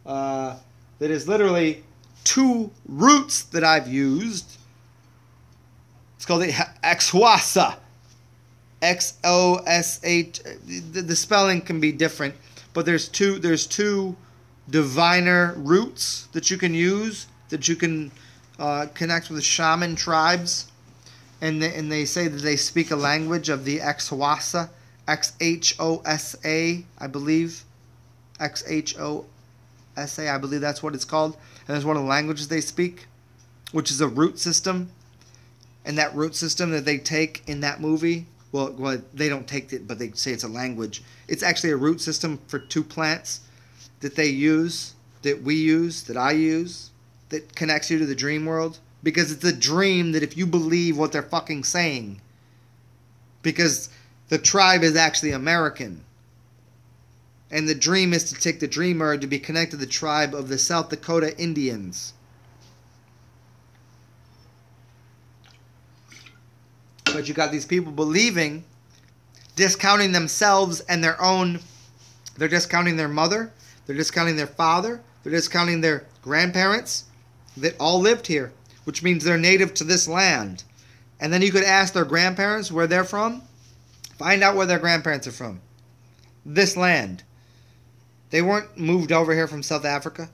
that is literally two roots that I've used. It's called the Xhosa. Xosh. The spelling can be different, but there's two diviner roots that you can use, that you can connect with the shaman tribes, and they say that they speak a language of the Xhosa, Xhosa, I believe, Xhosa, I believe that's what it's called, and it's one of the languages they speak, which is a root system, and that root system that they take in that movie, well, they don't take it, but they say it's a language. It's actually a root system for two plants that they use, that we use, that I use, that connects you to the dream world. Because it's a dream that if you believe what they're fucking saying. Because the tribe is actually American. And the dream is to take the dreamer to be connected to the tribe of the South Dakota Indians. But you got these people believing, discounting themselves and their own. They're discounting their mother. They're discounting their father. They're discounting their grandparents that all lived here, which means they're native to this land. And then you could ask their grandparents where they're from. Find out where their grandparents are from. This land. They weren't moved over here from South Africa.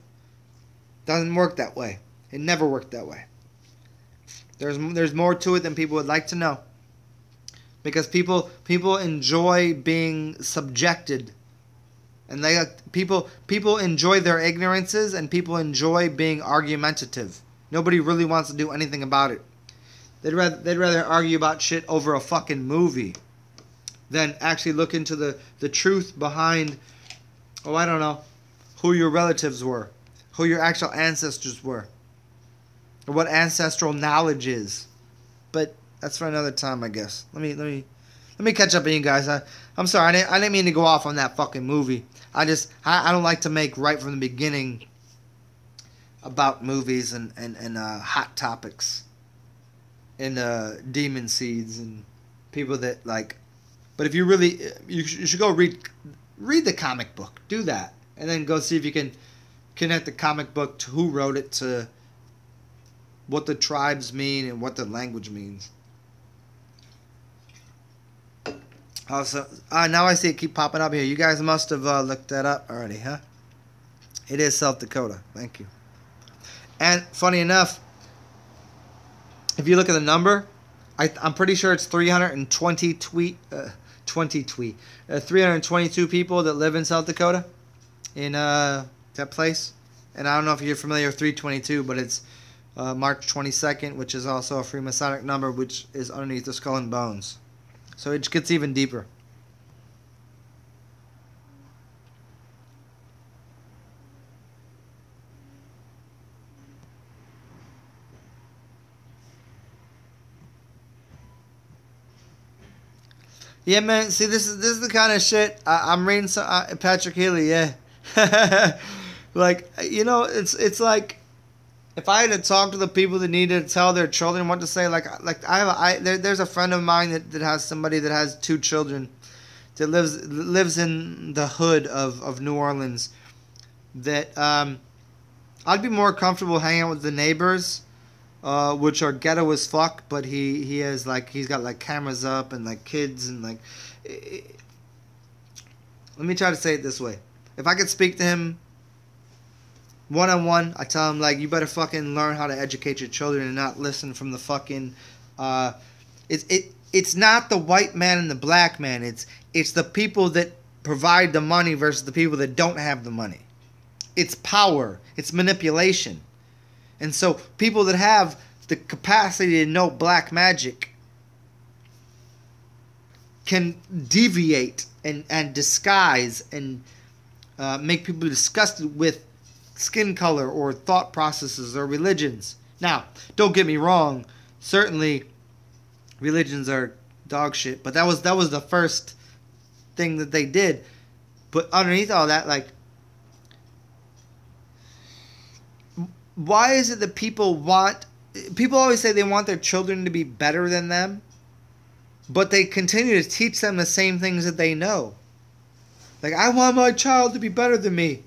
Doesn't work that way. It never worked that way. There's more to it than people would like to know. Because people enjoy being subjected. And people enjoy their ignorances, and people enjoy being argumentative. Nobody really wants to do anything about it. They'd rather argue about shit over a fucking movie than actually look into the truth behind, I don't know, who your relatives were, who your actual ancestors were, or what ancestral knowledge is. But that's for another time, I guess. Let me catch up on you guys. I'm sorry, I didn't mean to go off on that fucking movie. I don't like to make right from the beginning about movies and hot topics and demon seeds and people that like. But if you really, you should go read the comic book. Do that, and then go see if you can connect the comic book to who wrote it, to what the tribes mean and what the language means. Also, now I see it keep popping up here. You guys must have looked that up already, huh? It is South Dakota. Thank you. And funny enough, if you look at the number, I'm pretty sure it's 322 people that live in South Dakota, in that place. And I don't know if you're familiar with 322, but it's March 22nd, which is also a Freemasonic number, which is underneath the skull and bones. So it gets even deeper. Yeah, man. See, this is the kind of shit I'm reading. Patrick Healy, yeah. Like, it's like if I had to talk to the people that need to tell their children what to say. Like there's a friend of mine that has somebody that has 2 children that lives in the hood of New Orleans. That I'd be more comfortable hanging out with the neighbors, which are ghetto as fuck. But he has he's got like cameras up and like kids and like. Let me try to say it this way: if I could speak to him one on one, I tell him like, you better fucking learn how to educate your children and not listen from the fucking. It's not the white man and the black man. It's the people that provide the money versus the people that don't have the money. It's power. It's manipulation. And so people that have the capacity to know black magic can deviate and disguise and make people disgusted with skin color or thought processes or religions. Now, don't get me wrong. Certainly, religions are dog shit. But that was the first thing that they did. But underneath all that, like, why is it that people always say they want their children to be better than them, but they continue to teach them the same things that they know? Like, I want my child to be better than me,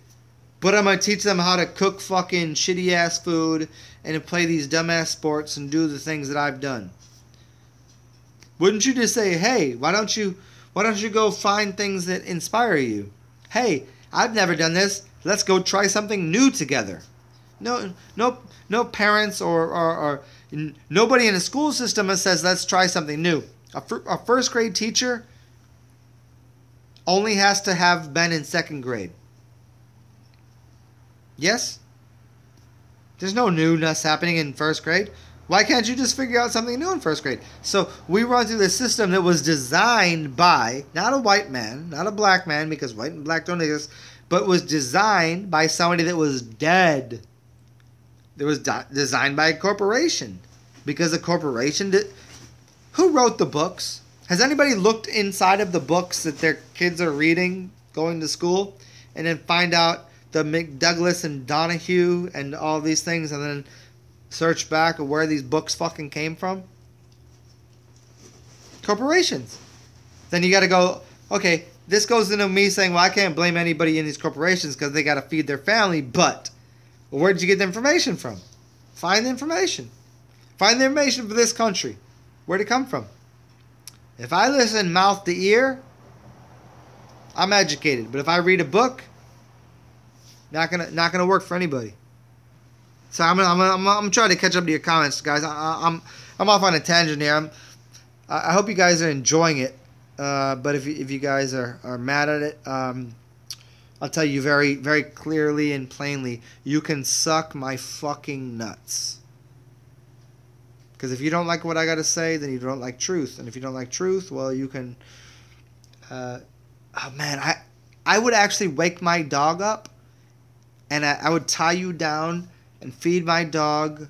but I'm going to teach them how to cook fucking shitty ass food and to play these dumbass sports and do the things that I've done. Wouldn't you just say, hey, why don't you go find things that inspire you? Hey, I've never done this. Let's go try something new together. No parents or nobody in the school system says let's try something new. A first grade teacher only has to have been in second grade. Yes? There's no newness happening in first grade. Why can't you just figure out something new in first grade? So we run through this system that was designed by not a white man, not a black man, because white and black don't exist, but was designed by somebody that was dead. It was designed by a corporation. Because a corporation did. Who wrote the books? Has anybody looked inside of the books that their kids are reading going to school and then find out the McDouglas and Donahue and all these things and then search back of where these books fucking came from? Corporations. Then you got to go, okay, this goes into me saying, well, I can't blame anybody in these corporations because they got to feed their family, but where did you get the information from? Find the information. Find the information for this country. Where'd it come from? If I listen mouth to ear, I'm educated. But if I read a book, not gonna work for anybody. So I'm trying to catch up to your comments, guys. I'm off on a tangent here. I hope you guys are enjoying it. But if you guys are mad at it, I'll tell you very, very clearly and plainly, you can suck my fucking nuts. Because if you don't like what I got to say, then you don't like truth. And if you don't like truth, well, you can... oh, man, I would actually wake my dog up, and I would tie you down and feed my dog,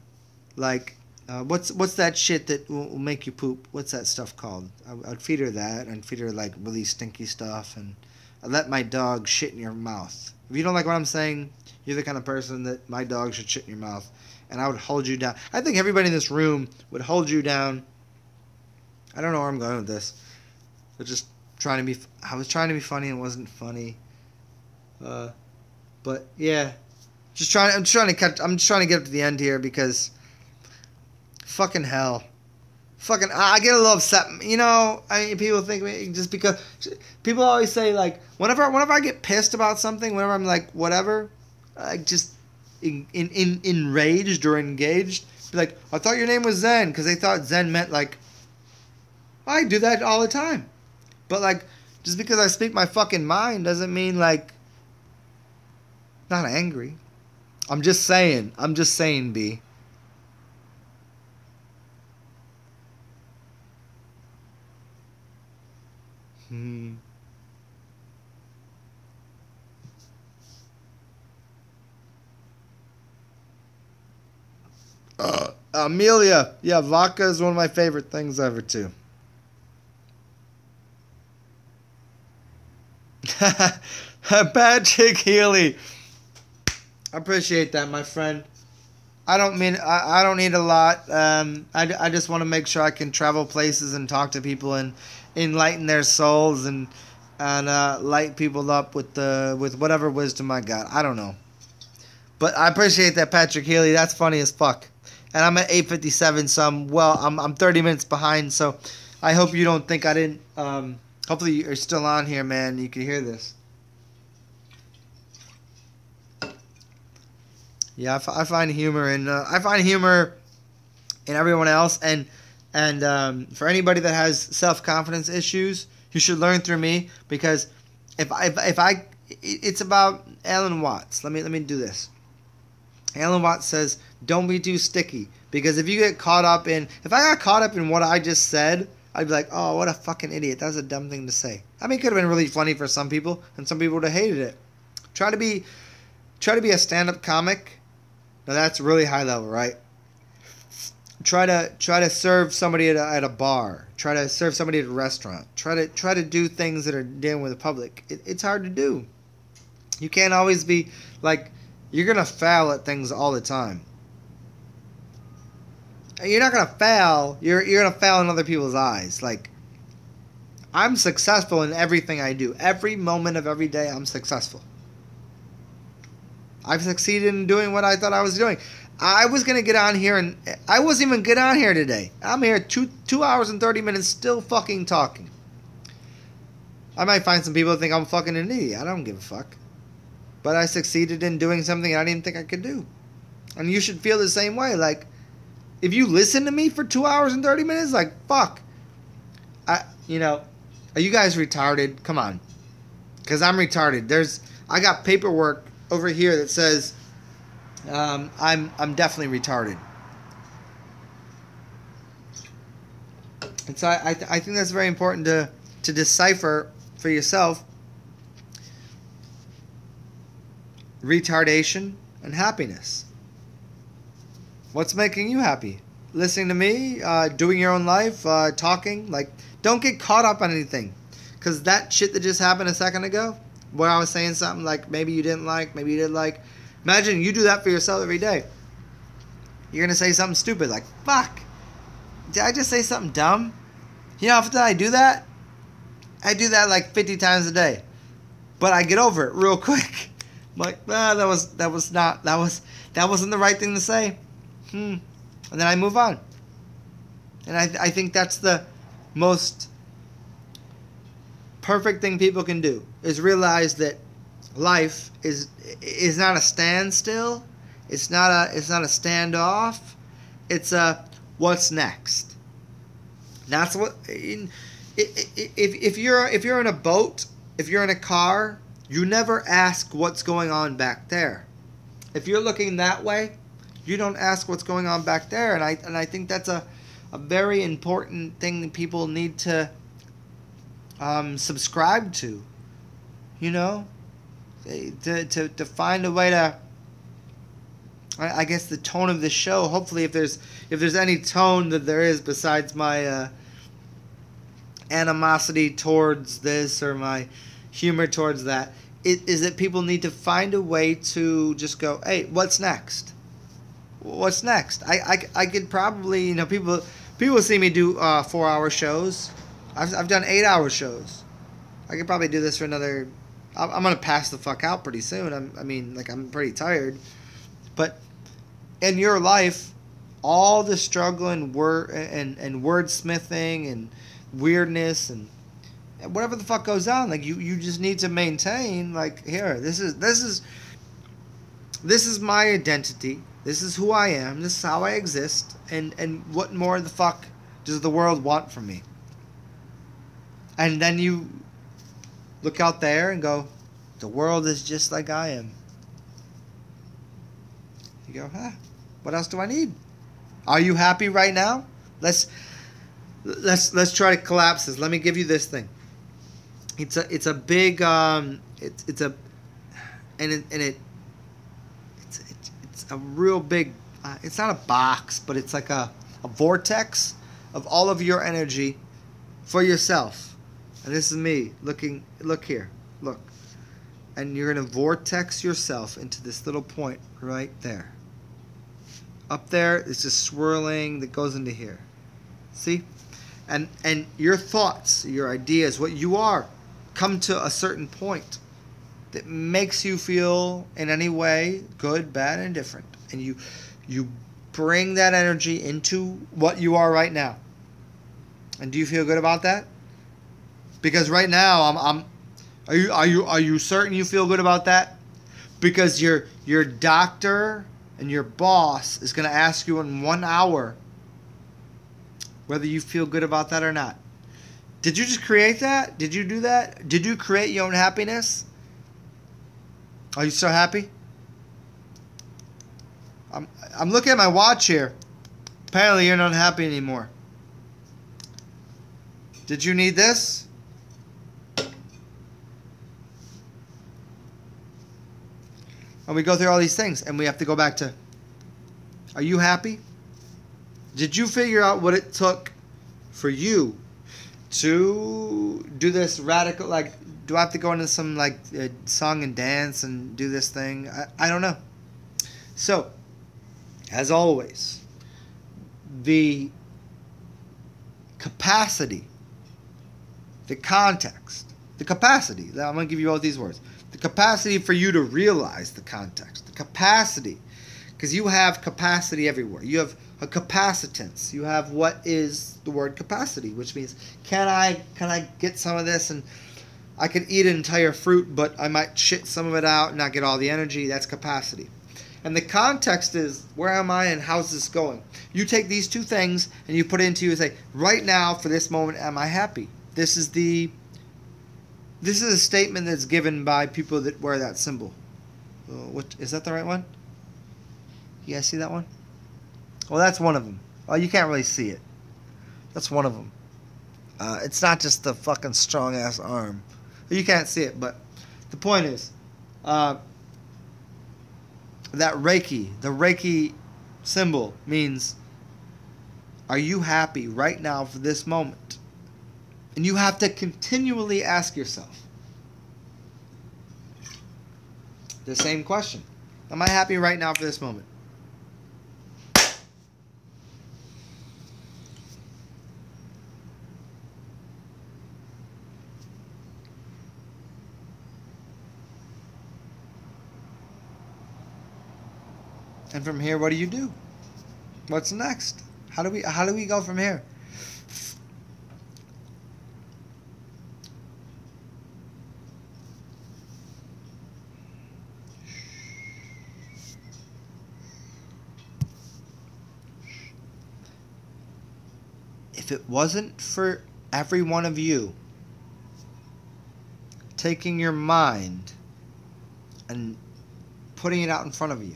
like... what's that shit that will make you poop? What's that stuff called? I'd feed her that, and feed her, like, really stinky stuff, and I'd let my dog shit in your mouth. If you don't like what I'm saying, you're the kind of person that my dog should shit in your mouth. And I would hold you down. I think everybody in this room would hold you down. I don't know where I'm going with this. But just trying to be... I was trying to be funny and it wasn't funny. But, yeah. I'm just trying to get up to the end here because... Fucking hell. I get a little upset. You know, people think just because... People always say, like... Whenever I get pissed about something, whenever I'm like, whatever... I just... enraged or engaged, be like, I thought your name was Zen, because they thought Zen meant like, I do that all the time. But like, just because I speak my fucking mind doesn't mean like, not angry. I'm just saying, B. Amelia. Yeah, vodka is one of my favorite things ever, too. Patrick Healy. I appreciate that, my friend. I don't need a lot. I just want to make sure I can travel places and talk to people and enlighten their souls and light people up with whatever wisdom I got. I don't know, but I appreciate that, Patrick Healy. That's funny as fuck. And I'm at 8:57, so I'm 30 minutes behind. So I hope you don't think I didn't. Hopefully you're still on here, man. You can hear this. Yeah, I find humor in everyone else, and for anybody that has self-confidence issues, you should learn through me, because it's about Alan Watts. Let me do this. Alan Watts says, don't be too sticky, because if I got caught up in what I just said, I'd be like, oh, what a fucking idiot. That was a dumb thing to say. I mean, it could have been really funny for some people, and some people would have hated it. Try to be a stand-up comic. Now that's really high level, right? Try to serve somebody at a bar. Try to serve somebody at a restaurant. Try to do things that are dealing with the public. It's hard to do. You can't always be like, you're gonna fail at things all the time. You're not gonna fail. You're gonna fail in other people's eyes. Like, I'm successful in everything I do. Every moment of every day, I'm successful. I've succeeded in doing what I thought I was doing. I was going to get on here, and I wasn't even get on here today. I'm here 2 hours and 30 minutes still fucking talking. I might find some people that think I'm fucking an idiot. I don't give a fuck. But I succeeded in doing something I didn't think I could do. And you should feel the same way. Like, if you listen to me for 2 hours and 30 minutes, like, fuck. Are you guys retarded? Come on. Because I'm retarded. I got paperwork over here that says I'm definitely retarded. And so I think that's very important to decipher for yourself retardation and happiness. What's making you happy? Listening to me, doing your own life, talking. Like, don't get caught up on anything. Because that shit that just happened a second ago, where I was saying something like maybe you didn't like, maybe you did like. Imagine you do that for yourself every day. You're going to say something stupid like, fuck, did I just say something dumb? You know, after I do that, I do that like 50 times a day. But I get over it real quick. I'm like, that wasn't the right thing to say. And then I move on. And I think that's the most perfect thing people can do, is realize that life is not a standstill. It's not a standoff. It's a what's next. That's what. If you're in a boat, if you're in a car, you never ask what's going on back there. If you're looking that way, you don't ask what's going on back there. And I think that's a very important thing that people need to subscribe to, to find a way to, I guess, the tone of the show. Hopefully, if there's any tone that there is besides my animosity towards this or my humor towards that, it is that people need to find a way to just go, hey, what's next? What's next? I could probably, people see me do 4-hour shows. I've done 8-hour shows. I could probably do this for another. I'm gonna pass the fuck out pretty soon. I'm pretty tired. But in your life, all the struggle and wordsmithing and weirdness and whatever the fuck goes on, like you just need to maintain. Like, here, this is my identity. This is who I am. This is how I exist. And what more the fuck does the world want from me? And then you look out there and go, the world is just like I am. You go, what else do I need? Are you happy right now? Let's try to collapse this. Let me give you this thing. It's a big it's a real big. It's not a box, but it's like a vortex of all of your energy for yourself. And this is me looking. Look here. Look. And you're going to vortex yourself into this little point right there. Up there, it's just swirling that goes into here. See? And your thoughts, your ideas, what you are, come to a certain point that makes you feel in any way good, bad, and indifferent. And you bring that energy into what you are right now. And do you feel good about that? Because right now are you certain you feel good about that? Because your doctor and your boss is going to ask you in 1 hour whether you feel good about that or not. Did you just create that? Did you do that? Did you create your own happiness? Are you so happy? I'm looking at my watch here. Apparently you're not happy anymore. Did you need this? And we go through all these things, and we have to go back to, are you happy? Did you figure out what it took for you to do this radical, like, do I have to go into some, like, song and dance and do this thing? I don't know. So, as always, the capacity, the context, the capacity, I'm going to give you all these words. The capacity for you to realize the context. The capacity. Because you have capacity everywhere. You have a capacitance. You have what is the word capacity, which means can I get some of this, and I could eat an entire fruit, but I might shit some of it out and not get all the energy. That's capacity. And the context is, where am I and how's this going? You take these two things and you put it into you and say, right now, for this moment, am I happy? This is a statement that's given by people that wear that symbol. What is that the right one? You guys see that one? Well, that's one of them. Oh, you can't really see it. That's one of them. It's not just the fucking strong ass arm. You can't see it, but the point is, that Reiki, the Reiki symbol means, are you happy right now for this moment? And you have to continually ask yourself the same question. Am I happy right now for this moment? And from here, what do you do? What's next? How do we go from here? If it wasn't for every one of you taking your mind and putting it out in front of you,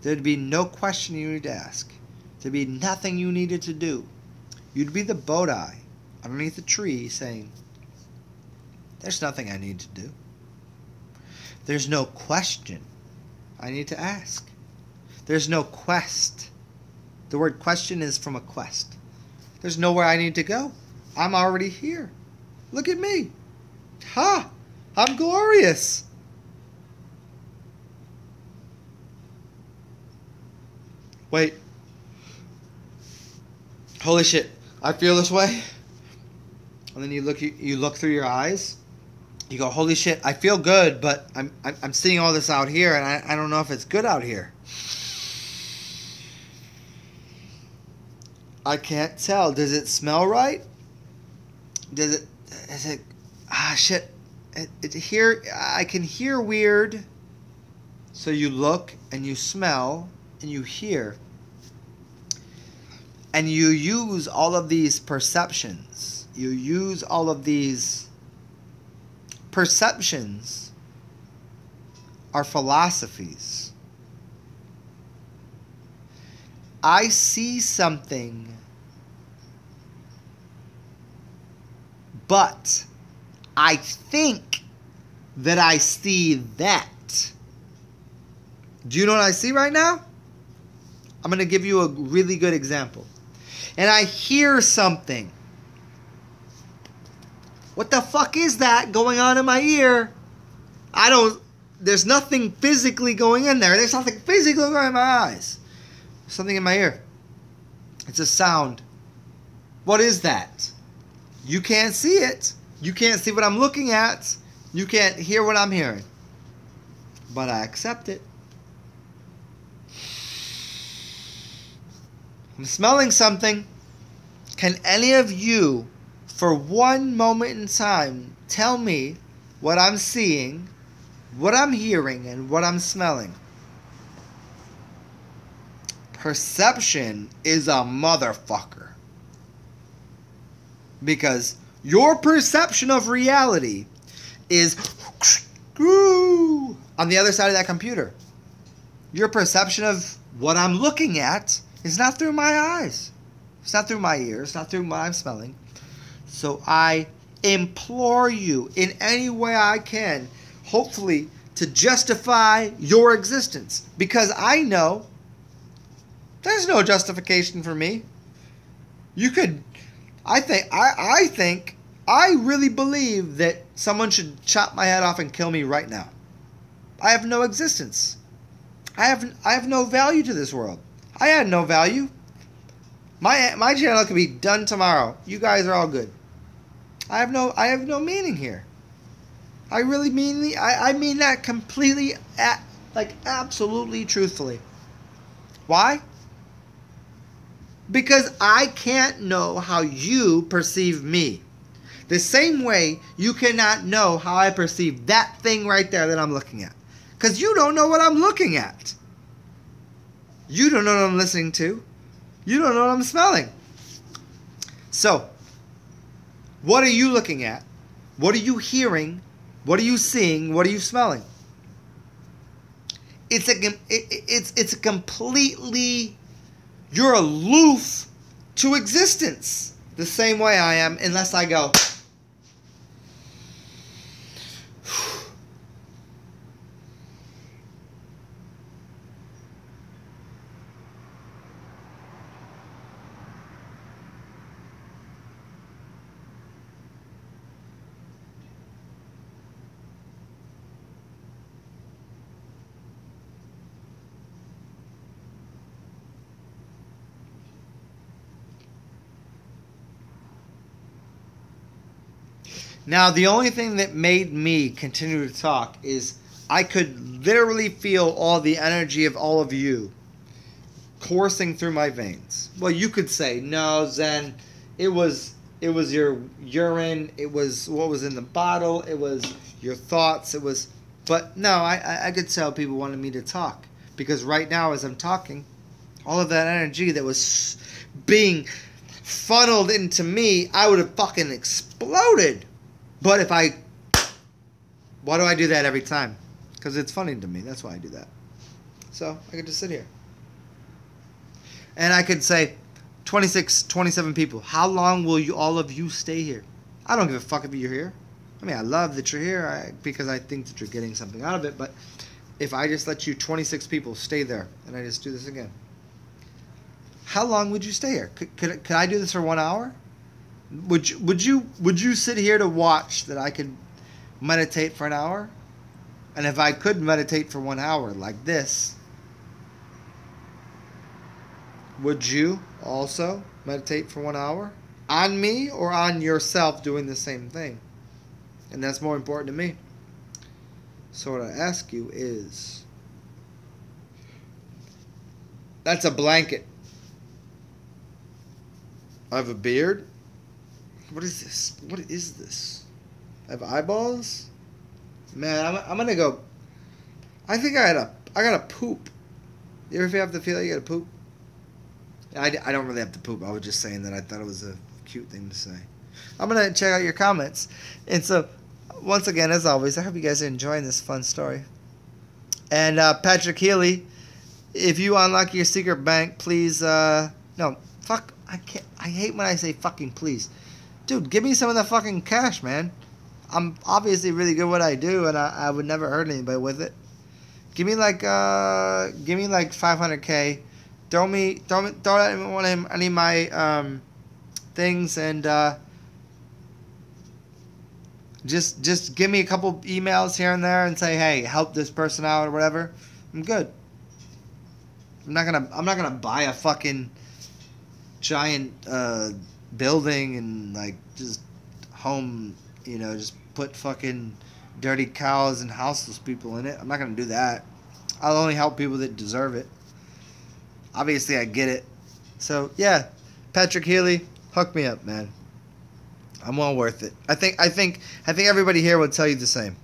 there'd be no question you need to ask. There'd be nothing you needed to do. You'd be the Bodhi underneath the tree saying, there's nothing I need to do. There's no question I need to ask. There's no quest. The word question is from a quest. There's nowhere I need to go. I'm already here. Look at me. Ha! I'm glorious. Wait. Holy shit. I feel this way. And then you look through your eyes. You go, holy shit, I feel good, but I'm seeing all this out here, and I don't know if it's good out here. I can't tell. Does it smell right? Is it shit. I can hear weird. So you look and you smell and you hear. And you use all of these perceptions. You use all of these perceptions are philosophies. I see something, but I think that I see that. Do you know what I see right now? I'm going to give you a really good example. And I hear something. What the fuck is that going on in my ear? There's nothing physically going in there. There's nothing physically going in my eyes. There's something in my ear. It's a sound. What is that? You can't see it. You can't see what I'm looking at. You can't hear what I'm hearing. But I accept it. I'm smelling something. Can any of you, for one moment in time, tell me what I'm seeing, what I'm hearing, and what I'm smelling? Perception is a motherfucker. Because your perception of reality is on the other side of that computer. Your perception of what I'm looking at is not through my eyes. It's not through my ears. It's not through what I'm smelling. So I implore you in any way I can, hopefully, to justify your existence. Because I know there's no justification for me. You could... I really believe that someone should chop my head off and kill me right now. I have no existence. I have no value to this world. I had no value. My channel could be done tomorrow. You guys are all good. I have no meaning here. I really mean I mean that completely, absolutely truthfully. Why? Because I can't know how you perceive me. The same way you cannot know how I perceive that thing right there that I'm looking at. Because you don't know what I'm looking at. You don't know what I'm listening to. You don't know what I'm smelling. So, what are you looking at? What are you hearing? What are you seeing? What are you smelling? It's a completely... You're aloof to existence. The same way I am, unless I go... Now, the only thing that made me continue to talk is I could literally feel all the energy of all of you coursing through my veins. Well, you could say, no, Zen, it was your urine, it was what was in the bottle, it was your thoughts, it was... But no, I could tell people wanted me to talk. Because right now, as I'm talking, all of that energy that was being funneled into me, I would have fucking exploded. But if I... Why do I do that every time? Because it's funny to me. That's why I do that. So, I could just sit here. And I could say, 26, 27 people. How long will all of you stay here? I don't give a fuck if you're here. I mean, I love that you're here because I think that you're getting something out of it. But if I just let you 26 people stay there, and I just do this again. How long would you stay here? Could I do this for 1 hour? Would you sit here to watch that I could meditate for an hour? And if I could meditate for 1 hour like this, would you also meditate for 1 hour? On me or on yourself doing the same thing? And that's more important to me. So what I ask you is, that's a blanket. I have a beard. What is this? What is this? I have eyeballs? Man, I'm gonna go. I think I gotta poop. You ever have the feeling you gotta poop? I don't really have to poop. I was just saying that I thought it was a cute thing to say. I'm gonna check out your comments. And so, once again, as always, I hope you guys are enjoying this fun story. And Patrick Healy, if you unlock your secret bank, please. No, fuck. I can't. I hate when I say fucking please. Dude, give me some of the fucking cash, man. I'm obviously really good at what I do, and I would never hurt anybody with it. Give me like 500K. Throw any of my things, and Just give me a couple emails here and there and say, hey, help this person out or whatever. I'm good. I'm not gonna buy a fucking giant building and like just home, just put fucking dirty cows and houseless people in it. I'm not gonna do that. I'll only help people that deserve it. Obviously, I get it. So yeah, Patrick Healy, hook me up, man. I'm well worth it. I think everybody here would tell you the same.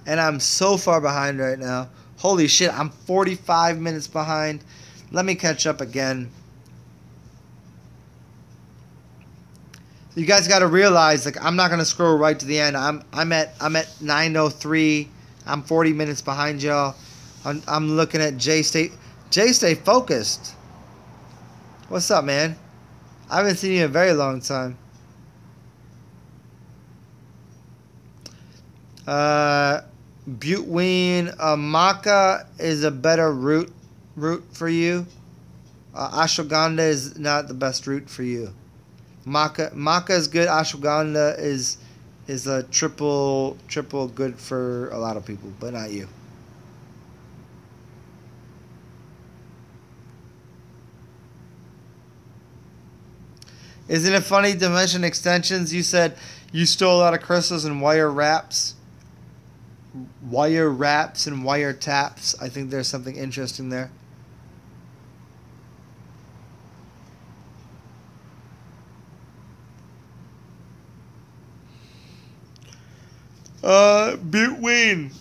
And I'm so far behind right now. Holy shit, I'm 45 minutes behind. Let me catch up again. You guys got to realize, like, I'm not gonna scroll right to the end. I'm at 9:03. I'm 40 minutes behind y'all. I'm looking at Jay. Stay focused. What's up, man? I haven't seen you in a very long time. Buteween, maca is a better root for you. Ashwagandha is not the best root for you. Maca is good. Ashwagandha is a triple good for a lot of people, but not you. Isn't it funny to mention extensions? You said you stole a lot of crystals and wire wraps. Wire wraps and wire taps. I think there's something interesting there. Buteween.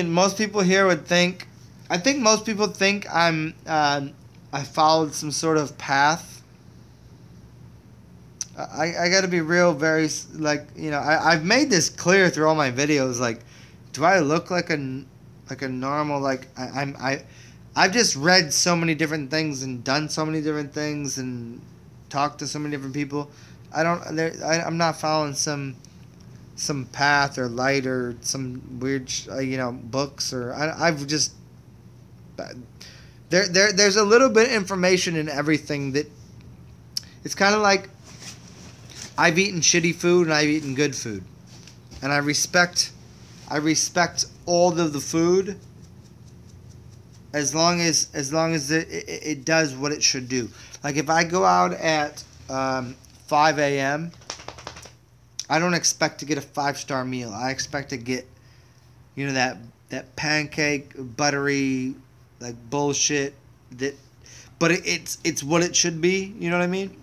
Most people here would think. I think most people think I followed some sort of path. I got to be real, very I've made this clear through all my videos. Like, do I look like a normal, like I've just read so many different things and done so many different things and talked to so many different people. I'm not following some path or light or some weird books or I've just there's a little bit of information in everything that it's kind of like I've eaten shitty food and I've eaten good food, and I respect all of the food as long as it does what it should do. Like if I go out at 5 a.m., I don't expect to get a 5-star meal. I expect to get that pancake buttery like bullshit but it's what it should be. You know what I mean?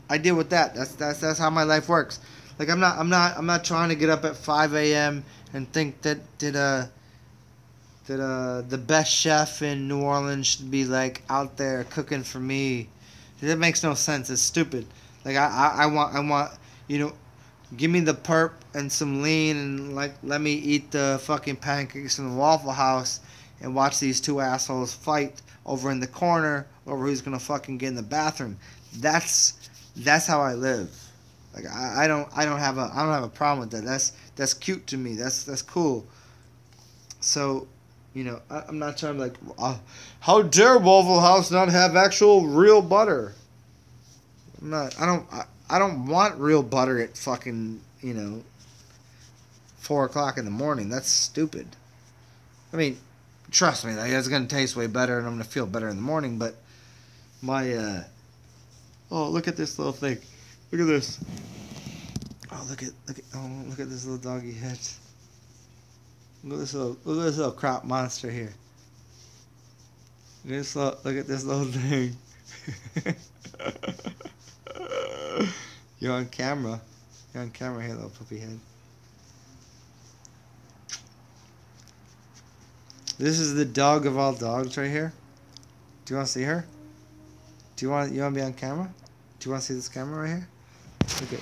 I deal with that. That's how my life works. Like I'm not trying to get up at 5 a.m. and think that the best chef in New Orleans should be like out there cooking for me. That makes no sense. It's stupid. Like I want give me the perp and some lean and like let me eat the fucking pancakes in the Waffle House and watch these two assholes fight over in the corner over who's gonna fucking get in the bathroom. That's how I live. Like I don't have a problem with that. That's cute to me. That's cool. So, I'm not trying to like, how dare Waffle House not have actual real butter? I don't want real butter at fucking 4:00 in the morning. That's stupid. I mean, trust me, like, it's gonna taste way better and I'm gonna feel better in the morning. But my oh, look at this little thing. Look at this. Oh, look at this little doggy head. Look at this little crop monster here. Look at this little thing. You're on camera. You're on camera here, little puppy head. This is the dog of all dogs right here. Do you want to see her? You want to be on camera? Do you want to see this camera right here? Look at.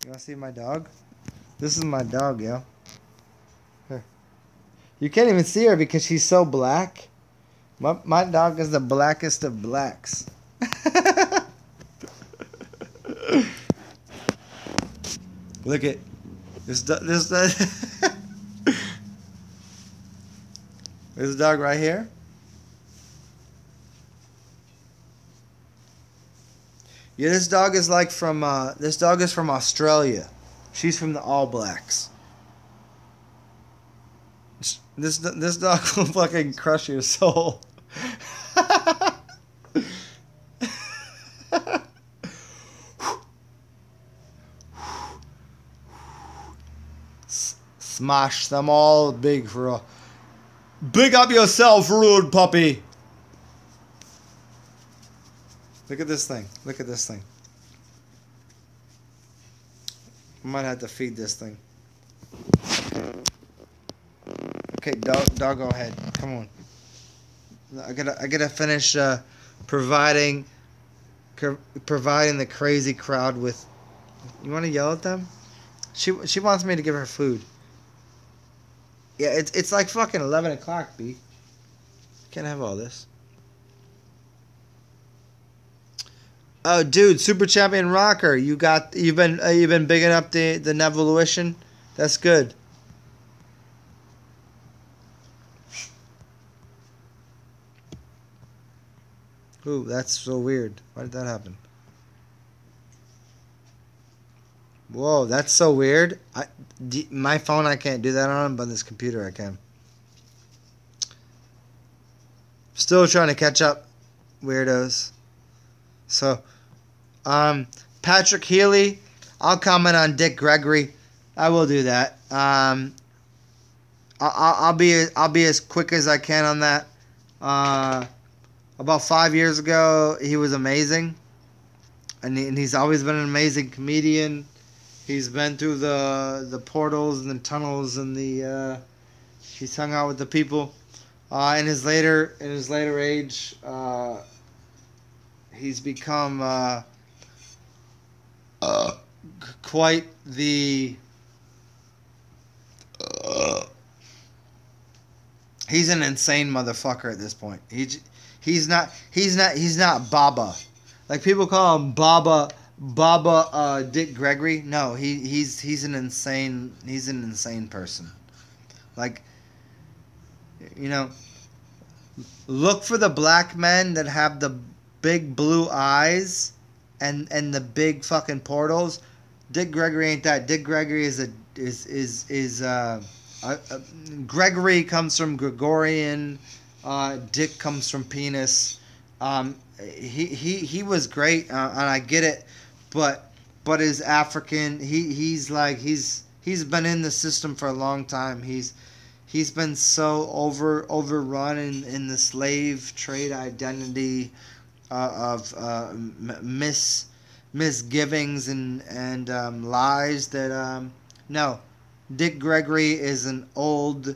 You want to see my dog? This is my dog, yo. Here. You can't even see her because she's so black. My dog is the blackest of blacks. Look at this this dog right here. Yeah, this dog is like from this dog is from Australia. She's from the All Blacks. This dog will fucking crush your soul. Smash them all, big for a big up yourself, rude puppy. Look at this thing. Look at this thing. I might have to feed this thing. Okay, dog, go ahead. Come on. I gotta finish providing the crazy crowd with. You want to yell at them? She wants me to give her food. Yeah, it's like fucking 11 o'clock, B. Can't have all this. Oh, dude, Super Champion Rocker, you've been bigging up the Nevolution. That's good. Ooh, that's so weird. Why did that happen? Whoa, that's so weird. My phone I can't do that on, but this computer I can. Still trying to catch up, weirdos. So, Patrick Healy, I'll comment on Dick Gregory. I will do that. I'll be as quick as I can on that. About 5 years ago, he was amazing, and he's always been an amazing comedian. He's been through the portals and the tunnels and he's hung out with the people. In his later age, he's become quite the. He's an insane motherfucker at this point. He's not Baba, like people call him Baba Dick Gregory. No, he's an insane person. Like, you know, look for the black men that have the big blue eyes and the big fucking portals. Dick Gregory ain't that. Dick Gregory is Gregory comes from Gregorian. Dick comes from penis. He was great, and I get it, but is African. He's been in the system for a long time. He's been so overrun in the slave trade identity of misgivings and lies that no. Dick Gregory is an old,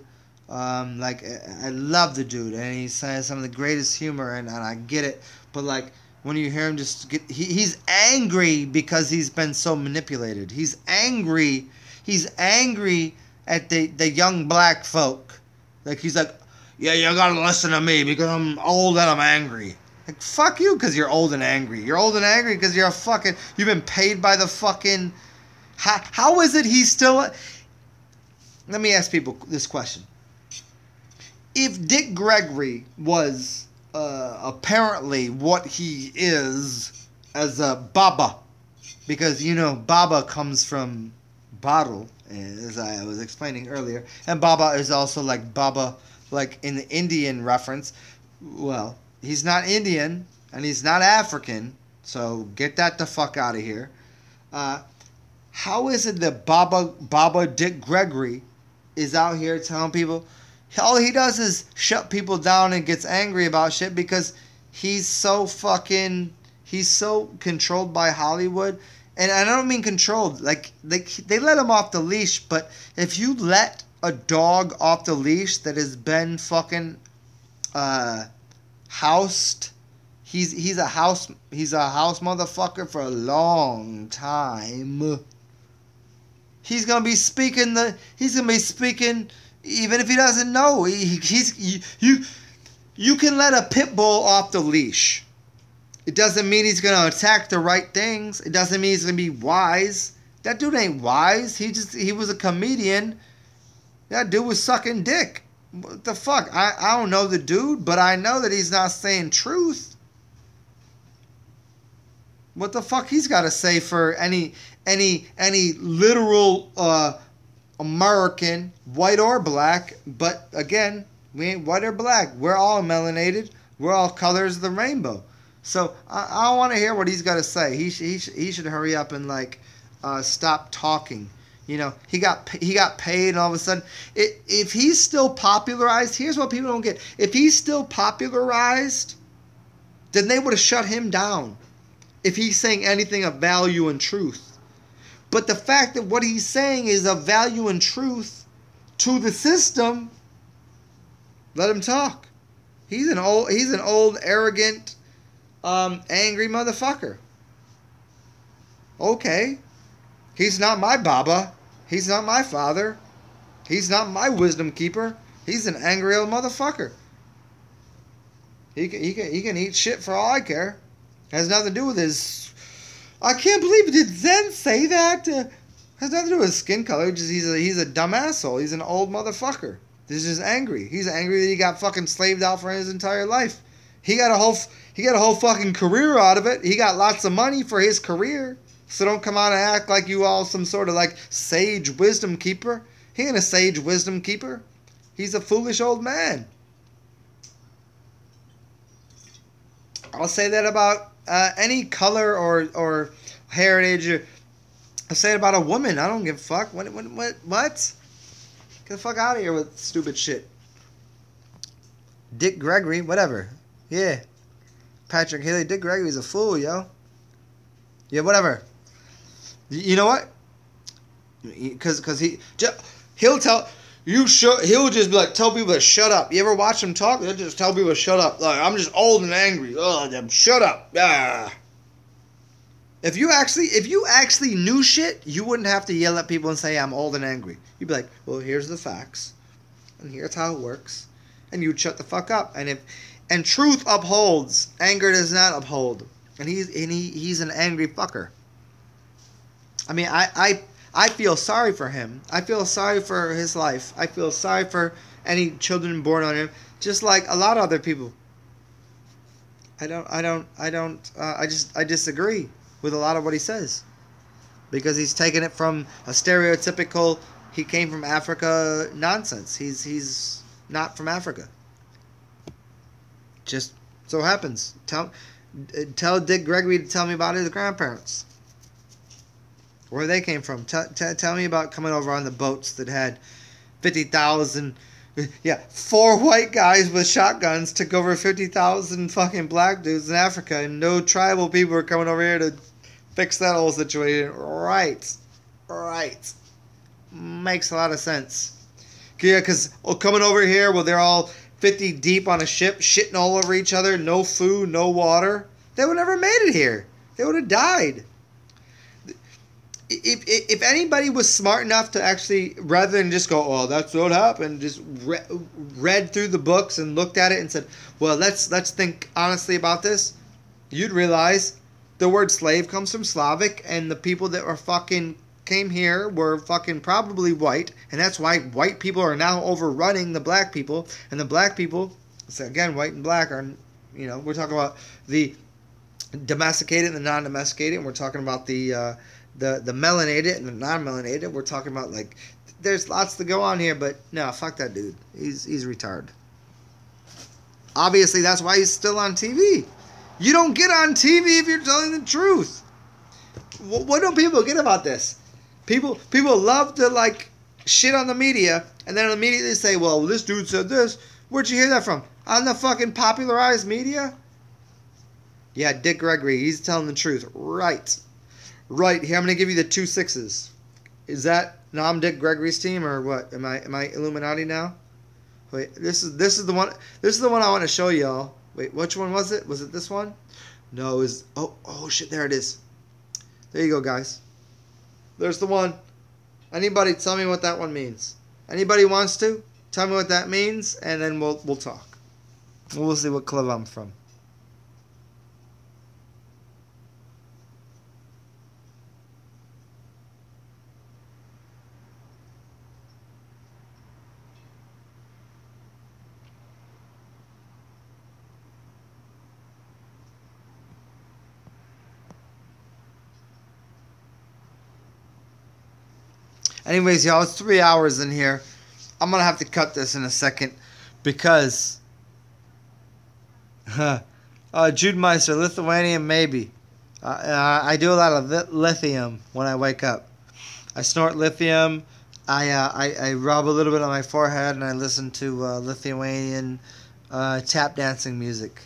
I love the dude, and he has some of the greatest humor, and I get it, but like, when you hear him he's angry because he's been so manipulated. He's angry at the young black folk. Like, he's like, yeah, you gotta listen to me because I'm old and I'm angry. Like, fuck you because you're old and angry. You're old and angry because you've been paid by the fucking, how is it he's still... Let me ask people this question. If Dick Gregory was apparently what he is as a Baba, because, Baba comes from bottle, as I was explaining earlier, and Baba is also like Baba, like in the Indian reference. Well, he's not Indian, and he's not African, so get that the fuck out of here. How is it that Baba Dick Gregory is out here telling people all he does is shut people down and gets angry about shit because he's so controlled by Hollywood? And I don't mean controlled, like they let him off the leash, but if you let a dog off the leash that has been fucking housed, he's a house motherfucker for a long time. He's gonna be speaking even if he doesn't know. You can let a pit bull off the leash. It doesn't mean he's gonna attack the right things. It doesn't mean he's gonna be wise. That dude ain't wise. He was a comedian. That dude was sucking dick. What the fuck? I don't know the dude, but I know that he's not saying truth. What the fuck he's got to say for any literal American, white or black? But again, we ain't white or black. We're all melanated. We're all colors of the rainbow. So I want to hear what he's got to say. He should hurry up and stop talking. You know, he got paid, and all of a sudden, if he's still popularized, here's what people don't get. If he's still popularized, then they would have shut him down if he's saying anything of value and truth. But the fact that what he's saying is of value and truth to the system, let him talk. He's an old, arrogant, angry motherfucker. Okay. He's not my Baba. He's not my father. He's not my wisdom keeper. He's an angry old motherfucker. He can eat shit for all I care. Has nothing to do with his... I can't believe it. Did Zen say that? Has nothing to do with his skin color. Just he's a dumb asshole. He's an old motherfucker. He's just angry. He's angry that he got fucking slaved out for his entire life. He got a whole fucking career out of it. He got lots of money for his career. So don't come out and act like you all some sort of sage wisdom keeper. He ain't a sage wisdom keeper. He's a foolish old man. I'll say that about any color or heritage. I'll say it about a woman. I don't give a fuck. What? Get the fuck out of here with stupid shit. Dick Gregory, whatever. Yeah. Patrick Haley, Dick Gregory's a fool, yo. Yeah, whatever. You know what? Because he'll tell you he'll just be like, tell people to shut up. You ever watch him talk? He'll just tell people to shut up. Like, I'm just old and angry. Ugh, shut up. Ah. If you actually knew shit, you wouldn't have to yell at people and say I'm old and angry. You'd be like, well, here's the facts, and here's how it works, and you'd shut the fuck up. And truth upholds, anger does not uphold, and he's an angry fucker. I mean, I feel sorry for him. I feel sorry for his life. I feel sorry for any children born on him, just like a lot of other people. I disagree with a lot of what he says, because he's taken it from a stereotypical he came from Africa nonsense. He's not from Africa. Just so happens. Tell Dick Gregory to tell me about his grandparents, where they came from. Tell me about coming over on the boats that had 50,000. Yeah, 4 white guys with shotguns took over 50,000 fucking black dudes in Africa, and no tribal people are coming over here to fix that whole situation. Right. Makes a lot of sense. Yeah, because coming over here, well, they're all 50 deep on a ship, shitting all over each other, no food, no water. They would never made it here. They would have died. If anybody was smart enough to actually, rather than just go, oh, that's what happened, just read through the books and looked at it and said, well, let's think honestly about this, you'd realize the word slave comes from Slavic, and the people that were fucking came here were fucking probably white, and that's why white people are now overrunning the black people, and the black people, so again, white and black are, we're talking about the domesticated and the non-domesticated, and we're talking about the melanated and the non-melanated. We're talking about, there's lots to go on here, but no, fuck that dude. He's retarded. Obviously, that's why he's still on TV. You don't get on TV if you're telling the truth. What don't people get about this? People love to, shit on the media, and then immediately say, well, this dude said this. Where'd you hear that from? On the fucking popularized media? Yeah, Dick Gregory, he's telling the truth. Right. Here, I'm going to give you the 2 6s. Is that I'm Dick Gregory's team, or what? Am I Illuminati now? Wait, this is the one. This is the one I want to show y'all. Wait, which one was it? Was it this one? No, it was oh shit, there it is. There you go, guys. There's the one. Anybody tell me what that one means? Anybody wants to? Tell me what that means, and then we'll talk. We'll see what club I'm from. Anyways, y'all, it's 3 hours in here. I'm gonna have to cut this in a second because Jude Meister, Lithuanian, maybe. I do a lot of lithium when I wake up. I snort lithium. I rub a little bit on my forehead and I listen to Lithuanian tap dancing music.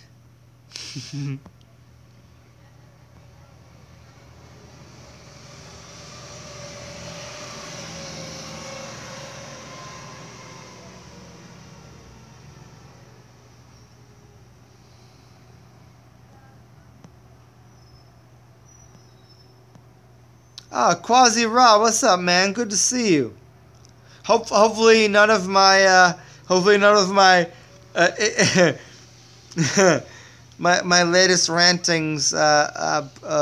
Oh, Quasi Raw, what's up, man? Good to see you. Hopefully none of my my latest rantings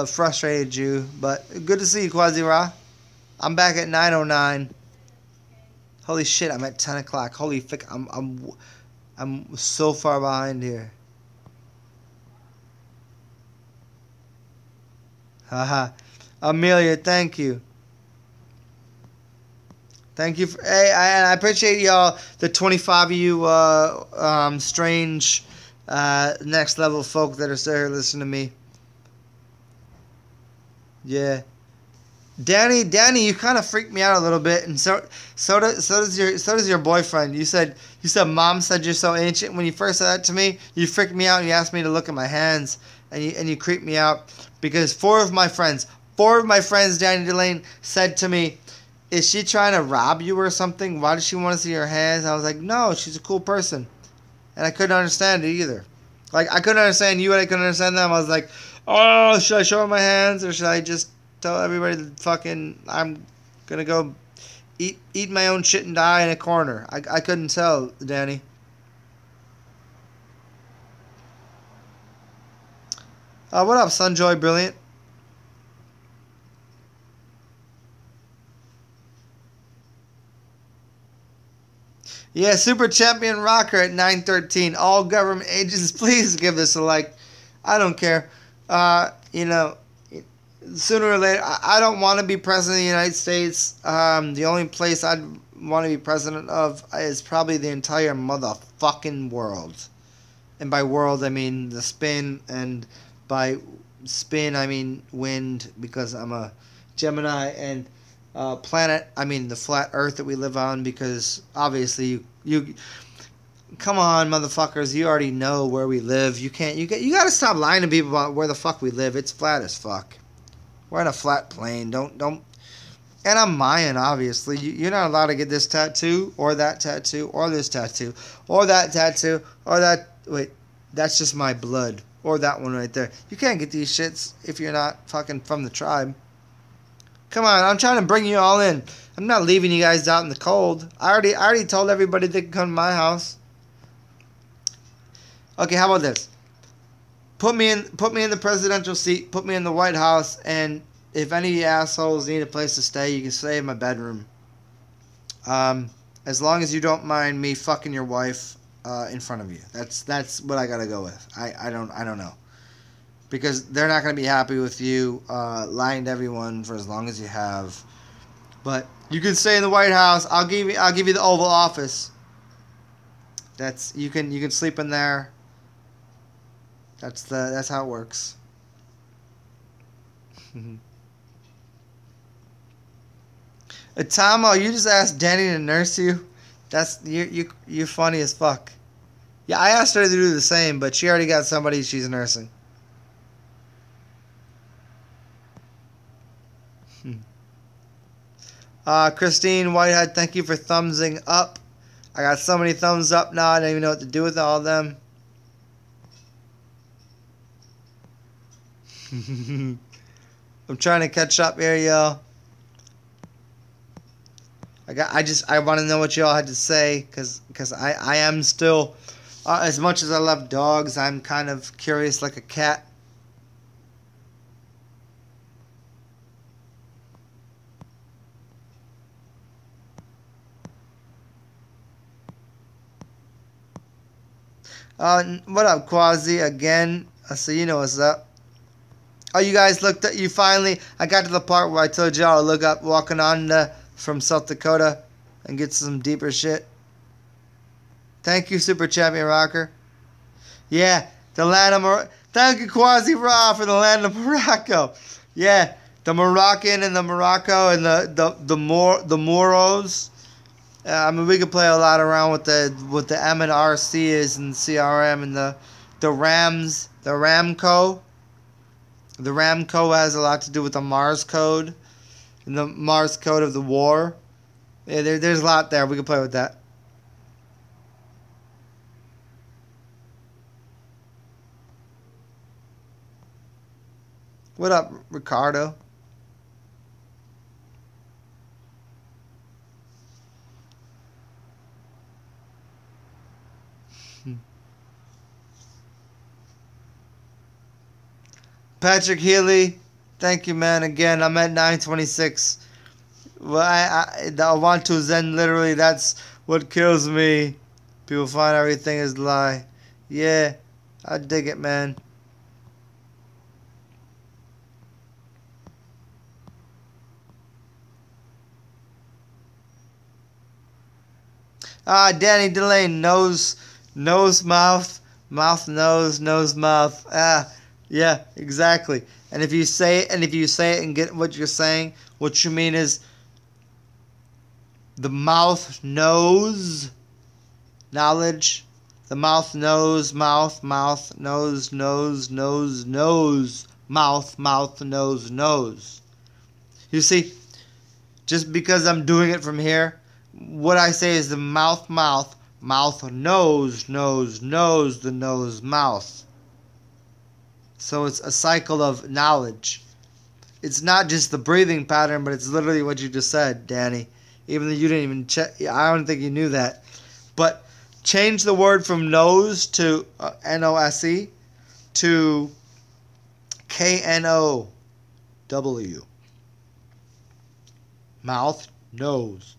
frustrated you, but good to see you, Quasi Raw. I'm back at 9:09. Holy shit, I'm at 10 o'clock. Holy fuck, I'm so far behind here. Haha. Amelia, thank you. Thank you. I appreciate y'all, the 25 of you strange next level folk that are still here listening to me. Yeah. Danny, you kind of freaked me out a little bit, and so does your boyfriend. You said Mom said you're so ancient. When you first said that to me, you freaked me out and you asked me to look at my hands, and you creeped me out because four of my friends, Danny Delane, said to me, "Is she trying to rob you or something? Why does she want to see your hands?" I was like, "No, she's a cool person," and I couldn't understand it either. Like I couldn't understand you, and I couldn't understand them. I was like, "Oh, should I show her my hands or should I just tell everybody that fucking I'm gonna go eat my own shit and die in a corner?" I couldn't tell, Danny. What up, Sunjoy Brilliant? Yeah, Super Champion Rocker at 913. All government agents, please give us a like. I don't care. You know, sooner or later, I don't want to be president of the United States. The only place I'd want to be president of is probably the entire motherfucking world. And by world, I mean the spin, and by spin, I mean wind, because I'm a Gemini, and planet, I mean the flat Earth that we live on, because obviously you come on, motherfuckers, you already know where we live. You gotta stop lying to people about where the fuck we live. It's flat as fuck. We're on a flat plane. Don't. And I'm Mayan, obviously. You're not allowed to get this tattoo, or that tattoo, or this tattoo, or that tattoo, or that. Wait, that's just my blood. Or that one right there. You can't get these shits if you're not fucking from the tribe. Come on, I'm trying to bring you all in. I'm not leaving you guys out in the cold. I already told everybody they can come to my house. Okay, how about this? Put me in the presidential seat. Put me in the White House, and if any of you assholes need a place to stay, you can stay in my bedroom. As long as you don't mind me fucking your wife in front of you. That's what I gotta go with. I don't know, because they're not gonna be happy with you lying to everyone for as long as you have. But you can stay in the White House. I'll give you the Oval Office. You can sleep in there. That's how it works. Tomo, you just asked Danny to nurse you. You're funny as fuck. Yeah, I asked her to do the same, but she already got somebody she's nursing. Christine Whitehead, thank you for thumbsing up. I got so many thumbs up now, I don't even know what to do with all of them. I'm trying to catch up here, y'all. I want to know what y'all had to say, because I am still, as much as I love dogs, I'm kind of curious like a cat. What up, Quasi? Again, so you know what's up. Oh, you guys looked at, I got to the part where I told y'all to look up walking on the from South Dakota and get some deeper shit. Thank you, Super Champion Rocker. Yeah, the land of thank you, Quasi Ra, for the land of Morocco. Yeah, the Moroccan and the Morocco and the Moros. I mean, we could play a lot around with the M and RC is and CRM and the Rams, the Ramco. The Ramco has a lot to do with the Mars code and the Mars code of the war. Yeah, there's a lot there. We could play with that. What up, Ricardo? Patrick Healy, thank you, man. Again, I'm at 926. Well, I want to Zen. Literally, that's what kills me. People find everything is lie. Yeah, I dig it, man. Danny Delane, nose, mouth, nose, mouth. Yeah, exactly. And if you say it and get what you're saying, what you mean is the mouth knows knowledge. The mouth knows mouth, nose, mouth, nose. You see, just because I'm doing it from here, what I say is the mouth, nose, the nose, mouth. So it's a cycle of knowledge. It's not just the breathing pattern, but it's literally what you just said, Danny. Even though you didn't even check, I don't think you knew that. But change the word from nose to N-O-S-E to K-N-O-W. Mouth, nose.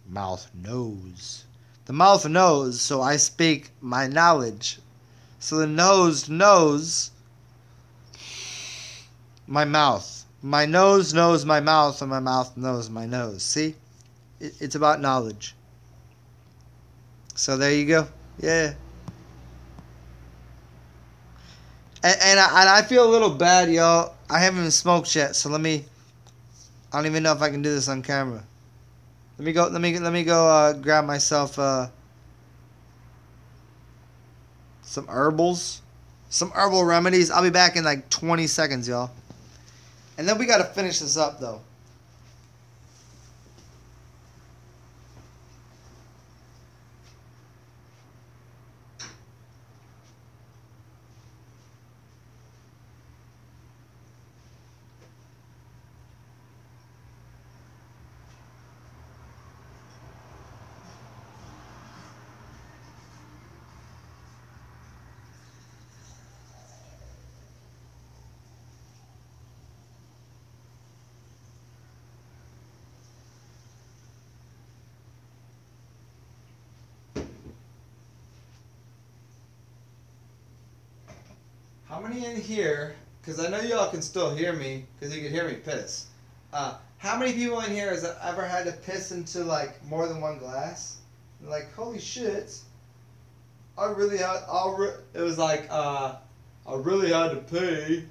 Mouth knows. The mouth knows, so I speak my knowledge. So the nose knows my mouth. My nose knows my mouth, and my mouth knows my nose. See? It's about knowledge. So there you go. Yeah. And I feel a little bad, y'all. I haven't even smoked yet, so I don't even know if I can do this on camera. Let me go grab myself some herbals. Some herbal remedies. I'll be back in like 20 seconds, y'all. And then we gotta finish this up though. How many in here, because I know y'all can still hear me, because you can hear me piss. How many people in here has ever had to piss into like more than one glass? Like, holy shit. I really had, it was like, I really had to pee.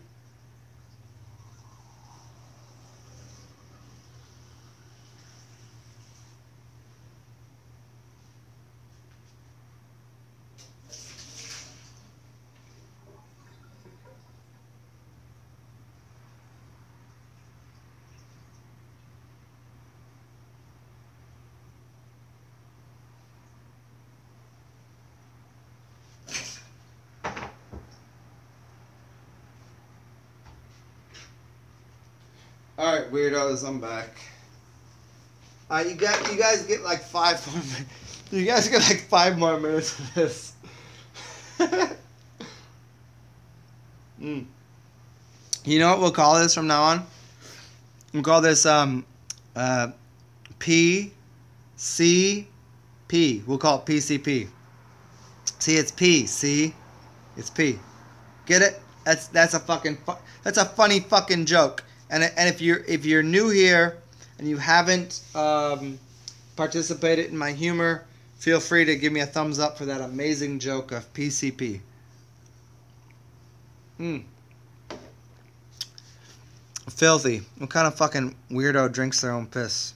Alright, weirdos, I'm back. You guys get like 5 more minutes. You guys get like 5 more minutes of this. You know what we'll call this from now on? We'll call this PCP. We'll call it PCP. See, it's P. See, it's P. Get it? That's a funny fucking joke. And if you're new here and you haven't participated in my humor, feel free to give me a thumbs up for that amazing joke of PCP. Filthy. What kind of fucking weirdo drinks their own piss?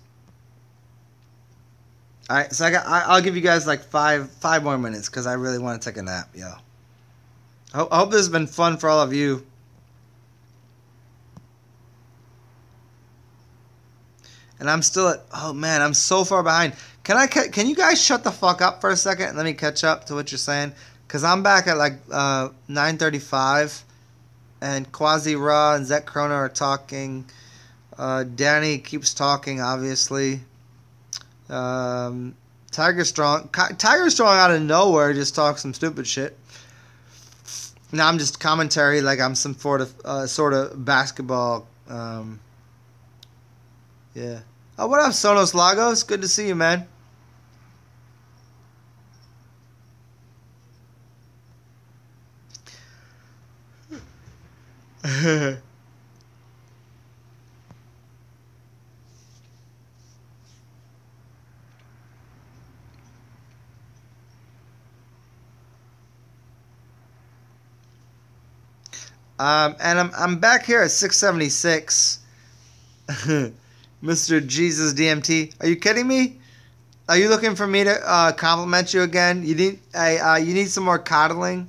Alright, so I'll give you guys like five more minutes because I really want to take a nap, yo. I hope this has been fun for all of you. And I'm still at, oh man, I'm so far behind. Can you guys shut the fuck up for a second and let me catch up to what you're saying? Because I'm back at like 9:35, and Quasi Ra and Zek Krona are talking. Danny keeps talking, obviously. Tiger Strong out of nowhere just talks some stupid shit. Now I'm just commentary like I'm some sort of basketball. Yeah. Oh, what up, Sonos Lagos? Good to see you, man. And I'm back here at 676. Mr. Jesus DMT. Are you kidding me? Are you looking for me to compliment you again? You need some more coddling?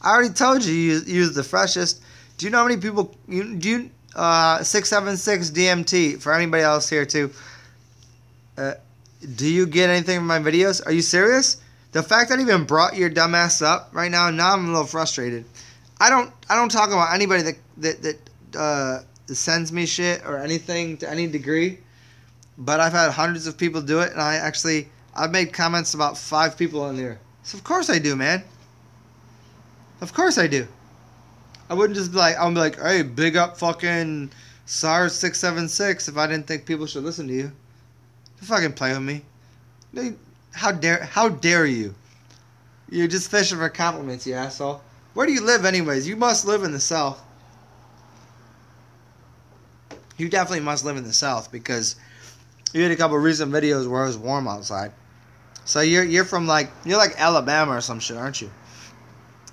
I already told you use the freshest. Do you know how many people 676 DMT for anybody else here too? Do you get anything from my videos? Are you serious? The fact that I even brought your dumbass up right now I'm a little frustrated. I don't talk about anybody that sends me shit or anything to any degree, but I've had hundreds of people do it, and I've made comments about 5 people on there. So of course I do, man. Of course I do. I wouldn't just be like, I'm like, hey, big up fucking Tsar 676 if I didn't think people should listen to you. Don't fucking play with me. How dare you? You're just fishing for compliments, you asshole. Where do you live anyways? You must live in the South. You definitely must live in the South because you had a couple of recent videos where it was warm outside. So you're from you're like Alabama or some shit, aren't you?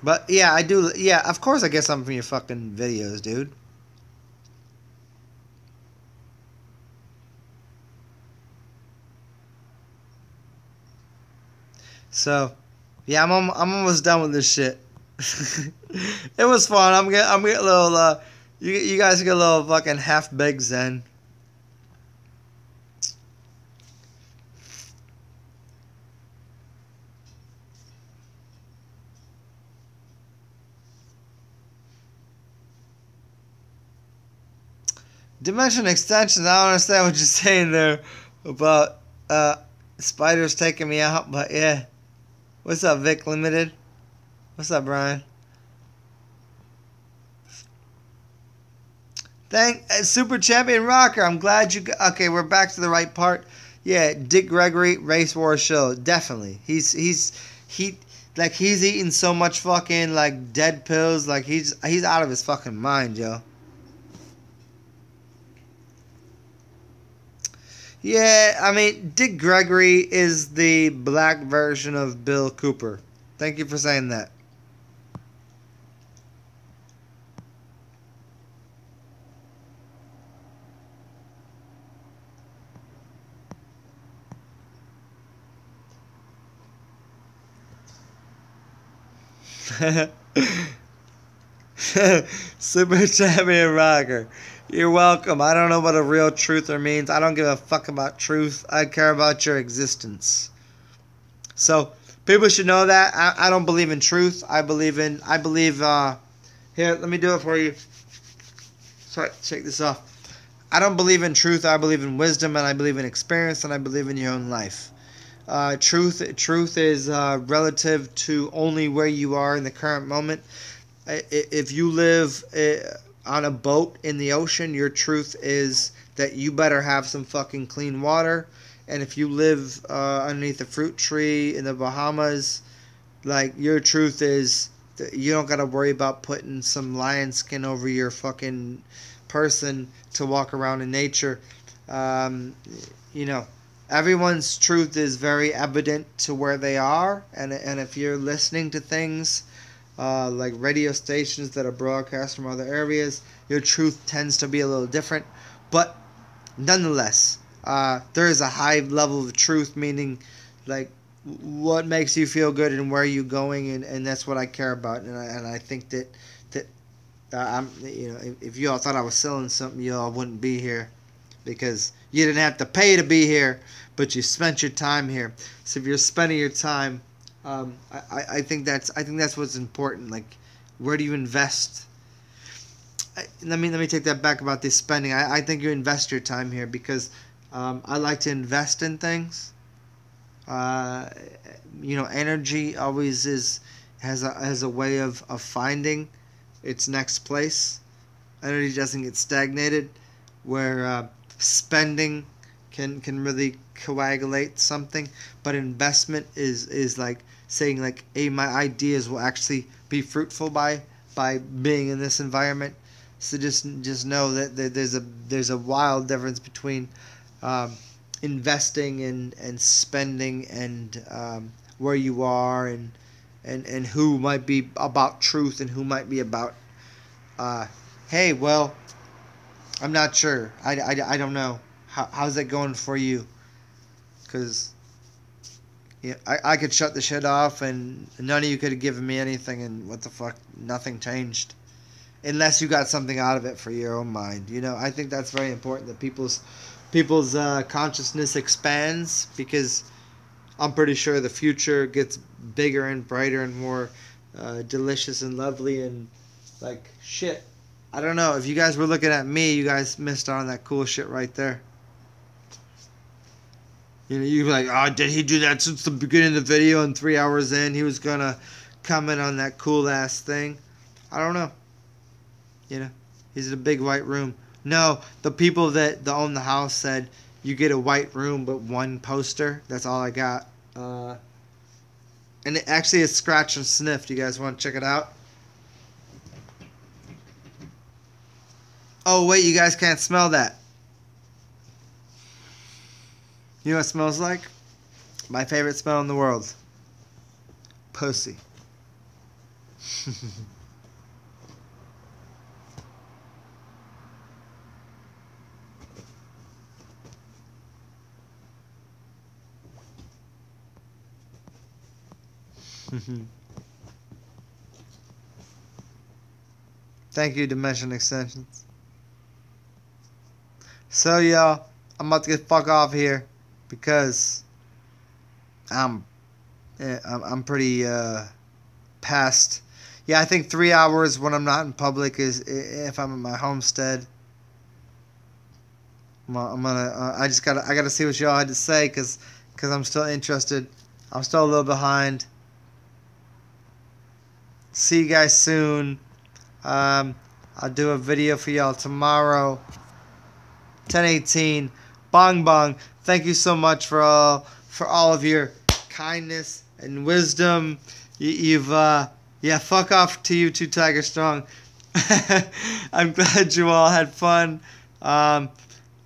But yeah, I do. Yeah, of course I get something from your fucking videos, dude. So, yeah, I'm almost done with this shit. It was fun. I'm getting a little. You guys get a little fucking half-baked zen. Dimension extensions. I don't understand what you're saying there about spiders taking me out, but yeah. What's up, Vic Limited? What's up, Brian? Super Champion Rocker. I'm glad you. Okay, we're back to the right part. Yeah, Dick Gregory, Race War Show. Definitely. He's eating so much fucking dead pills. Like he's out of his fucking mind, yo. Yeah, I mean, Dick Gregory is the black version of Bill Cooper. Thank you for saying that. Super Champion Rocker. You're welcome. I don't know what a real truther means. I don't give a fuck about truth. I care about your existence. So, people should know that. I don't believe in truth. I believe, here, let me do it for you. Sorry, take this off. I don't believe in truth. I believe in wisdom, and I believe in experience, and I believe in your own life. Truth is relative to only where you are in the current moment. If you live on a boat in the ocean, your truth is that you better have some fucking clean water. And if you live underneath a fruit tree in the Bahamas, your truth is that you don't gotta worry about putting some lion skin over your fucking person to walk around in nature. Um, you know, everyone's truth is very evident to where they are, and if you're listening to things like radio stations that are broadcast from other areas, your truth tends to be a little different. But nonetheless, there is a high level of truth, meaning like what makes you feel good and where you're going, and that's what I care about. And I think that I'm, if you all thought I was selling something, you all wouldn't be here, because you didn't have to pay to be here, but you spent your time here. So if you're spending your time, I think that's what's important. Like, where do you invest? Let me take that back about this spending. I think you invest your time here, because I like to invest in things. Energy always has a way of finding its next place. Energy doesn't get stagnated, where spending can really coagulate something, but investment is like saying like, hey, my ideas will actually be fruitful by being in this environment. So just know that there's a wild difference between investing and spending, and where you are, and who might be about truth and who might be about hey, well, I'm not sure. I don't know. How's that going for you? Because I could shut the shit off and none of you could have given me anything, and what the fuck, nothing changed. Unless you got something out of it for your own mind. I think that's very important, that people's consciousness expands, because I'm pretty sure the future gets bigger and brighter and more delicious and lovely, and like shit. I don't know. If you guys were looking at me, you guys missed out on that cool shit right there. You'd be like, oh, did he do that since the beginning of the video, and 3 hours in he was gonna comment on that cool ass thing? I don't know. He's in a big white room. No, the people that own the house said you get a white room but one poster. That's all I got. And it actually is scratch and sniff. Do you guys want to check it out? Oh wait, you guys can't smell that. You know what it smells like? My favorite smell in the world. Pussy. Thank you, Dimension Extensions. So, y'all, I'm about to get fuck off here, because I'm pretty past. Yeah, I think 3 hours when I'm not in public is if I'm at my homestead. I gotta see what y'all had to say, because I'm still interested. I'm still a little behind. See you guys soon. I'll do a video for y'all tomorrow. 10:18. Bong bong. Thank you so much for all of your kindness and wisdom. Fuck off to you too, Tiger Strong. I'm glad you all had fun.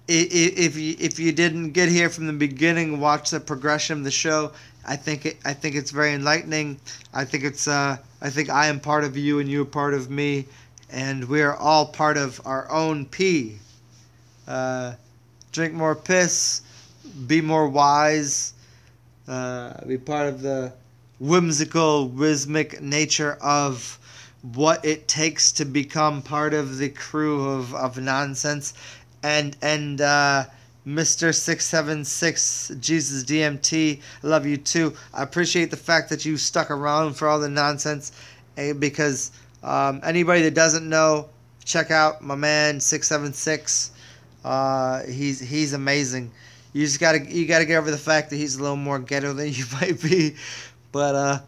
If you didn't get here from the beginning, watch the progression of the show. I think it's very enlightening. I think I am part of you and you are part of me, and we are all part of our own pee. Drink more piss, be more wise, be part of the whimsical, rhythmic nature of what it takes to become part of the crew of nonsense. And Mr. 676 Jesus DMT, I love you too. I appreciate the fact that you stuck around for all the nonsense, because anybody that doesn't know, check out my man 676. He's amazing. You gotta get over the fact that he's a little more ghetto than you might be. But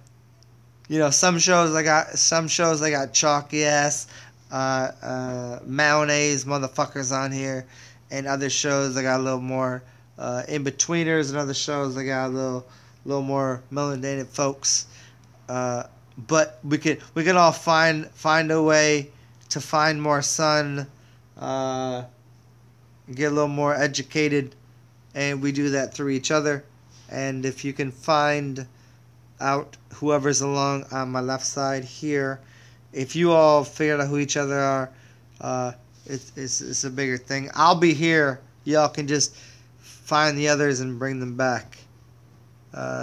some shows I got chalky ass mayonnaise motherfuckers on here, and other shows I got a little more in betweeners, and other shows I got a little more melanated folks. But we can all find a way to find more sun get a little more educated, and we do that through each other. And if you can find out whoever's along on my left side here, if you all figure out who each other are, it's a bigger thing. I'll be here. Y'all can just find the others and bring them back.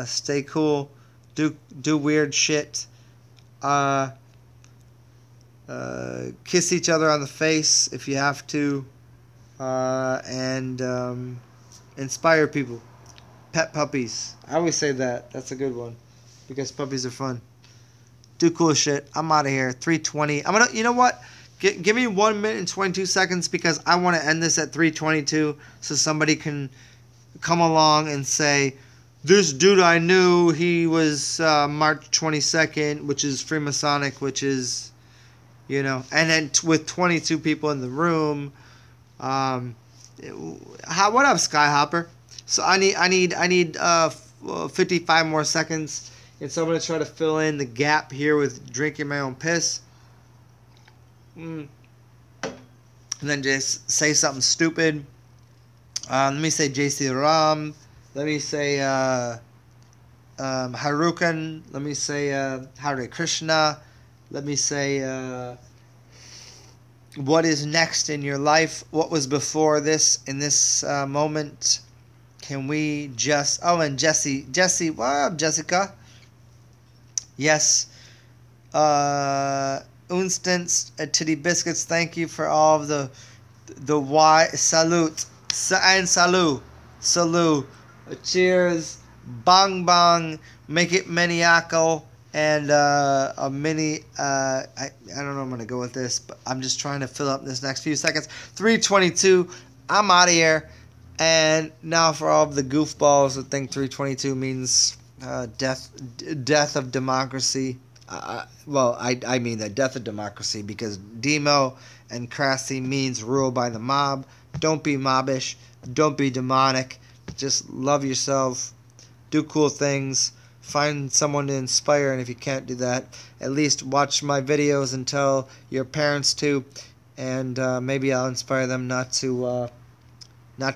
Stay cool. Do weird shit. Kiss each other on the face if you have to. And inspire people. Pet puppies. I always say that. That's a good one. Because puppies are fun. Do cool shit. I'm out of here. 3:20. You know what? Give me 1 minute and 22 seconds because I want to end this at 3:22 so somebody can come along and say, this dude I knew, he was March 22nd, which is Freemasonic, which is, and then with 22 people in the room. What up, Skyhopper? So I need 55 more seconds, and so I'm gonna try to fill in the gap here with drinking my own piss, and then just say something stupid. Let me say JC Ram. Let me say Harukan. Let me say Hare Krishna. Let me say what is next in your life? What was before this in this moment? Can we just... Oh, and Jesse, what up, Jessica? Yes. Instance, Titty Biscuits, thank you for all of the salute. And salute. Cheers. Bang bang. Make it maniacal. And a mini... I don't know I'm going to go with this, but I'm just trying to fill up this next few seconds. 3:22. I'm out of here. And now for all of the goofballs that think 3:22 means death of democracy. I mean the death of democracy because demo and crassy means rule by the mob. Don't be mobbish. Don't be demonic. Just love yourself. Do cool things. Find someone to inspire, and if you can't do that, at least watch my videos and tell your parents to, and maybe I'll inspire them not to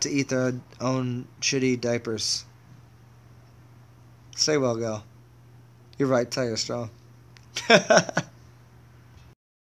eat their own shitty diapers. Stay well, girl. You're right, Tiger Strong.